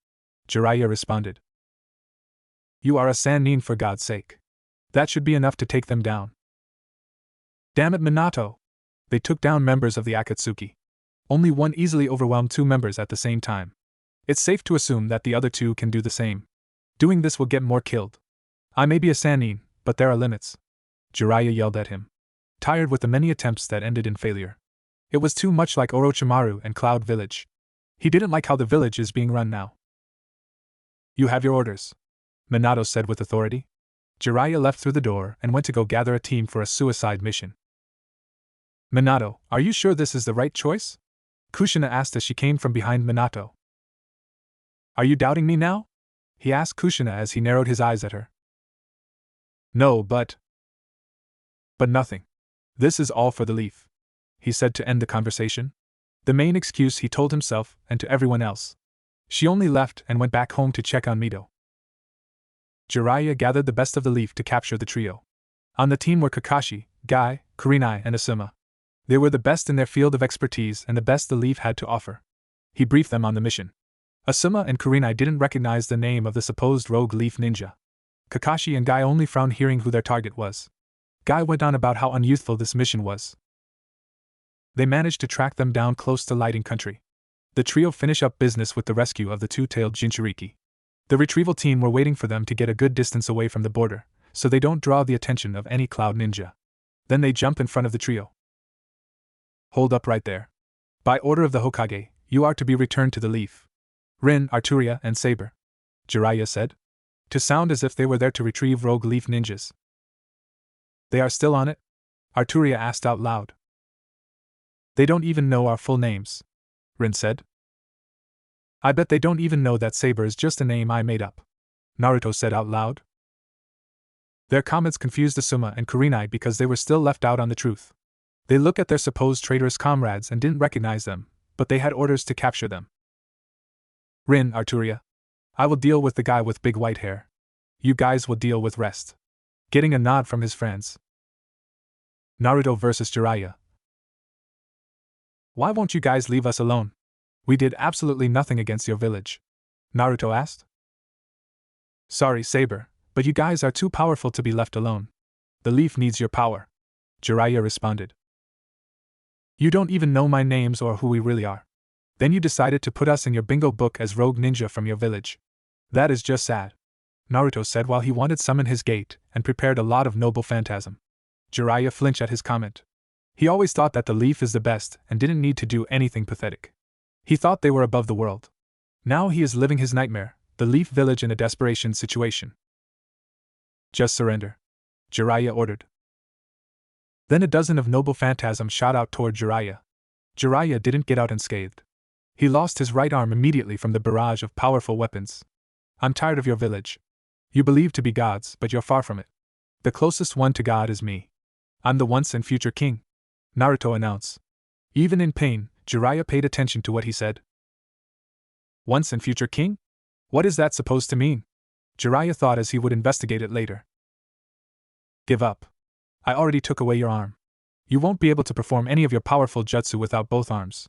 Jiraiya responded. You are a Sannin for God's sake. That should be enough to take them down. Damn it, Minato! They took down members of the Akatsuki. Only one easily overwhelmed two members at the same time. It's safe to assume that the other two can do the same. Doing this will get more killed. I may be a Sannin, but there are limits. Jiraiya yelled at him, tired with the many attempts that ended in failure. It was too much like Orochimaru and Cloud Village. He didn't like how the village is being run now. You have your orders, Minato said with authority. Jiraiya left through the door and went to go gather a team for a suicide mission. Minato, are you sure this is the right choice? Kushina asked as she came from behind Minato. Are you doubting me now? He asked Kushina as he narrowed his eyes at her. No, but nothing. This is all for the Leaf, he said to end the conversation. The main excuse he told himself and to everyone else. She only left and went back home to check on Mito. Jiraiya gathered the best of the Leaf to capture the trio. On the team were Kakashi, Guy, Kurenai, and Asuma. They were the best in their field of expertise and the best the Leaf had to offer. He briefed them on the mission. Asuma and Kurenai didn't recognize the name of the supposed rogue Leaf ninja. Kakashi and Guy only frowned hearing who their target was. Guy went on about how unyouthful this mission was. They managed to track them down close to Lighting Country. The trio finished up business with the rescue of the two-tailed Jinchuriki. The retrieval team were waiting for them to get a good distance away from the border, so they don't draw the attention of any Cloud Ninja. Then they jump in front of the trio. Hold up right there. By order of the Hokage, you are to be returned to the Leaf. Rin, Arturia, and Saber, Jiraiya said, to sound as if they were there to retrieve rogue Leaf ninjas. They are still on it? Arturia asked out loud. They don't even know our full names, Rin said. I bet they don't even know that Saber is just a name I made up, Naruto said out loud. Their comments confused Asuma and Kurenai because they were still left out on the truth. They looked at their supposed traitorous comrades and didn't recognize them, but they had orders to capture them. Rin, Arturia. I will deal with the guy with big white hair. You guys will deal with rest. Getting a nod from his friends. Naruto versus Jiraiya. Why won't you guys leave us alone? We did absolutely nothing against your village, Naruto asked. Sorry, Saber, but you guys are too powerful to be left alone. The Leaf needs your power, Jiraiya responded. You don't even know my names or who we really are. Then you decided to put us in your bingo book as rogue ninja from your village. That is just sad, Naruto said while he wanted summon his gate and prepared a lot of noble phantasm. Jiraiya flinched at his comment. He always thought that the Leaf is the best and didn't need to do anything pathetic. He thought they were above the world. Now he is living his nightmare, the Leaf village in a desperation situation. Just surrender, Jiraiya ordered. Then a dozen of noble phantasms shot out toward Jiraiya. Jiraiya didn't get out unscathed. He lost his right arm immediately from the barrage of powerful weapons. I'm tired of your village. You believe to be gods, but you're far from it. The closest one to God is me. I'm the once and future king, Naruto announced. Even in pain, Jiraiya paid attention to what he said. Once and future king? What is that supposed to mean? Jiraiya thought as he would investigate it later. Give up. I already took away your arm. You won't be able to perform any of your powerful jutsu without both arms.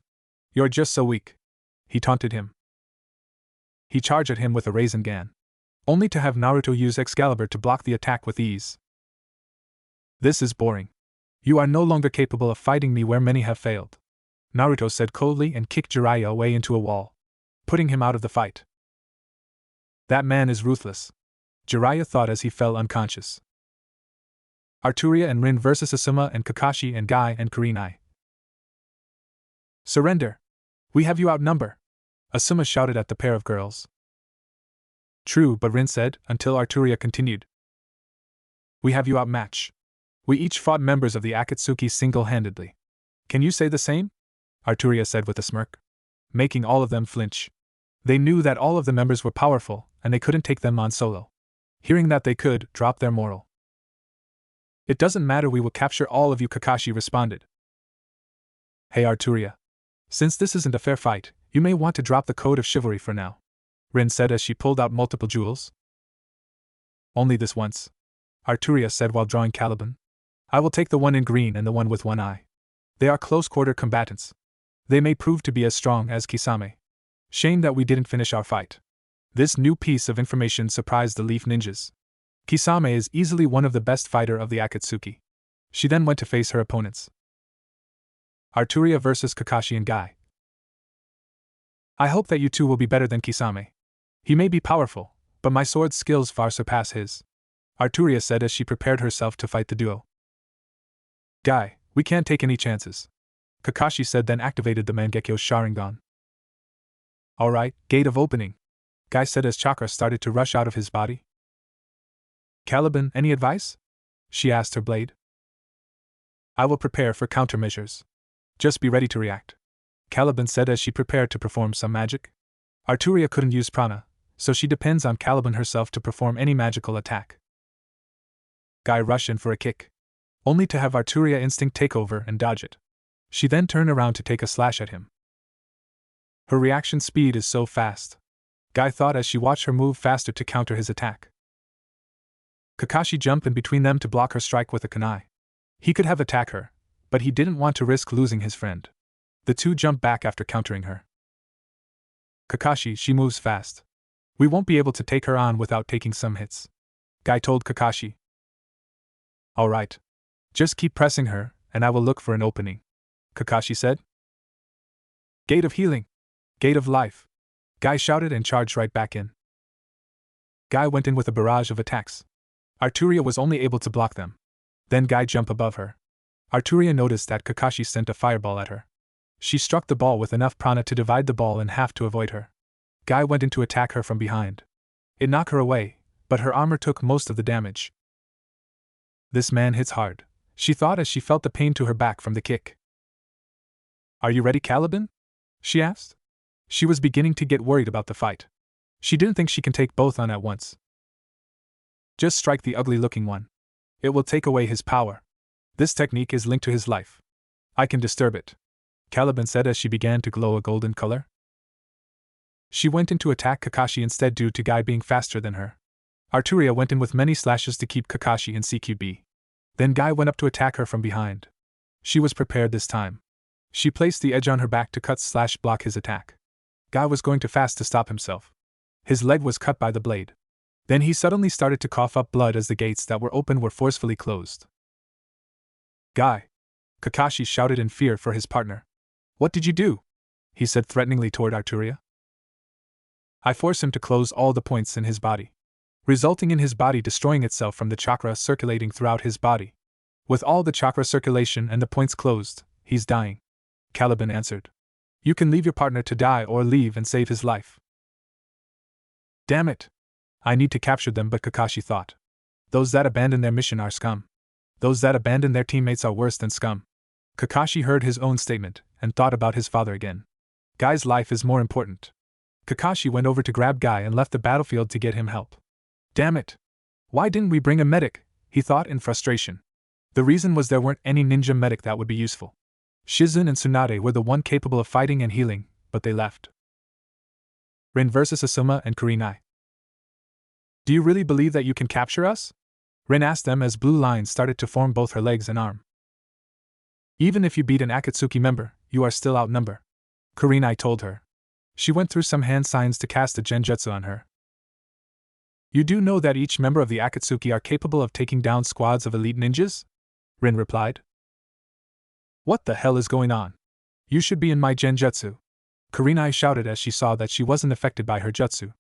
You're just so weak. He taunted him. He charged at him with a Rasengan, only to have Naruto use Excalibur to block the attack with ease. This is boring. You are no longer capable of fighting me where many have failed, Naruto said coldly and kicked Jiraiya away into a wall, putting him out of the fight. That man is ruthless, Jiraiya thought as he fell unconscious. Arturia and Rin versus Asuma and Kakashi and Guy and Kurenai. Surrender! We have you outnumbered, Asuma shouted at the pair of girls. True, but Rin said, until Arturia continued. We have you outmatched. We each fought members of the Akatsuki single-handedly. Can you say the same? Arturia said with a smirk, making all of them flinch. They knew that all of the members were powerful, and they couldn't take them on solo. Hearing that they could, dropped their morale. It doesn't matter, we will capture all of you, Kakashi responded. Hey Arturia. Since this isn't a fair fight, you may want to drop the code of chivalry for now, Rin said as she pulled out multiple jewels. Only this once, Arturia said while drawing Caliban. I will take the one in green and the one with one eye. They are close-quarter combatants. They may prove to be as strong as Kisame. Shame that we didn't finish our fight. This new piece of information surprised the Leaf Ninjas. Kisame is easily one of the best fighter of the Akatsuki. She then went to face her opponents. Arturia versus Kakashi and Guy. I hope that you two will be better than Kisame. He may be powerful, but my sword's skills far surpass his, Arturia said as she prepared herself to fight the duo. Guy, we can't take any chances, Kakashi said, then activated the Mangekyo Sharingan. Alright, gate of opening, Guy said as chakra started to rush out of his body. Caliban, any advice? She asked her blade. I will prepare for countermeasures. Just be ready to react, Caliban said as she prepared to perform some magic. Arturia couldn't use prana, so she depends on Caliban herself to perform any magical attack. Guy rushed in for a kick, only to have Arturia instinct take over and dodge it. She then turned around to take a slash at him. Her reaction speed is so fast, Guy thought as she watched her move faster to counter his attack. Kakashi jumped in between them to block her strike with a kunai. He could have attacked her, but he didn't want to risk losing his friend. The two jumped back after countering her. Kakashi, she moves fast. We won't be able to take her on without taking some hits, Guy told Kakashi. Alright. Just keep pressing her, and I will look for an opening, Kakashi said. Gate of healing! Gate of life! Guy shouted and charged right back in. Guy went in with a barrage of attacks. Arturia was only able to block them. Then Guy jumped above her. Arturia noticed that Kakashi sent a fireball at her. She struck the ball with enough prana to divide the ball in half to avoid her. Guy went in to attack her from behind. It knocked her away, but her armor took most of the damage. This man hits hard, she thought as she felt the pain to her back from the kick. Are you ready, Caliban? She asked. She was beginning to get worried about the fight. She didn't think she can take both on at once. Just strike the ugly-looking one. It will take away his power. This technique is linked to his life. I can disturb it, Caliban said as she began to glow a golden color. She went in to attack Kakashi instead due to Guy being faster than her. Arturia went in with many slashes to keep Kakashi in CQB. Then Guy went up to attack her from behind. She was prepared this time. She placed the edge on her back to cut/block his attack. Guy was going too fast to stop himself. His leg was cut by the blade. Then he suddenly started to cough up blood as the gates that were open were forcefully closed. Guy! Kakashi shouted in fear for his partner. What did you do? He said threateningly toward Arturia. I forced him to close all the points in his body, resulting in his body destroying itself from the chakra circulating throughout his body. With all the chakra circulation and the points closed, he's dying, Caliban answered. You can leave your partner to die or leave and save his life. Damn it! I need to capture them, but Kakashi thought. Those that abandon their mission are scum. Those that abandon their teammates are worse than scum. Kakashi heard his own statement and thought about his father again. Guy's life is more important. Kakashi went over to grab Guy and left the battlefield to get him help. Damn it! Why didn't we bring a medic? He thought in frustration. The reason was there weren't any ninja medic that would be useful. Shizun and Tsunade were the one capable of fighting and healing, but they left. Rin vs. Asuma and Kurenai. Do you really believe that you can capture us? Rin asked them as blue lines started to form both her legs and arm. Even if you beat an Akatsuki member, you are still outnumbered, Kurenai told her. She went through some hand signs to cast a genjutsu on her. You do know that each member of the Akatsuki are capable of taking down squads of elite ninjas? Rin replied. What the hell is going on? You should be in my genjutsu, Kurenai shouted as she saw that she wasn't affected by her jutsu.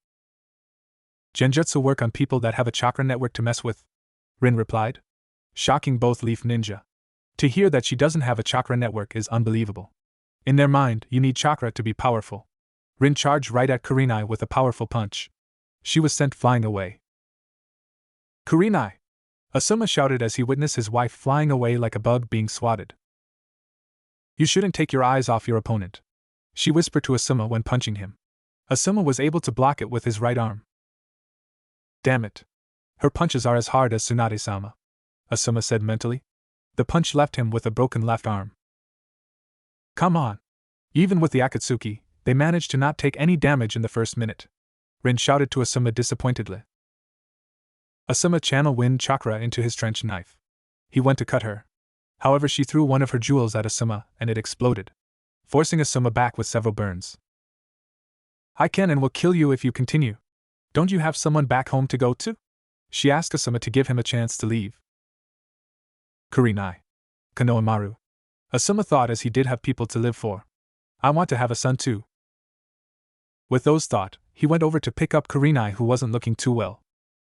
Genjutsu work on people that have a chakra network to mess with, Rin replied, shocking both Leaf Ninja. To hear that she doesn't have a chakra network is unbelievable. In their mind, you need chakra to be powerful. Rin charged right at Kurenai with a powerful punch. She was sent flying away. Kurenai! Asuma shouted as he witnessed his wife flying away like a bug being swatted. You shouldn't take your eyes off your opponent, she whispered to Asuma when punching him. Asuma was able to block it with his right arm. Damn it. Her punches are as hard as Tsunade-sama, Asuma said mentally. The punch left him with a broken left arm. Come on. Even with the Akatsuki, they managed to not take any damage in the first minute, Rin shouted to Asuma disappointedly. Asuma channeled wind chakra into his trench knife. He went to cut her. However, she threw one of her jewels at Asuma and it exploded, forcing Asuma back with several burns. I can and will kill you if you continue. Don't you have someone back home to go to? She asked Asuma to give him a chance to leave. Kurenai. Konohamaru. Asuma thought as he did have people to live for. I want to have a son too. With those thoughts, he went over to pick up Kurenai who wasn't looking too well.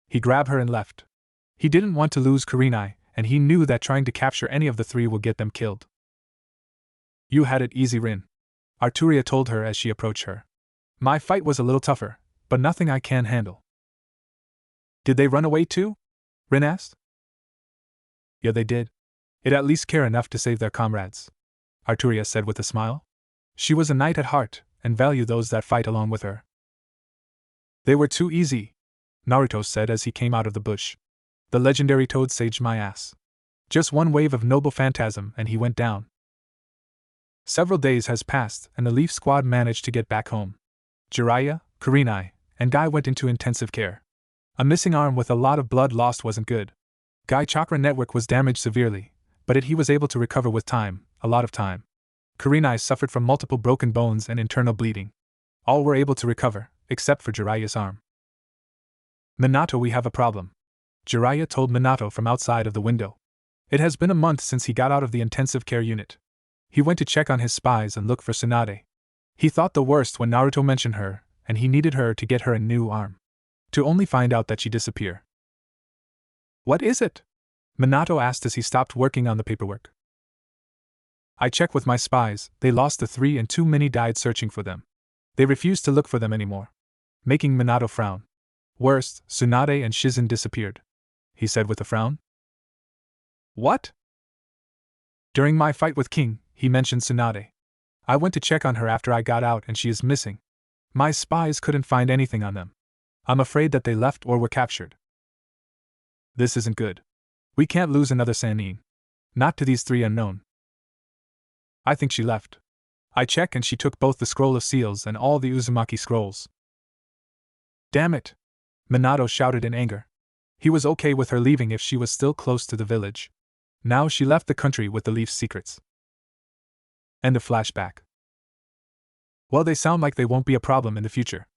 He grabbed her and left. He didn't want to lose Kurenai, and he knew that trying to capture any of the three would get them killed. You had it easy, Rin, Arturia told her as she approached her. My fight was a little tougher, but nothing I can't handle. Did they run away too? Rin asked. Yeah, they did. It at least care enough to save their comrades, Arturia said with a smile. She was a knight at heart, and valued those that fight along with her. They were too easy, Naruto said as he came out of the bush. The legendary toad saged my ass. Just one wave of noble phantasm and he went down. Several days has passed and the Leaf Squad managed to get back home. Jiraiya, Kurenai, and Guy went into intensive care. A missing arm with a lot of blood lost wasn't good. Guy chakra network was damaged severely, but he was able to recover with time, a lot of time. Kurenai suffered from multiple broken bones and internal bleeding. All were able to recover, except for Jiraiya's arm. Minato, we have a problem, Jiraiya told Minato from outside of the window. It has been a month since he got out of the intensive care unit. He went to check on his spies and look for Tsunade. He thought the worst when Naruto mentioned her, and he needed her to get her a new arm. To only find out that she disappeared. What is it? Minato asked as he stopped working on the paperwork. I checked with my spies, they lost the three and too many died searching for them. They refused to look for them anymore. Making Minato frown. Worst, Tsunade and Shizun disappeared, he said with a frown. What? During my fight with King, he mentioned Tsunade. I went to check on her after I got out and she is missing. My spies couldn't find anything on them. I'm afraid that they left or were captured. This isn't good. We can't lose another Sannin. Not to these three unknown. I think she left. I checked and she took both the Scroll of Seals and all the Uzumaki scrolls. Damn it! Minato shouted in anger. He was okay with her leaving if she was still close to the village. Now she left the country with the Leaf's secrets. End of flashback. Well, they sound like they won't be a problem in the future.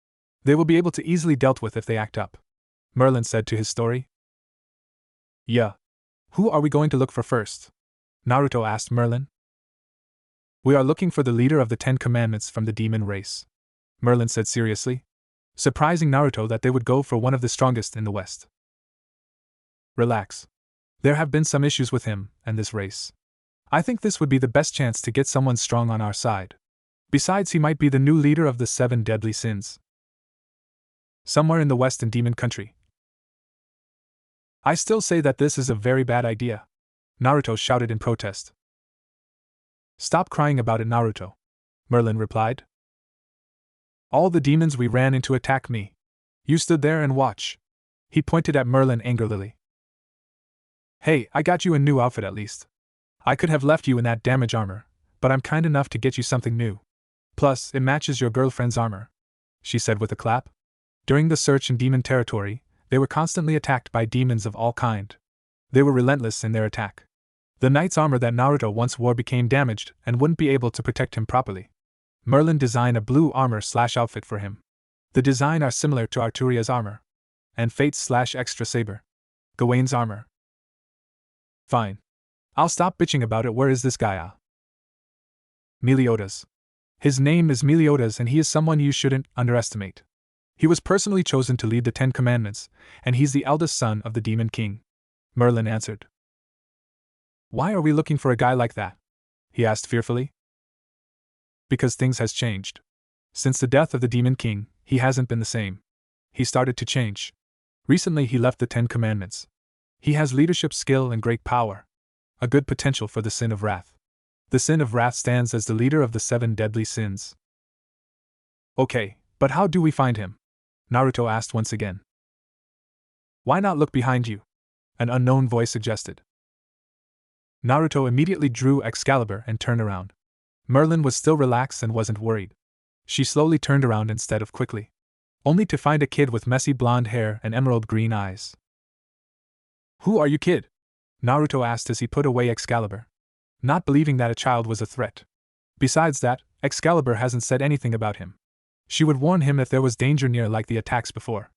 They will be able to easily dealt with if they act up, Merlin said to his story. Yeah. Who are we going to look for first? Naruto asked Merlin. We are looking for the leader of the 10 Commandments from the demon race, Merlin said seriously, surprising Naruto that they would go for one of the strongest in the West. Relax. There have been some issues with him and this race. I think this would be the best chance to get someone strong on our side. Besides, he might be the new leader of the 7 deadly sins. Somewhere in the West in Demon Country. I still say that this is a very bad idea, Naruto shouted in protest. Stop crying about it, Naruto, Merlin replied. All the demons we ran into attacked me. You stood there and watch. He pointed at Merlin angrily. Hey, I got you a new outfit at least. I could have left you in that damage armor, but I'm kind enough to get you something new. Plus, it matches your girlfriend's armor, she said with a clap. During the search in demon territory, they were constantly attacked by demons of all kind. They were relentless in their attack. The knight's armor that Naruto once wore became damaged and wouldn't be able to protect him properly. Merlin designed a blue armor/outfit for him. The design are similar to Arturia's armor. And Fate's/extra saber. Gawain's armor. Fine. I'll stop bitching about it. Where is this guy? Meliodas. His name is Meliodas and he is someone you shouldn't underestimate. He was personally chosen to lead the 10 Commandments, and he's the eldest son of the Demon King. Merlin answered. Why are we looking for a guy like that? He asked fearfully. Because things has changed. Since the death of the Demon King, he hasn't been the same. He started to change. Recently he left the 10 Commandments. He has leadership skill and great power. A good potential for the Sin of Wrath. The Sin of Wrath stands as the leader of the 7 deadly sins. Okay, but how do we find him? Naruto asked once again. Why not look behind you? An unknown voice suggested. Naruto immediately drew Excalibur and turned around. Merlin was still relaxed and wasn't worried. She slowly turned around instead of quickly. Only to find a kid with messy blonde hair and emerald green eyes. Who are you, kid? Naruto asked as he put away Excalibur, not believing that a child was a threat. Besides that, Excalibur hasn't said anything about him. She would warn him if there was danger near, like the attacks before.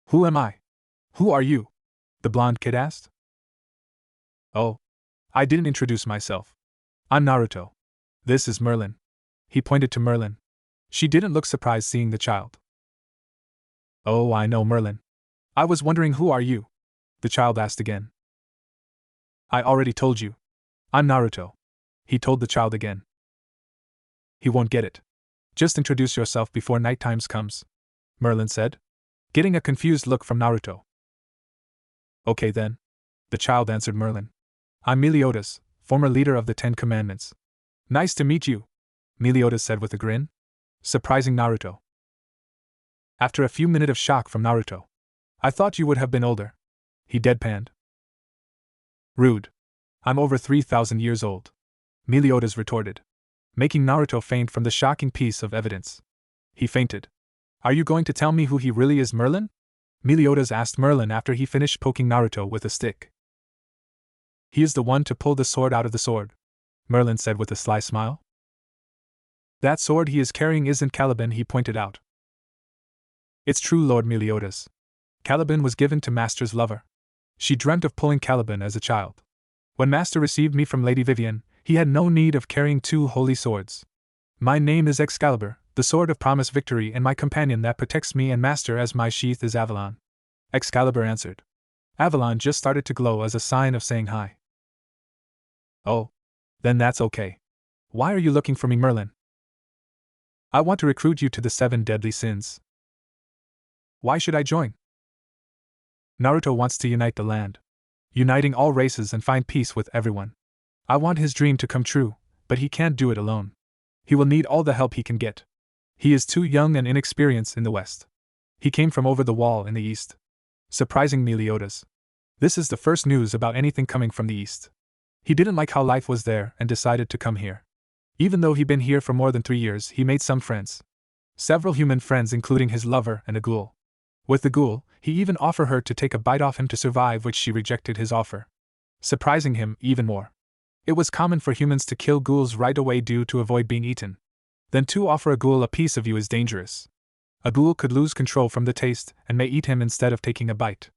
Who am I? Who are you? The blonde kid asked. Oh, I didn't introduce myself. I'm Naruto. This is Merlin. He pointed to Merlin. She didn't look surprised seeing the child. Oh, I know Merlin. I was wondering, who are you? The child asked again. I already told you. I'm Naruto. He told the child again. He won't get it. Just introduce yourself before night times comes, Merlin said, getting a confused look from Naruto. Okay then. The child answered Merlin. I'm Meliodas, former leader of the 10 Commandments. Nice to meet you, Meliodas said with a grin, surprising Naruto. After a few minutes of shock from Naruto. I thought you would have been older. He deadpanned. Rude. I'm over 3,000 years old, Meliodas retorted, making Naruto faint from the shocking piece of evidence. He fainted. Are you going to tell me who he really is, Merlin? Meliodas asked Merlin after he finished poking Naruto with a stick. He is the one to pull the sword out of the sword, Merlin said with a sly smile. That sword he is carrying isn't Caliban, he pointed out. It's true, Lord Meliodas. Caliban was given to Master's lover. She dreamt of pulling Caliban as a child. When Master received me from Lady Vivian, he had no need of carrying 2 holy swords. My name is Excalibur, the sword of promised victory, and my companion that protects me and Master as my sheath is Avalon. Excalibur answered. Avalon just started to glow as a sign of saying hi. Oh. Then that's okay. Why are you looking for me, Merlin? I want to recruit you to the 7 deadly sins. Why should I join? Naruto wants to unite the land. Uniting all races and find peace with everyone. I want his dream to come true, but he can't do it alone. He will need all the help he can get. He is too young and inexperienced in the West. He came from over the wall in the East. Surprising Meliodas. This is the first news about anything coming from the East. He didn't like how life was there and decided to come here. Even though he'd been here for more than 3 years, he made some friends. Several human friends, including his lover and a ghoul. With the ghoul, he even offered her to take a bite off him to survive, which she rejected his offer. Surprising him even more. It was common for humans to kill ghouls right away to avoid being eaten. Then to offer a ghoul a piece of you is dangerous. A ghoul could lose control from the taste and may eat him instead of taking a bite.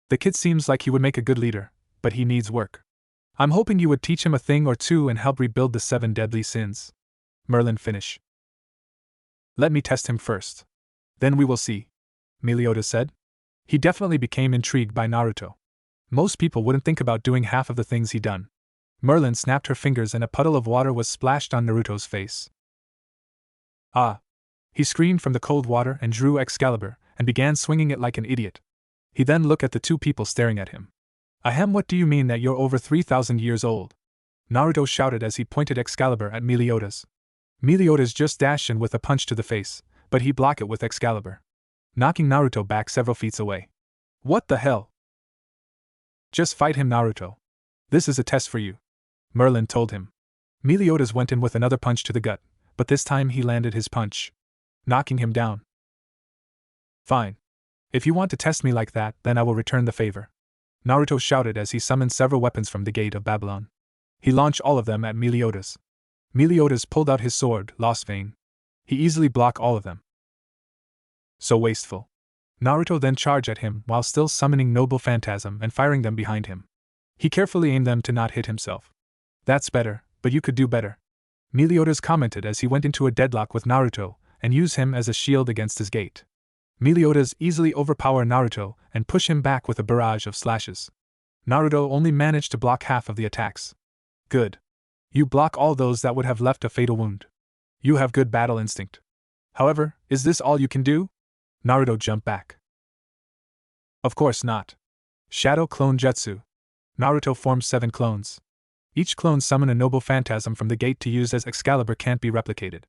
The kid seems like he would make a good leader, but he needs work. I'm hoping you would teach him a thing or two and help rebuild the 7 deadly sins. Merlin finished. Let me test him first. Then we will see, Meliodas said. He definitely became intrigued by Naruto. Most people wouldn't think about doing half of the things he done. Merlin snapped her fingers and a puddle of water was splashed on Naruto's face. Ah! He screamed from the cold water and drew Excalibur and began swinging it like an idiot. He then looked at the 2 people staring at him. Ahem, what do you mean that you're over 3,000 years old? Naruto shouted as he pointed Excalibur at Meliodas. Meliodas just dashed in with a punch to the face, but he blocked it with Excalibur, knocking Naruto back several feet away. What the hell? Just fight him, Naruto. This is a test for you, Merlin told him. Meliodas went in with another punch to the gut, but this time he landed his punch, knocking him down. Fine. If you want to test me like that, then I will return the favor, Naruto shouted as he summoned several weapons from the gate of Babylon. He launched all of them at Meliodas. Meliodas pulled out his sword, Lost Vein. He easily blocked all of them. So wasteful. Naruto then charged at him while still summoning Noble Phantasm and firing them behind him. He carefully aimed them to not hit himself. That's better, but you could do better, Meliodas commented as he went into a deadlock with Naruto and used him as a shield against his gate. Meliodas easily overpowered Naruto and pushed him back with a barrage of slashes. Naruto only managed to block half of the attacks. Good. You block all those that would have left a fatal wound. You have good battle instinct. However, is this all you can do? Naruto jumped back. Of course not. Shadow Clone Jutsu. Naruto formed 7 clones. Each clone summoned a noble phantasm from the gate to use as Excalibur can't be replicated.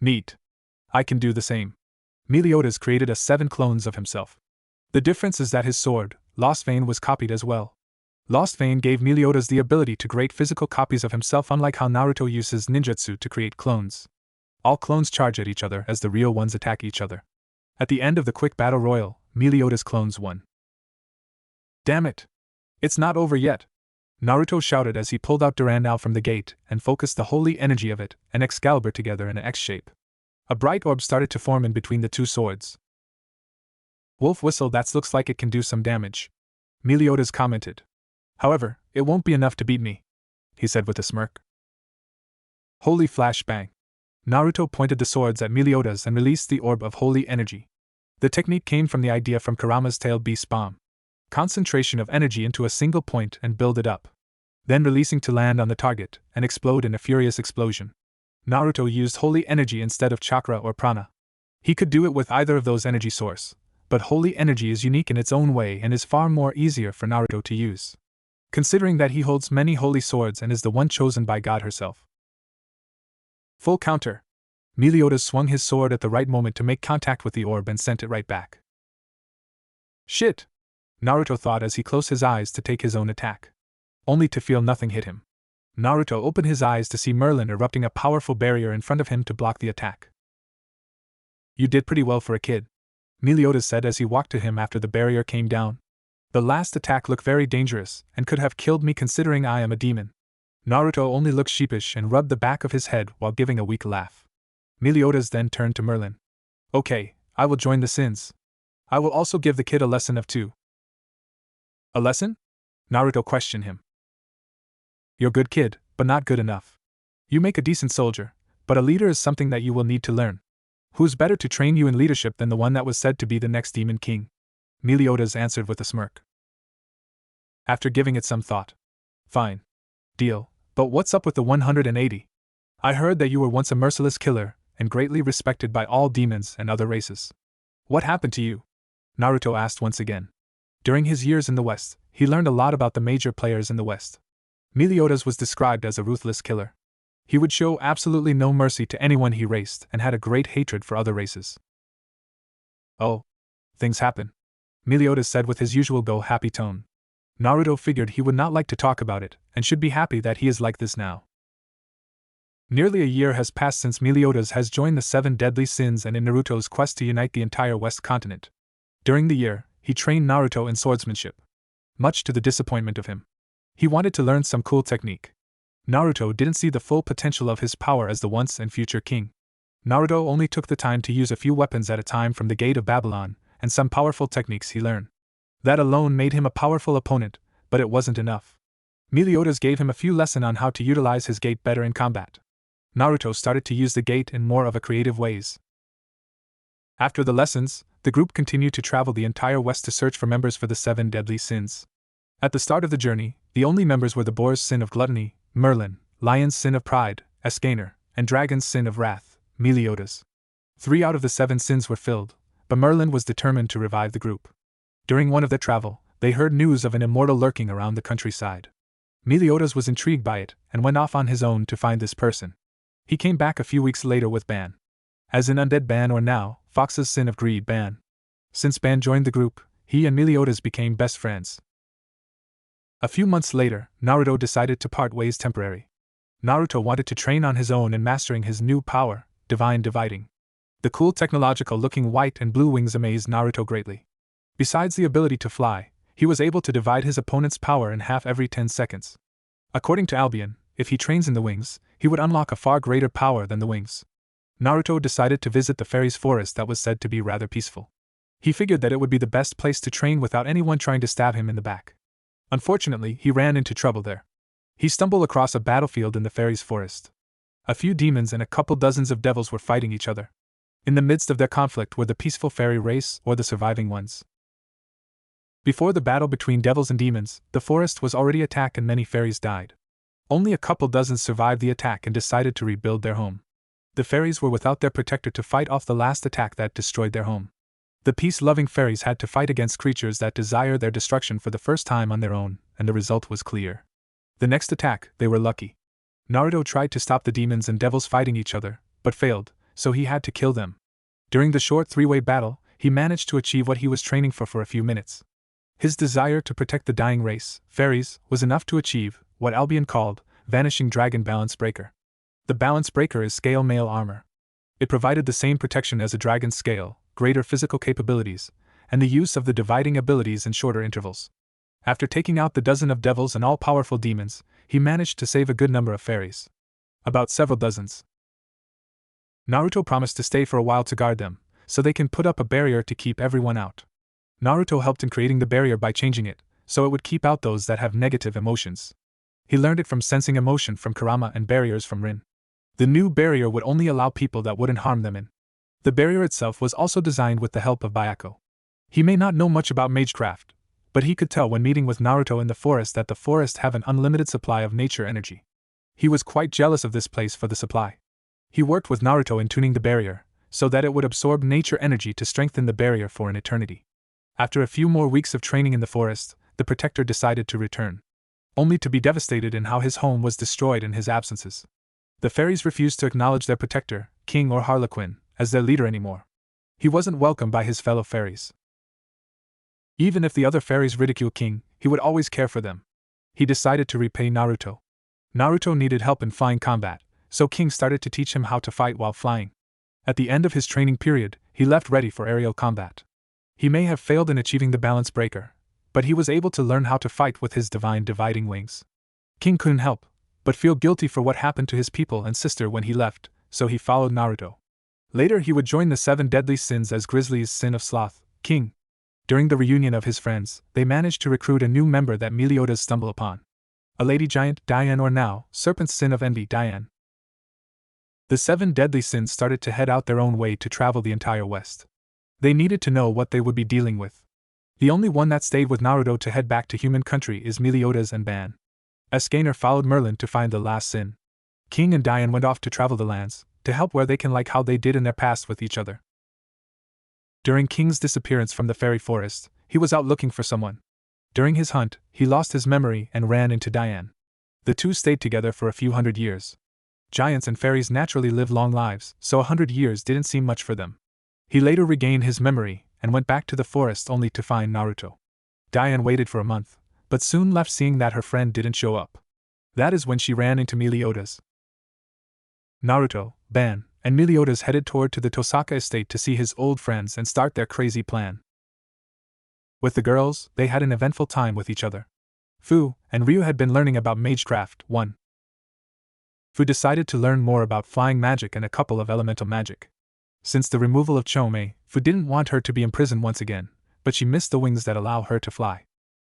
Neat. I can do the same. Meliodas created 7 clones of himself. The difference is that his sword, Lost Vein, was copied as well. Lost Vein gave Meliodas the ability to create physical copies of himself, unlike how Naruto uses ninjutsu to create clones. All clones charge at each other as the real ones attack each other. At the end of the quick battle royal, Meliodas' clones won. Damn it! It's not over yet! Naruto shouted as he pulled out Durandal from the gate and focused the holy energy of it and Excalibur together in an X shape. A bright orb started to form in between the 2 swords. Wolf whistle, that looks like it can do some damage, Meliodas commented. However, it won't be enough to beat me, he said with a smirk. Holy flash bang. Naruto pointed the swords at Meliodas and released the orb of holy energy. The technique came from the idea from Kurama's tailed beast bomb. Concentration of energy into a single point and build it up. Then releasing to land on the target and explode in a furious explosion. Naruto used holy energy instead of chakra or prana. He could do it with either of those energy source, but holy energy is unique in its own way and is far more easier for Naruto to use, considering that he holds many holy swords and is the one chosen by God herself. Full counter. Meliodas swung his sword at the right moment to make contact with the orb and sent it right back. Shit! Naruto thought as he closed his eyes to take his own attack, only to feel nothing hit him. Naruto opened his eyes to see Merlin erupting a powerful barrier in front of him to block the attack. You did pretty well for a kid, Meliodas said as he walked to him after the barrier came down. The last attack looked very dangerous and could have killed me considering I am a demon. Naruto only looked sheepish and rubbed the back of his head while giving a weak laugh. Meliodas then turned to Merlin. Okay, I will join the sins. I will also give the kid a lesson of 2. A lesson? Naruto questioned him. You're good kid, but not good enough. You make a decent soldier, but a leader is something that you will need to learn. Who's better to train you in leadership than the one that was said to be the next demon king? Meliodas answered with a smirk. After giving it some thought. Fine. Deal, but what's up with the 180? I heard that you were once a merciless killer and greatly respected by all demons and other races. What happened to you? Naruto asked once again. During his years in the West, he learned a lot about the major players in the West. Meliodas was described as a ruthless killer. He would show absolutely no mercy to anyone he raced and had a great hatred for other races. Oh. Things happen, Meliodas said with his usual go-happy tone. Naruto figured he would not like to talk about it and should be happy that he is like this now. Nearly a year has passed since Meliodas has joined the 7 deadly sins and in Naruto's quest to unite the entire West continent. During the year, he trained Naruto in swordsmanship. Much to the disappointment of him. He wanted to learn some cool technique. Naruto didn't see the full potential of his power as the once and future king. Naruto only took the time to use a few weapons at a time from the Gate of Babylon, and some powerful techniques he learned. That alone made him a powerful opponent, but it wasn't enough. Meliodas gave him a few lessons on how to utilize his gate better in combat. Naruto started to use the gate in more of a creative ways. After the lessons, the group continued to travel the entire West to search for members for the 7 deadly sins. At the start of the journey, the only members were the boar's sin of gluttony, Merlin, lion's sin of pride, Escanor, and dragon's sin of wrath, Meliodas. 3 out of the 7 sins were filled, but Merlin was determined to revive the group. During one of their travel, they heard news of an immortal lurking around the countryside. Meliodas was intrigued by it and went off on his own to find this person. He came back a few weeks later with Ban. As in Undead Ban or now, Fox's sin of greed Ban. Since Ban joined the group, he and Meliodas became best friends. A few months later, Naruto decided to part ways temporarily. Naruto wanted to train on his own in mastering his new power, divine dividing. The cool technological-looking white and blue wings amazed Naruto greatly. Besides the ability to fly, he was able to divide his opponent's power in half every 10 seconds. According to Albion, if he trains in the wings, he would unlock a far greater power than the wings. Naruto decided to visit the fairies' forest that was said to be rather peaceful. He figured that it would be the best place to train without anyone trying to stab him in the back. Unfortunately, he ran into trouble there. He stumbled across a battlefield in the fairies' forest. A few demons and a couple dozens of devils were fighting each other. In the midst of their conflict were the peaceful fairy race or the surviving ones. Before the battle between devils and demons, the forest was already attacked and many fairies died. Only a couple dozen survived the attack and decided to rebuild their home. The fairies were without their protector to fight off the last attack that destroyed their home. The peace-loving fairies had to fight against creatures that desire their destruction for the first time on their own, and the result was clear. The next attack, they were lucky. Naruto tried to stop the demons and devils fighting each other, but failed, so he had to kill them. During the short three-way battle, he managed to achieve what he was training for a few minutes. His desire to protect the dying race, fairies, was enough to achieve what Albion called Vanishing Dragon Balance Breaker. The Balance Breaker is scale mail armor. It provided the same protection as a dragon's scale, greater physical capabilities, and the use of the dividing abilities in shorter intervals. After taking out the dozen of devils and all-powerful demons, he managed to save a good number of fairies. About several dozens. Naruto promised to stay for a while to guard them, so they can put up a barrier to keep everyone out. Naruto helped in creating the barrier by changing it, so it would keep out those that have negative emotions. He learned it from sensing emotion from Kurama and barriers from Rin. The new barrier would only allow people that wouldn't harm them in. The barrier itself was also designed with the help of Byako. He may not know much about magecraft, but he could tell when meeting with Naruto in the forest that the forest have an unlimited supply of nature energy. He was quite jealous of this place for the supply. He worked with Naruto in tuning the barrier, so that it would absorb nature energy to strengthen the barrier for an eternity. After a few more weeks of training in the forest, the protector decided to return, only to be devastated in how his home was destroyed in his absences. The fairies refused to acknowledge their protector, king or harlequin, as their leader anymore. He wasn't welcomed by his fellow fairies. Even if the other fairies ridiculed King, he would always care for them. He decided to repay Naruto. Naruto needed help in flying combat, so King started to teach him how to fight while flying. At the end of his training period, he left ready for aerial combat. He may have failed in achieving the balance breaker, but he was able to learn how to fight with his divine dividing wings. King couldn't help but feel guilty for what happened to his people and sister when he left, so he followed Naruto. Later he would join the 7 deadly sins as Grizzly's sin of sloth, King. During the reunion of his friends, they managed to recruit a new member that Meliodas stumbled upon. A lady giant, Diane, or now, Serpent's sin of envy, Diane. The 7 deadly sins started to head out their own way to travel the entire West. They needed to know what they would be dealing with. The only one that stayed with Naruto to head back to human country is Meliodas and Ban. Escanor followed Merlin to find the last sin. King and Diane went off to travel the lands, to help where they can like how they did in their past with each other. During King's disappearance from the fairy forest, he was out looking for someone. During his hunt, he lost his memory and ran into Diane. The two stayed together for a few hundred years. Giants and fairies naturally live long lives, so 100 years didn't seem much for them. He later regained his memory and went back to the forest only to find Naruto. Diane waited for a month, but soon left seeing that her friend didn't show up. That is when she ran into Meliodas. Naruto, Ban, and Meliodas headed toward to the Tosaka estate to see his old friends and start their crazy plan. With the girls, they had an eventful time with each other. Fu and Ryu had been learning about magecraft. 1. Fu decided to learn more about flying magic and a couple of elemental magic. Since the removal of Chome, Fu didn't want her to be imprisoned once again, but she missed the wings that allow her to fly.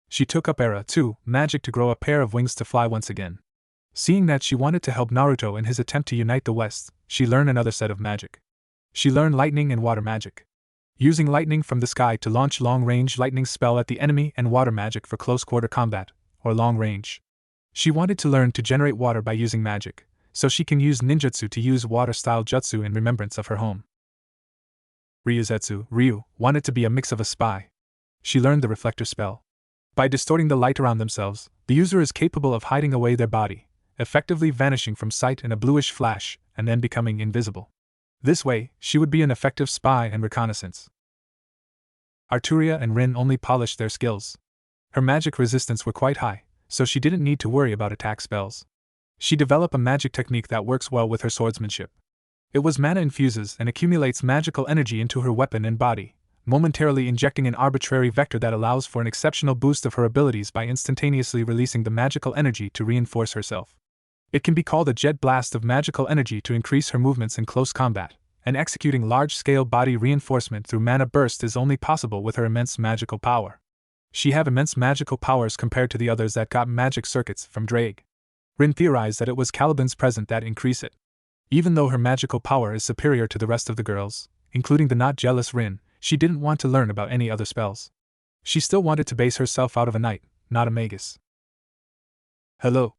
She took up Era 2 magic to grow a pair of wings to fly once again. Seeing that she wanted to help Naruto in his attempt to unite the West, she learned another set of magic. She learned lightning and water magic. Using lightning from the sky to launch long-range lightning spell at the enemy and water magic for close-quarter combat, or long range. She wanted to learn to generate water by using magic, so she can use ninjutsu to use water-style jutsu in remembrance of her home. Ryu wanted to be a mix of a spy. She learned the reflector spell. By distorting the light around themselves, the user is capable of hiding away their body, effectively vanishing from sight in a bluish flash, and then becoming invisible. This way, she would be an effective spy and reconnaissance. Arturia and Rin only polished their skills. Her magic resistance were quite high, so she didn't need to worry about attack spells. She developed a magic technique that works well with her swordsmanship. It was mana infuses and accumulates magical energy into her weapon and body, momentarily injecting an arbitrary vector that allows for an exceptional boost of her abilities by instantaneously releasing the magical energy to reinforce herself. It can be called a jet blast of magical energy to increase her movements in close combat, and executing large-scale body reinforcement through mana burst is only possible with her immense magical power. She had immense magical powers compared to the others that got magic circuits from Drake. Rin theorized that it was Caliban's present that increase it. Even though her magical power is superior to the rest of the girls, including the not jealous Rin, she didn't want to learn about any other spells. She still wanted to base herself out of a knight, not a magus. "Hello,"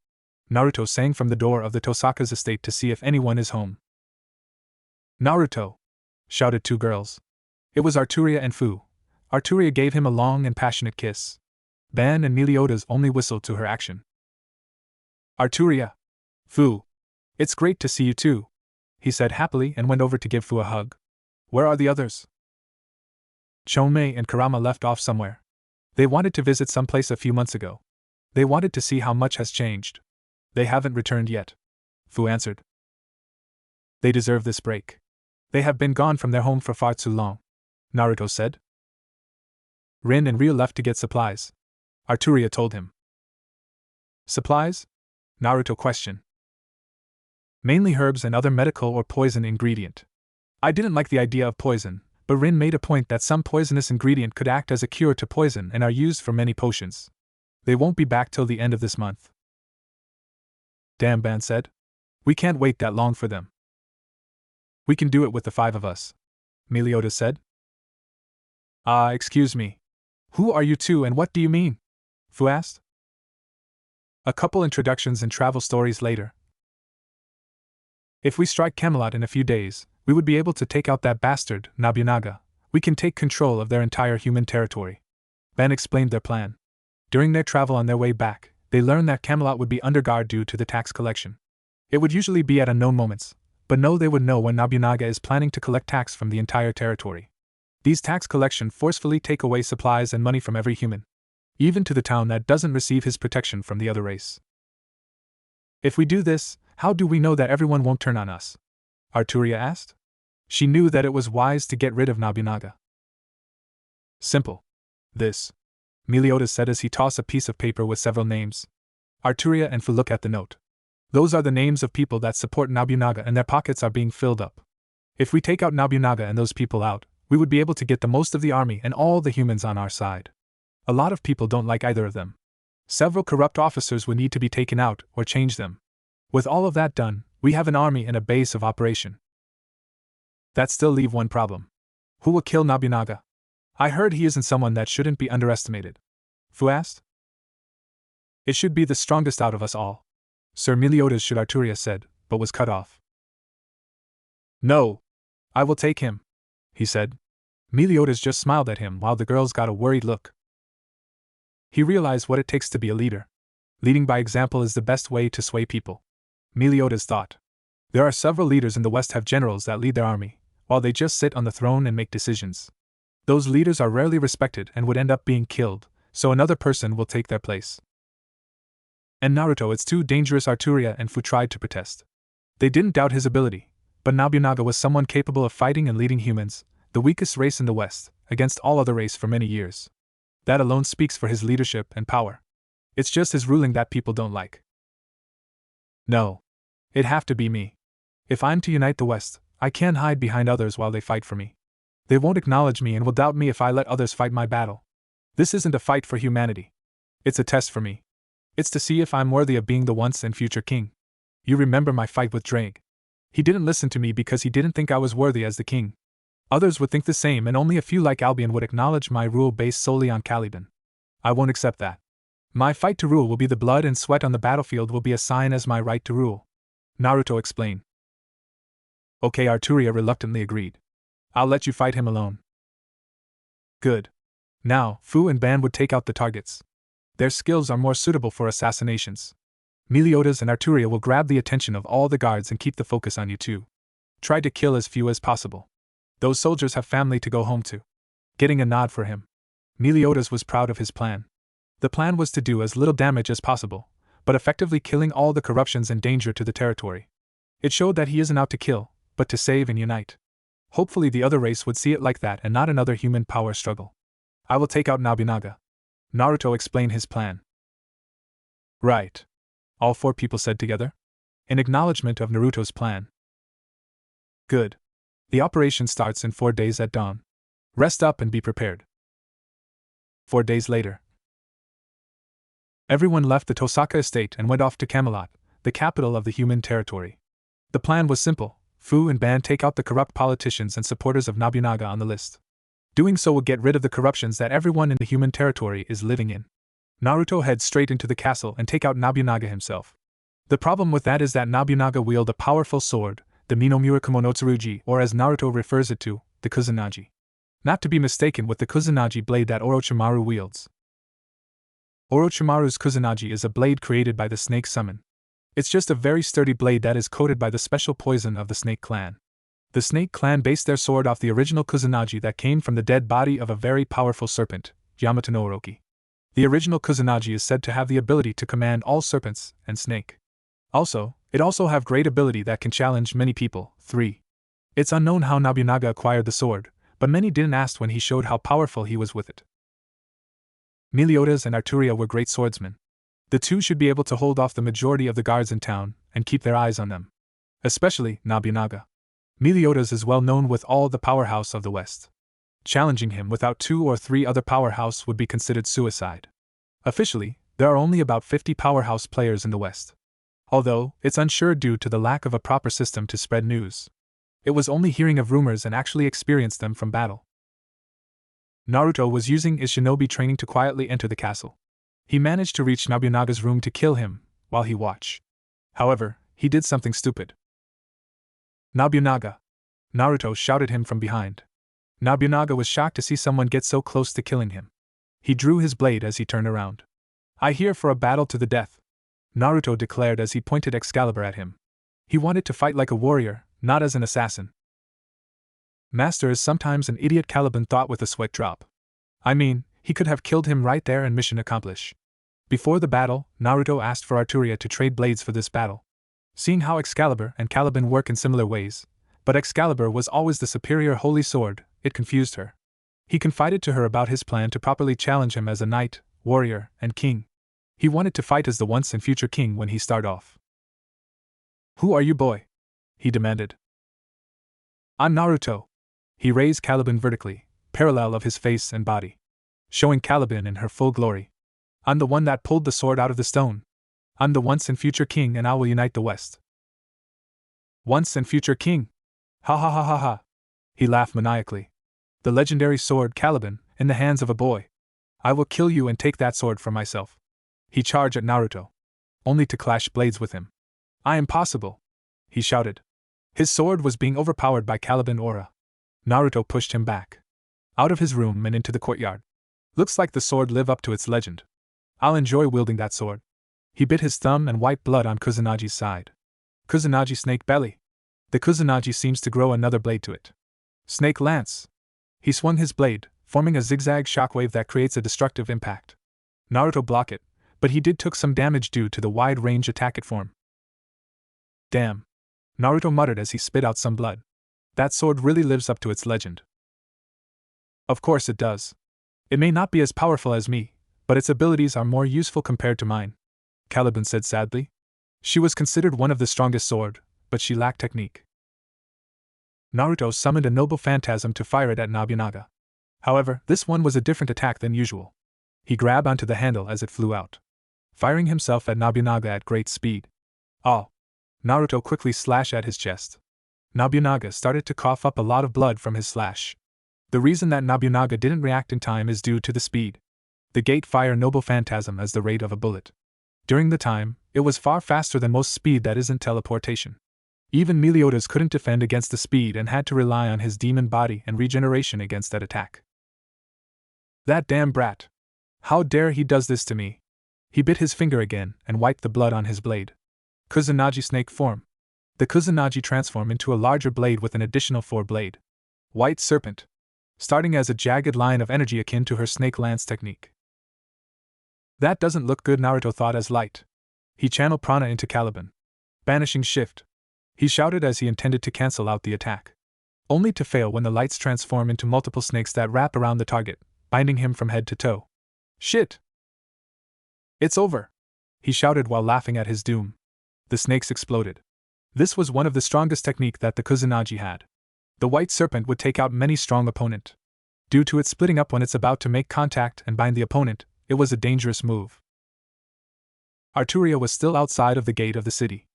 Naruto sang from the door of the Tosaka's estate to see if anyone is home. "Naruto!" shouted two girls. It was Arturia and Fu. Arturia gave him a long and passionate kiss. Ban and Meliodas only whistled to her action. "Arturia! Fu! It's great to see you too," he said happily and went over to give Fu a hug. "Where are the others?" Chomei and Karama left off somewhere. They wanted to visit someplace a few months ago. They wanted to see how much has changed. They haven't returned yet, Fu answered. They deserve this break. They have been gone from their home for far too long, Naruto said. Rin and Ryu left to get supplies, Arturia told him. Supplies? Naruto questioned. Mainly herbs and other medical or poison ingredient. I didn't like the idea of poison, but Rin made a point that some poisonous ingredient could act as a cure to poison and are used for many potions. They won't be back till the end of this month. Damn, Ban said. We can't wait that long for them. We can do it with the 5 of us, Meliodas said. Excuse me. Who are you two and what do you mean? Fu asked. A couple introductions and travel stories later. If we strike Camelot in a few days, we would be able to take out that bastard, Nobunaga. We can take control of their entire human territory. Ban explained their plan. During their travel on their way back, they learned that Camelot would be under guard due to the tax collection. It would usually be at unknown moments, but they would know when Nobunaga is planning to collect tax from the entire territory. These tax collection forcefully take away supplies and money from every human, even to the town that doesn't receive his protection from the other race. If we do this, how do we know that everyone won't turn on us? Arturia asked. She knew that it was wise to get rid of Nobunaga. Simple. This, Meliodas said as he tossed a piece of paper with several names. Arturia and Fu look at the note. Those are the names of people that support Nobunaga and their pockets are being filled up. If we take out Nobunaga and those people out, we would be able to get the most of the army and all the humans on our side. A lot of people don't like either of them. Several corrupt officers would need to be taken out or change them. With all of that done, we have an army and a base of operation. That still leave one problem. Who will kill Nobunaga? I heard he isn't someone that shouldn't be underestimated. Fu asked. It should be the strongest out of us all. Sir Meliodas should Arturia said, but was cut off. No. I will take him, he said. Meliodas just smiled at him while the girls got a worried look. He realized what it takes to be a leader. Leading by example is the best way to sway people. Meliodas thought. There are several leaders in the West have generals that lead their army, while they just sit on the throne and make decisions. Those leaders are rarely respected and would end up being killed, so another person will take their place. And Naruto, it's too dangerous. Arturia and Fu tried to protest. They didn't doubt his ability, but Nobunaga was someone capable of fighting and leading humans, the weakest race in the West, against all other race for many years. That alone speaks for his leadership and power. It's just his ruling that people don't like. No. It'd have to be me. If I'm to unite the West, I can't hide behind others while they fight for me. They won't acknowledge me and will doubt me if I let others fight my battle. This isn't a fight for humanity. It's a test for me. It's to see if I'm worthy of being the once and future king. You remember my fight with Drake. He didn't listen to me because he didn't think I was worthy as the king. Others would think the same and only a few like Albion would acknowledge my rule based solely on Caliban. I won't accept that. My fight to rule will be the blood and sweat on the battlefield will be a sign as my right to rule. Naruto explained. Okay, Arturia reluctantly agreed. I'll let you fight him alone. Good. Now, Fu and Ban would take out the targets. Their skills are more suitable for assassinations. Meliodas and Arturia will grab the attention of all the guards and keep the focus on you two. Try to kill as few as possible. Those soldiers have family to go home to. Getting a nod for him. Meliodas was proud of his plan. The plan was to do as little damage as possible, but effectively killing all the corruptions and danger to the territory. It showed that he isn't out to kill, but to save and unite. Hopefully the other race would see it like that and not another human power struggle. I will take out Nobunaga. Naruto explained his plan. Right. All 4 people said together, in acknowledgement of Naruto's plan. Good. The operation starts in 4 days at dawn. Rest up and be prepared. 4 days later. Everyone left the Tosaka estate and went off to Camelot, the capital of the human territory. The plan was simple: Fu and Ban take out the corrupt politicians and supporters of Nobunaga on the list. Doing so will get rid of the corruptions that everyone in the human territory is living in. Naruto heads straight into the castle and take out Nobunaga himself. The problem with that is that Nobunaga wields a powerful sword, the Minomura Kumonotsurugi, or as Naruto refers it to, the Kusanagi. Not to be mistaken with the Kusanagi blade that Orochimaru wields. Orochimaru's Kusanagi is a blade created by the Snake Summon. It's just a very sturdy blade that is coated by the special poison of the Snake Clan. The Snake Clan based their sword off the original Kusanagi that came from the dead body of a very powerful serpent, Yamato no Orochi. The original Kusanagi is said to have the ability to command all serpents and snake. It also have great ability that can challenge many people. 3. It's unknown how Nobunaga acquired the sword, but many didn't ask when he showed how powerful he was with it. Meliodas and Arturia were great swordsmen. The two should be able to hold off the majority of the guards in town and keep their eyes on them. Especially Nobunaga. Meliodas is well known with all the powerhouse of the West. Challenging him without 2 or 3 other powerhouse would be considered suicide. Officially, there are only about 50 powerhouse players in the West. Although, it's unsure due to the lack of a proper system to spread news. It was only hearing of rumors and actually experienced them from battle. Naruto was using his shinobi training to quietly enter the castle. He managed to reach Nobunaga's room to kill him, while he watched. However, he did something stupid. Nobunaga! Naruto shouted him from behind. Nobunaga was shocked to see someone get so close to killing him. He drew his blade as he turned around. "I here for a battle to the death," Naruto declared as he pointed Excalibur at him. He wanted to fight like a warrior, not as an assassin. Master is sometimes an idiot, Caliban thought with a sweat drop. I mean, he could have killed him right there and mission accomplished. Before the battle, Naruto asked for Arturia to trade blades for this battle. Seeing how Excalibur and Caliban work in similar ways, but Excalibur was always the superior holy sword, it confused her. He confided to her about his plan to properly challenge him as a knight, warrior, and king. He wanted to fight as the once and future king when he started off. "Who are you, boy?" he demanded. "I'm Naruto." He raised Caliban vertically, parallel of his face and body, showing Caliban in her full glory. "I'm the one that pulled the sword out of the stone. I'm the once and future king, and I will unite the West." "Once and future king? Ha ha ha ha ha!" He laughed maniacally. "The legendary sword Caliban, in the hands of a boy. I will kill you and take that sword for myself." He charged at Naruto, only to clash blades with him. "I am impossible!" he shouted. His sword was being overpowered by Caliban aura. Naruto pushed him back, out of his room and into the courtyard. "Looks like the sword lived up to its legend. I'll enjoy wielding that sword." He bit his thumb and wiped blood on Kusanagi's side. Kusanagi snake belly. The Kusanagi seems to grow another blade to it. Snake lance. He swung his blade, forming a zigzag shockwave that creates a destructive impact. Naruto blocked it, but he did took some damage due to the wide-range attack it formed. "Damn," Naruto muttered as he spit out some blood. "That sword really lives up to its legend." "Of course it does. It may not be as powerful as me, but its abilities are more useful compared to mine," Caliban said sadly. She was considered one of the strongest sword, but she lacked technique. Naruto summoned a noble phantasm to fire it at Nobunaga. However, this one was a different attack than usual. He grabbed onto the handle as it flew out, firing himself at Nobunaga at great speed. "Oh!" Naruto quickly slashed at his chest. Nobunaga started to cough up a lot of blood from his slash. The reason that Nobunaga didn't react in time is due to the speed. The gate fire noble phantasm as the rate of a bullet. During the time, it was far faster than most speed that isn't teleportation. Even Meliodas couldn't defend against the speed and had to rely on his demon body and regeneration against that attack. "That damn brat! How dare he does this to me?" He bit his finger again and wiped the blood on his blade. Kusanagi snake form. The Kusanagi transformed into a larger blade with an additional 4-blade. White serpent. Starting as a jagged line of energy akin to her snake lance technique. That doesn't look good, Naruto thought as light. He channeled prana into Caliban. Banishing shift. He shouted as he intended to cancel out the attack. Only to fail when the lights transform into multiple snakes that wrap around the target, binding him from head to toe. Shit! It's over! He shouted while laughing at his doom. The snakes exploded. This was one of the strongest technique that the Kusanagi had. The white serpent would take out many strong opponent. Due to it splitting up when it's about to make contact and bind the opponent, it was a dangerous move. Arturia was still outside of the gate of the city,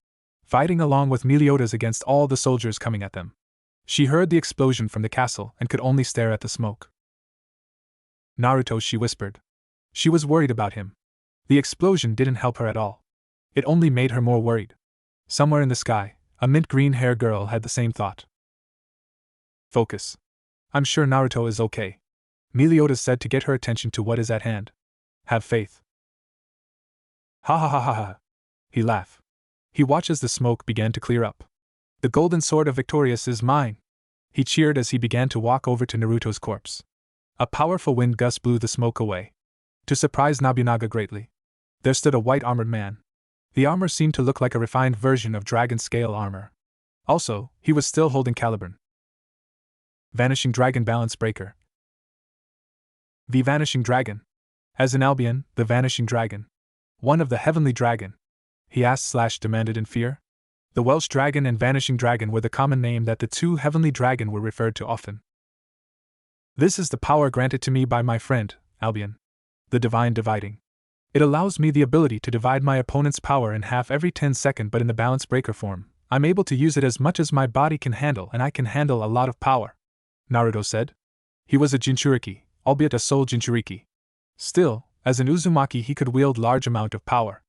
fighting along with Meliodas against all the soldiers coming at them. She heard the explosion from the castle and could only stare at the smoke. Naruto, she whispered. She was worried about him. The explosion didn't help her at all. It only made her more worried. Somewhere in the sky, a mint green hair girl had the same thought. Focus. I'm sure Naruto is okay, Meliodas said to get her attention to what is at hand. Have faith. Ha ha ha ha ha. He laughed. He watched as the smoke began to clear up. The golden sword of Victorious is mine. He cheered as he began to walk over to Naruto's corpse. A powerful wind gust blew the smoke away. To surprise Nobunaga greatly, there stood a white armored man. The armor seemed to look like a refined version of dragon scale armor. Also, he was still holding Caliban. Vanishing Dragon Balance Breaker. The Vanishing Dragon. As in Albion, the Vanishing Dragon. One of the Heavenly Dragon? He asked/demanded in fear. The Welsh Dragon and Vanishing Dragon were the common name that the two Heavenly Dragon were referred to often. This is the power granted to me by my friend, Albion. The Divine Dividing. It allows me the ability to divide my opponent's power in half every 10 seconds, but in the balance breaker form, I'm able to use it as much as my body can handle, and I can handle a lot of power, Naruto said. He was a Jinchuriki, albeit a soul Jinchuriki. Still, as an Uzumaki he could wield large amount of power.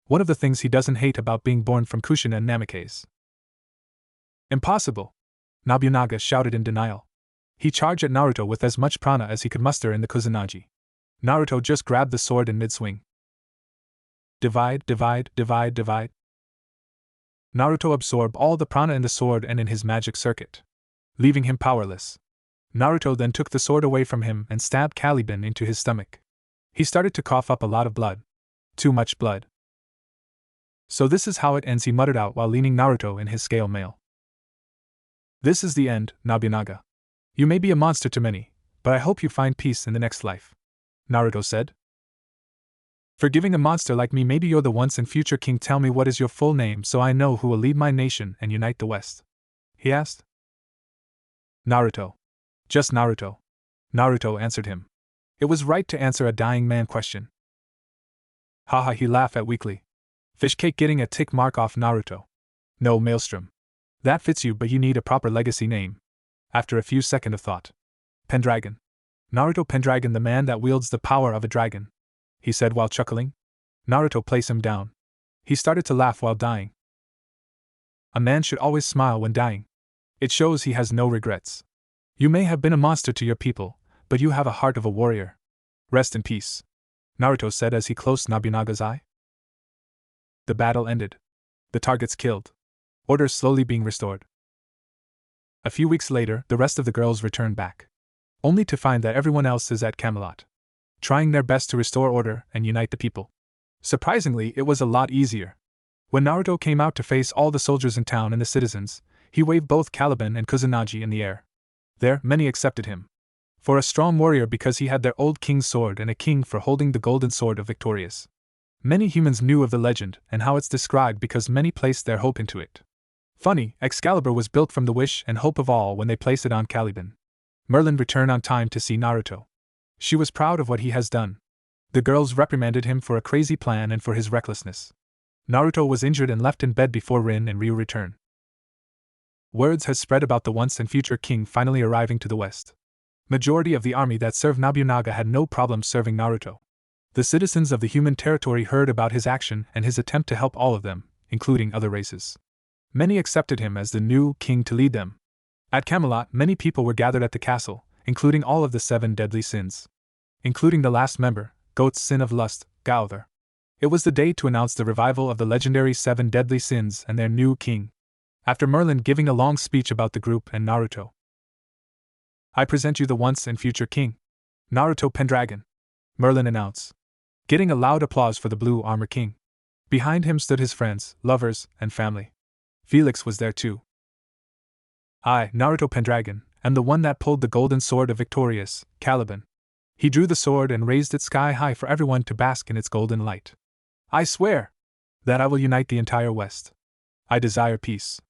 One of the things he doesn't hate about being born from Kushina and Namikaze. Impossible! Nobunaga shouted in denial. He charged at Naruto with as much prana as he could muster in the Kusanagi. Naruto just grabbed the sword in mid-swing. Divide, divide, divide, divide. Naruto absorbed all the prana in the sword and in his magic circuit, leaving him powerless. Naruto then took the sword away from him and stabbed Caliban into his stomach. He started to cough up a lot of blood. Too much blood. So this is how it ends, he muttered out while leaning Naruto in his scale mail. This is the end, Nobunaga. You may be a monster to many, but I hope you find peace in the next life, Naruto said. Forgiving a monster like me, maybe you're the once and future king. Tell me what is your full name so I know who will lead my nation and unite the West, he asked. Naruto. Just Naruto. Naruto answered him. It was right to answer a dying man question. Haha, he laughed at weakly. Fishcake getting a tick mark off Naruto. No, Maelstrom. That fits you, but you need a proper legacy name. After a few seconds of thought. Pendragon. Naruto Pendragon, the man that wields the power of a dragon, he said while chuckling. Naruto placed him down. He started to laugh while dying. A man should always smile when dying. It shows he has no regrets. You may have been a monster to your people, but you have a heart of a warrior. Rest in peace, Naruto said as he closed Nobunaga's eye. The battle ended. The targets killed. Order slowly being restored. A few weeks later, the rest of the girls returned back, only to find that everyone else is at Camelot, trying their best to restore order and unite the people. Surprisingly, it was a lot easier. When Naruto came out to face all the soldiers in town and the citizens, he waved both Caliban and Kusanagi in the air. There, many accepted him for a strong warrior because he had their old king's sword, and a king for holding the golden sword of Victorious. Many humans knew of the legend and how it's described because many placed their hope into it. Funny, Excalibur was built from the wish and hope of all when they placed it on Caliban. Merlin returned on time to see Naruto. She was proud of what he has done. The girls reprimanded him for a crazy plan and for his recklessness. Naruto was injured and left in bed before Rin and Ryu returned. Words had spread about the once and future king finally arriving to the west. Majority of the army that served Nobunaga had no problem serving Naruto. The citizens of the human territory heard about his action and his attempt to help all of them, including other races. Many accepted him as the new king to lead them. At Camelot, many people were gathered at the castle, including all of the 7 deadly sins, including the last member, Goat's sin of lust, Gauther. It was the day to announce the revival of the legendary 7 deadly sins and their new king. After Merlin giving a long speech about the group and Naruto, I present you the once and future king, Naruto Pendragon, Merlin announced. getting a loud applause for the Blue Armor King. Behind him stood his friends, lovers, and family. Felix was there too. I, Naruto Pendragon, am the one that pulled the golden sword of Victorious, Caliban. He drew the sword and raised it sky high for everyone to bask in its golden light. I swear that I will unite the entire West. I desire peace.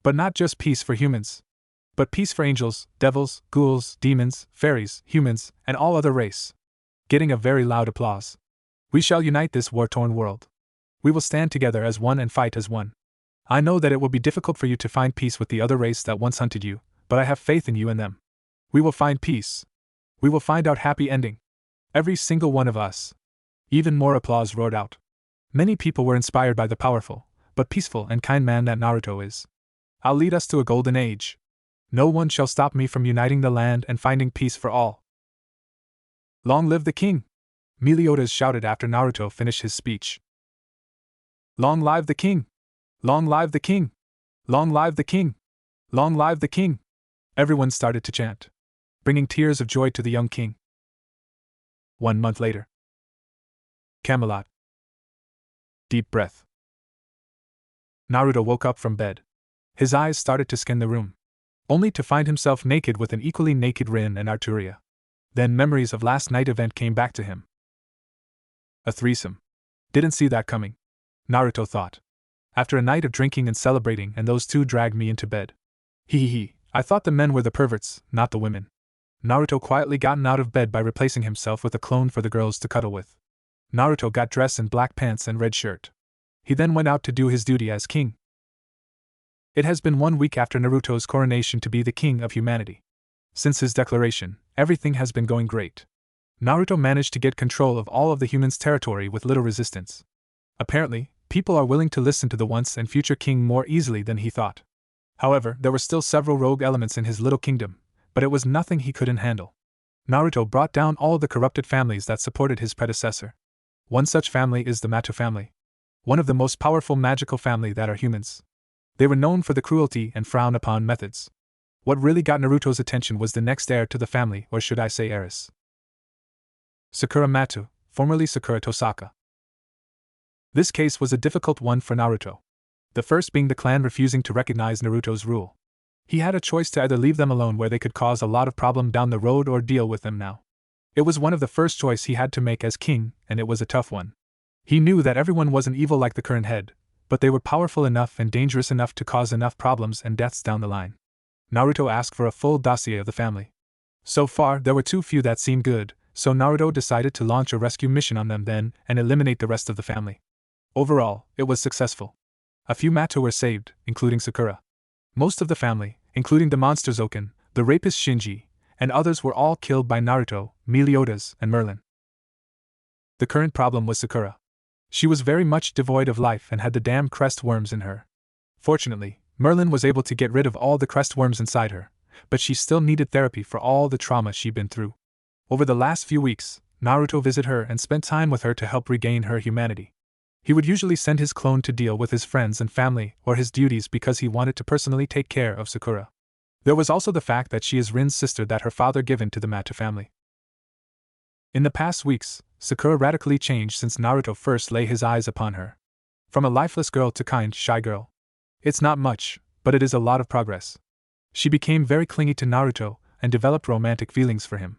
But not just peace for humans, but peace for angels, devils, ghouls, demons, fairies, humans, and all other race. Getting a very loud applause. We shall unite this war-torn world. We will stand together as one and fight as one. I know that it will be difficult for you to find peace with the other race that once hunted you, but I have faith in you and them. We will find peace. We will find out happy ending. Every single one of us. Even more applause roared out. Many people were inspired by the powerful, but peaceful and kind man that Naruto is. I'll lead us to a golden age. No one shall stop me from uniting the land and finding peace for all. Long live the king! Meliodas shouted after Naruto finished his speech. Long live the king! Long live the king! Long live the king! Long live the king! Everyone started to chant, bringing tears of joy to the young king. 1 month later. Camelot. Deep breath. Naruto woke up from bed. His eyes started to scan the room, only to find himself naked with an equally naked Rin and Arturia. Then memories of last night's event came back to him. A threesome. Didn't see that coming, Naruto thought. After a night of drinking and celebrating, and those two dragged me into bed. Hee. I thought the men were the perverts, not the women. Naruto quietly gotten out of bed by replacing himself with a clone for the girls to cuddle with. Naruto got dressed in black pants and red shirt. He then went out to do his duty as king. It has been 1 week after Naruto's coronation to be the king of humanity. Since his declaration, everything has been going great. Naruto managed to get control of all of the humans' territory with little resistance. Apparently, people are willing to listen to the once and future king more easily than he thought. However, there were still several rogue elements in his little kingdom, but it was nothing he couldn't handle. Naruto brought down all the corrupted families that supported his predecessor. One such family is the Matto family. One of the most powerful magical family that are humans. They were known for the cruelty and frown-upon methods. What really got Naruto's attention was the next heir to the family, or should I say heiress. Sakura Matto, formerly Sakura Tosaka. This case was a difficult one for Naruto. The first being the clan refusing to recognize Naruto's rule. He had a choice to either leave them alone where they could cause a lot of problem down the road or deal with them now. It was one of the first choice he had to make as king, and it was a tough one. He knew that everyone wasn't evil like the current head, but they were powerful enough and dangerous enough to cause enough problems and deaths down the line. Naruto asked for a full dossier of the family. So far, there were too few that seemed good, so Naruto decided to launch a rescue mission on them then and eliminate the rest of the family. Overall, it was successful. A few Matto were saved, including Sakura. Most of the family, including the monster Zoken, the rapist Shinji, and others were all killed by Naruto, Meliodas, and Merlin. The current problem was Sakura. She was very much devoid of life and had the damn crest worms in her. Fortunately, Merlin was able to get rid of all the crest worms inside her, but she still needed therapy for all the trauma she'd been through. Over the last few weeks, Naruto visited her and spent time with her to help regain her humanity. He would usually send his clone to deal with his friends and family or his duties because he wanted to personally take care of Sakura. There was also the fact that she is Rin's sister that her father given to the Matto family. In the past weeks, Sakura radically changed since Naruto first laid his eyes upon her. From a lifeless girl to kind, shy girl. It's not much, but it is a lot of progress. She became very clingy to Naruto and developed romantic feelings for him,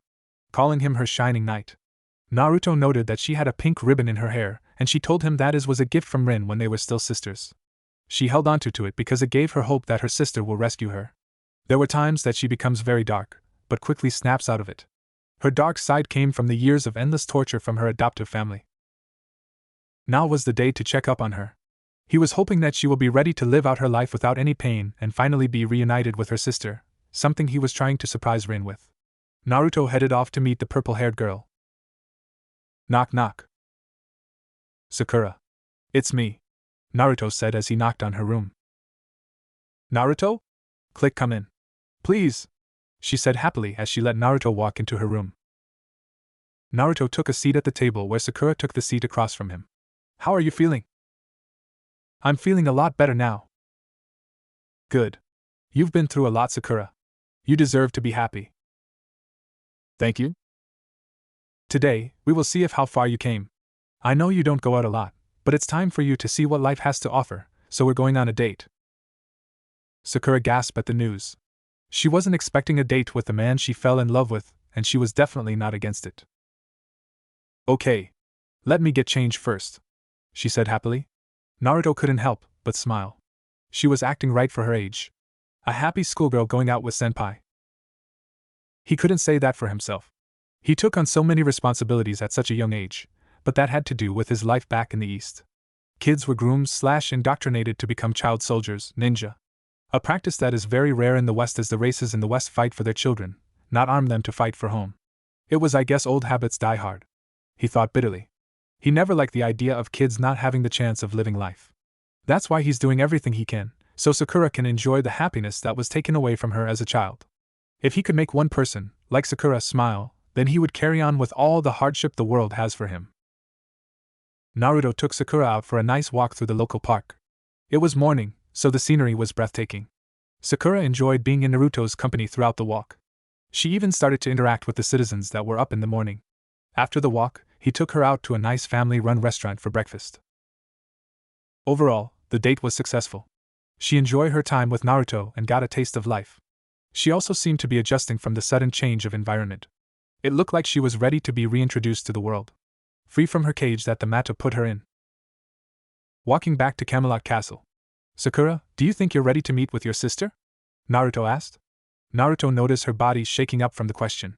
calling him her shining knight. Naruto noted that she had a pink ribbon in her hair, and she told him that it was a gift from Rin when they were still sisters. She held onto it because it gave her hope that her sister will rescue her. There were times that she becomes very dark, but quickly snaps out of it. Her dark side came from the years of endless torture from her adoptive family. Now was the day to check up on her. He was hoping that she will be ready to live out her life without any pain and finally be reunited with her sister, something he was trying to surprise Rin with. Naruto headed off to meet the purple-haired girl. Knock knock. Sakura. It's me, Naruto said as he knocked on her room. Naruto? Click, come in. Please, she said happily as she let Naruto walk into her room. Naruto took a seat at the table where Sakura took the seat across from him. How are you feeling? I'm feeling a lot better now. Good. You've been through a lot, Sakura. You deserve to be happy. Thank you. Today, we will see how far you came. I know you don't go out a lot, but it's time for you to see what life has to offer, so we're going on a date. Sakura gasped at the news. She wasn't expecting a date with the man she fell in love with, and she was definitely not against it. Okay. Let me get changed first, she said happily. Naruto couldn't help but smile. She was acting right for her age. A happy schoolgirl going out with senpai. He couldn't say that for himself. He took on so many responsibilities at such a young age, but that had to do with his life back in the East. Kids were groomed/indoctrinated to become child soldiers, ninja. A practice that is very rare in the West as the races in the West fight for their children, not arm them to fight for home. It was, I guess, old habits die hard. He thought bitterly. He never liked the idea of kids not having the chance of living life. That's why he's doing everything he can, so Sakura can enjoy the happiness that was taken away from her as a child. If he could make one person, like Sakura, smile, then he would carry on with all the hardship the world has for him. Naruto took Sakura out for a nice walk through the local park. It was morning, so the scenery was breathtaking. Sakura enjoyed being in Naruto's company throughout the walk. She even started to interact with the citizens that were up in the morning. After the walk, he took her out to a nice family-run restaurant for breakfast. Overall, the date was successful. She enjoyed her time with Naruto and got a taste of life. She also seemed to be adjusting from the sudden change of environment. It looked like she was ready to be reintroduced to the world, free from her cage that the Mato put her in. Walking back to Camelot Castle. Sakura, do you think you're ready to meet with your sister? Naruto asked. Naruto noticed her body shaking up from the question.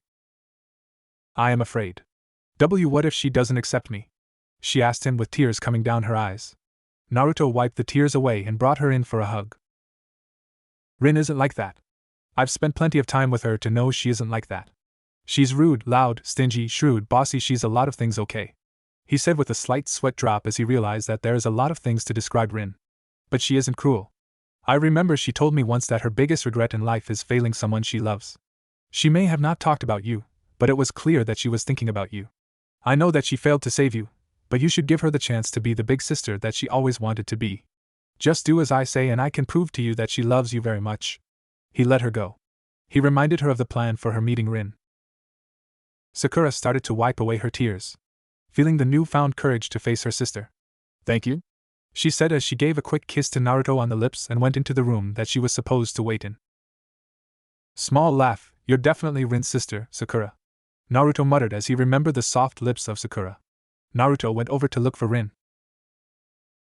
I am afraid. What if she doesn't accept me? She asked him with tears coming down her eyes. Naruto wiped the tears away and brought her in for a hug. Rin isn't like that. I've spent plenty of time with her to know she isn't like that. She's rude, loud, stingy, shrewd, bossy, she's a lot of things, okay? He said with a slight sweat drop as he realized that there is a lot of things to describe Rin. But she isn't cruel. I remember she told me once that her biggest regret in life is failing someone she loves. She may have not talked about you, but it was clear that she was thinking about you. I know that she failed to save you, but you should give her the chance to be the big sister that she always wanted to be. Just do as I say and I can prove to you that she loves you very much. He let her go. He reminded her of the plan for her meeting Rin. Sakura started to wipe away her tears, feeling the newfound courage to face her sister. Thank you, she said as she gave a quick kiss to Naruto on the lips and went into the room that she was supposed to wait in. Small laugh, you're definitely Rin's sister, Sakura, Naruto muttered as he remembered the soft lips of Sakura. Naruto went over to look for Rin.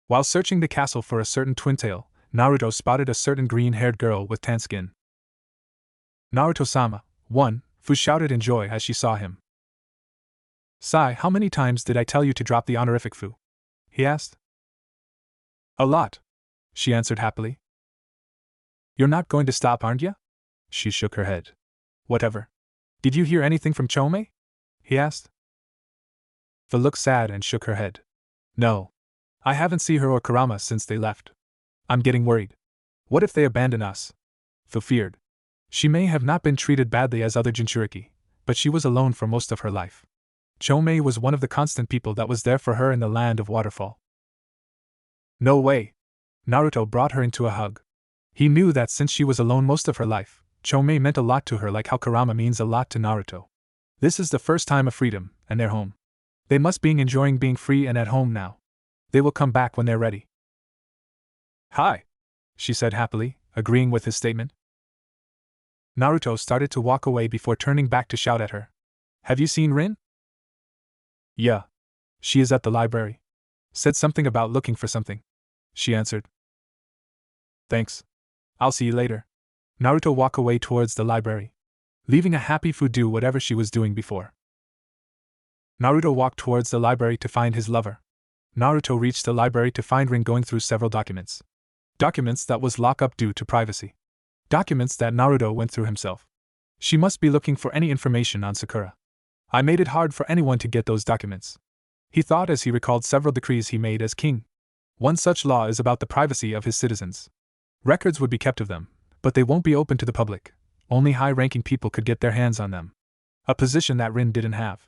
While searching the castle for a certain twin-tail, Naruto spotted a certain green-haired girl with tan skin. Naruto-sama, one, Fu shouted in joy as she saw him. Sai, how many times did I tell you to drop the honorific Fu? He asked. A lot, she answered happily. You're not going to stop, aren't you? She shook her head. Whatever. Did you hear anything from Chome? He asked. Fu looked sad and shook her head. No. I haven't seen her or Kurama since they left. I'm getting worried. What if they abandon us? Fu feared. She may have not been treated badly as other Jinchuriki, but she was alone for most of her life. Chome was one of the constant people that was there for her in the land of waterfall. No way. Naruto brought her into a hug. He knew that since she was alone most of her life, Chome meant a lot to her like how Kurama means a lot to Naruto. This is the first time of freedom, and they're home. They must be enjoying being free and at home now. They will come back when they're ready. Hi, she said happily, agreeing with his statement. Naruto started to walk away before turning back to shout at her. Have you seen Rin? Yeah. She is at the library. Said something about looking for something. She answered. Thanks. I'll see you later. Naruto walked away towards the library, leaving a happy Fu do whatever she was doing before. Naruto walked towards the library to find his lover. Naruto reached the library to find Rin going through several documents. Documents that was locked up due to privacy. Documents that Naruto went through himself. She must be looking for any information on Sakura. I made it hard for anyone to get those documents, he thought as he recalled several decrees he made as king. One such law is about the privacy of his citizens. Records would be kept of them, but they won't be open to the public. Only high-ranking people could get their hands on them. A position that Rin didn't have.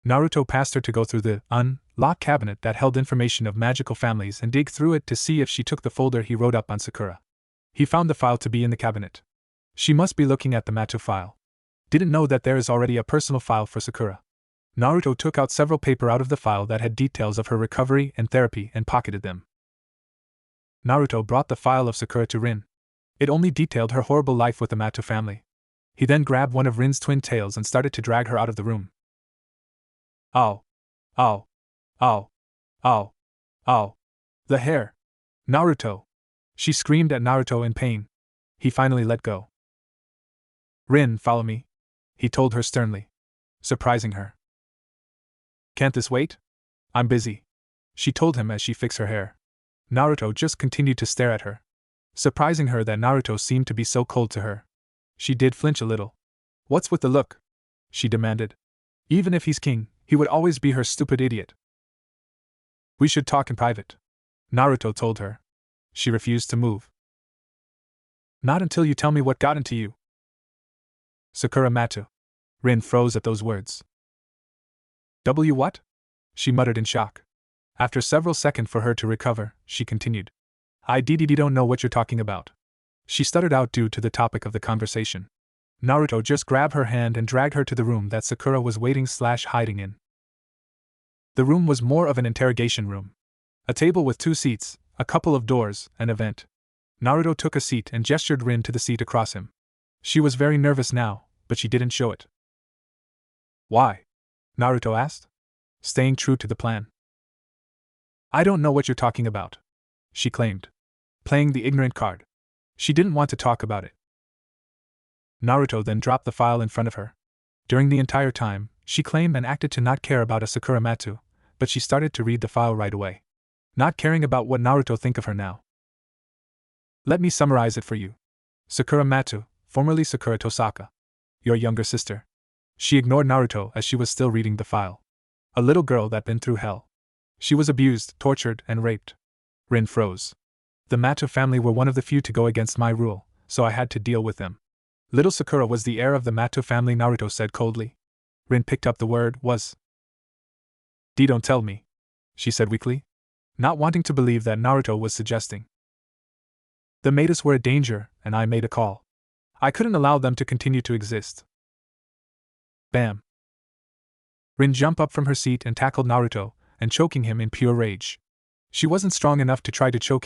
Naruto passed her to go through the unlocked cabinet that held information of magical families and dig through it to see if she took the folder he wrote up on Sakura. He found the file to be in the cabinet. She must be looking at the Mato file. Didn't know that there is already a personal file for Sakura. Naruto took out several paper out of the file that had details of her recovery and therapy and pocketed them. Naruto brought the file of Sakura to Rin. It only detailed her horrible life with the Mato family. He then grabbed one of Rin's twin tails and started to drag her out of the room. Ow! Ow! Ow! Ow! Ow! The hair! Naruto! She screamed at Naruto in pain. He finally let go. Rin, follow me, he told her sternly, surprising her. Can't this wait? I'm busy, she told him as she fixed her hair. Naruto just continued to stare at her, surprising her that Naruto seemed to be so cold to her. She did flinch a little. What's with the look? She demanded. Even if he's king, he would always be her stupid idiot. We should talk in private, Naruto told her. She refused to move. Not until you tell me what got into you. Sakura Mato. Rin froze at those words. What? She muttered in shock. After several seconds for her to recover, she continued. I don't know what you're talking about. She stuttered out due to the topic of the conversation. Naruto just grabbed her hand and dragged her to the room that Sakura was waiting/hiding in. The room was more of an interrogation room. A table with 2 seats, a couple of doors, and a vent. Naruto took a seat and gestured Rin to the seat across him. She was very nervous now, but she didn't show it. Why? Naruto asked, staying true to the plan. I don't know what you're talking about, she claimed, playing the ignorant card. She didn't want to talk about it. Naruto then dropped the file in front of her. During the entire time, she claimed and acted to not care about a Sakura Mato, but she started to read the file right away, not caring about what Naruto think of her now. Let me summarize it for you. Sakura Mato, formerly Sakura Tosaka, your younger sister. She ignored Naruto as she was still reading the file. A little girl that been through hell. She was abused, tortured, and raped. Rin froze. The Mato family were one of the few to go against my rule, so I had to deal with them. Little Sakura was the heir of the Mato family, Naruto said coldly. Rin picked up the word was. Don't tell me, she said weakly, not wanting to believe that Naruto was suggesting. The Matos were a danger, and I made a call. I couldn't allow them to continue to exist. Bam! Rin jumped up from her seat and tackled Naruto, and choking him in pure rage. She wasn't strong enough to try to choke him,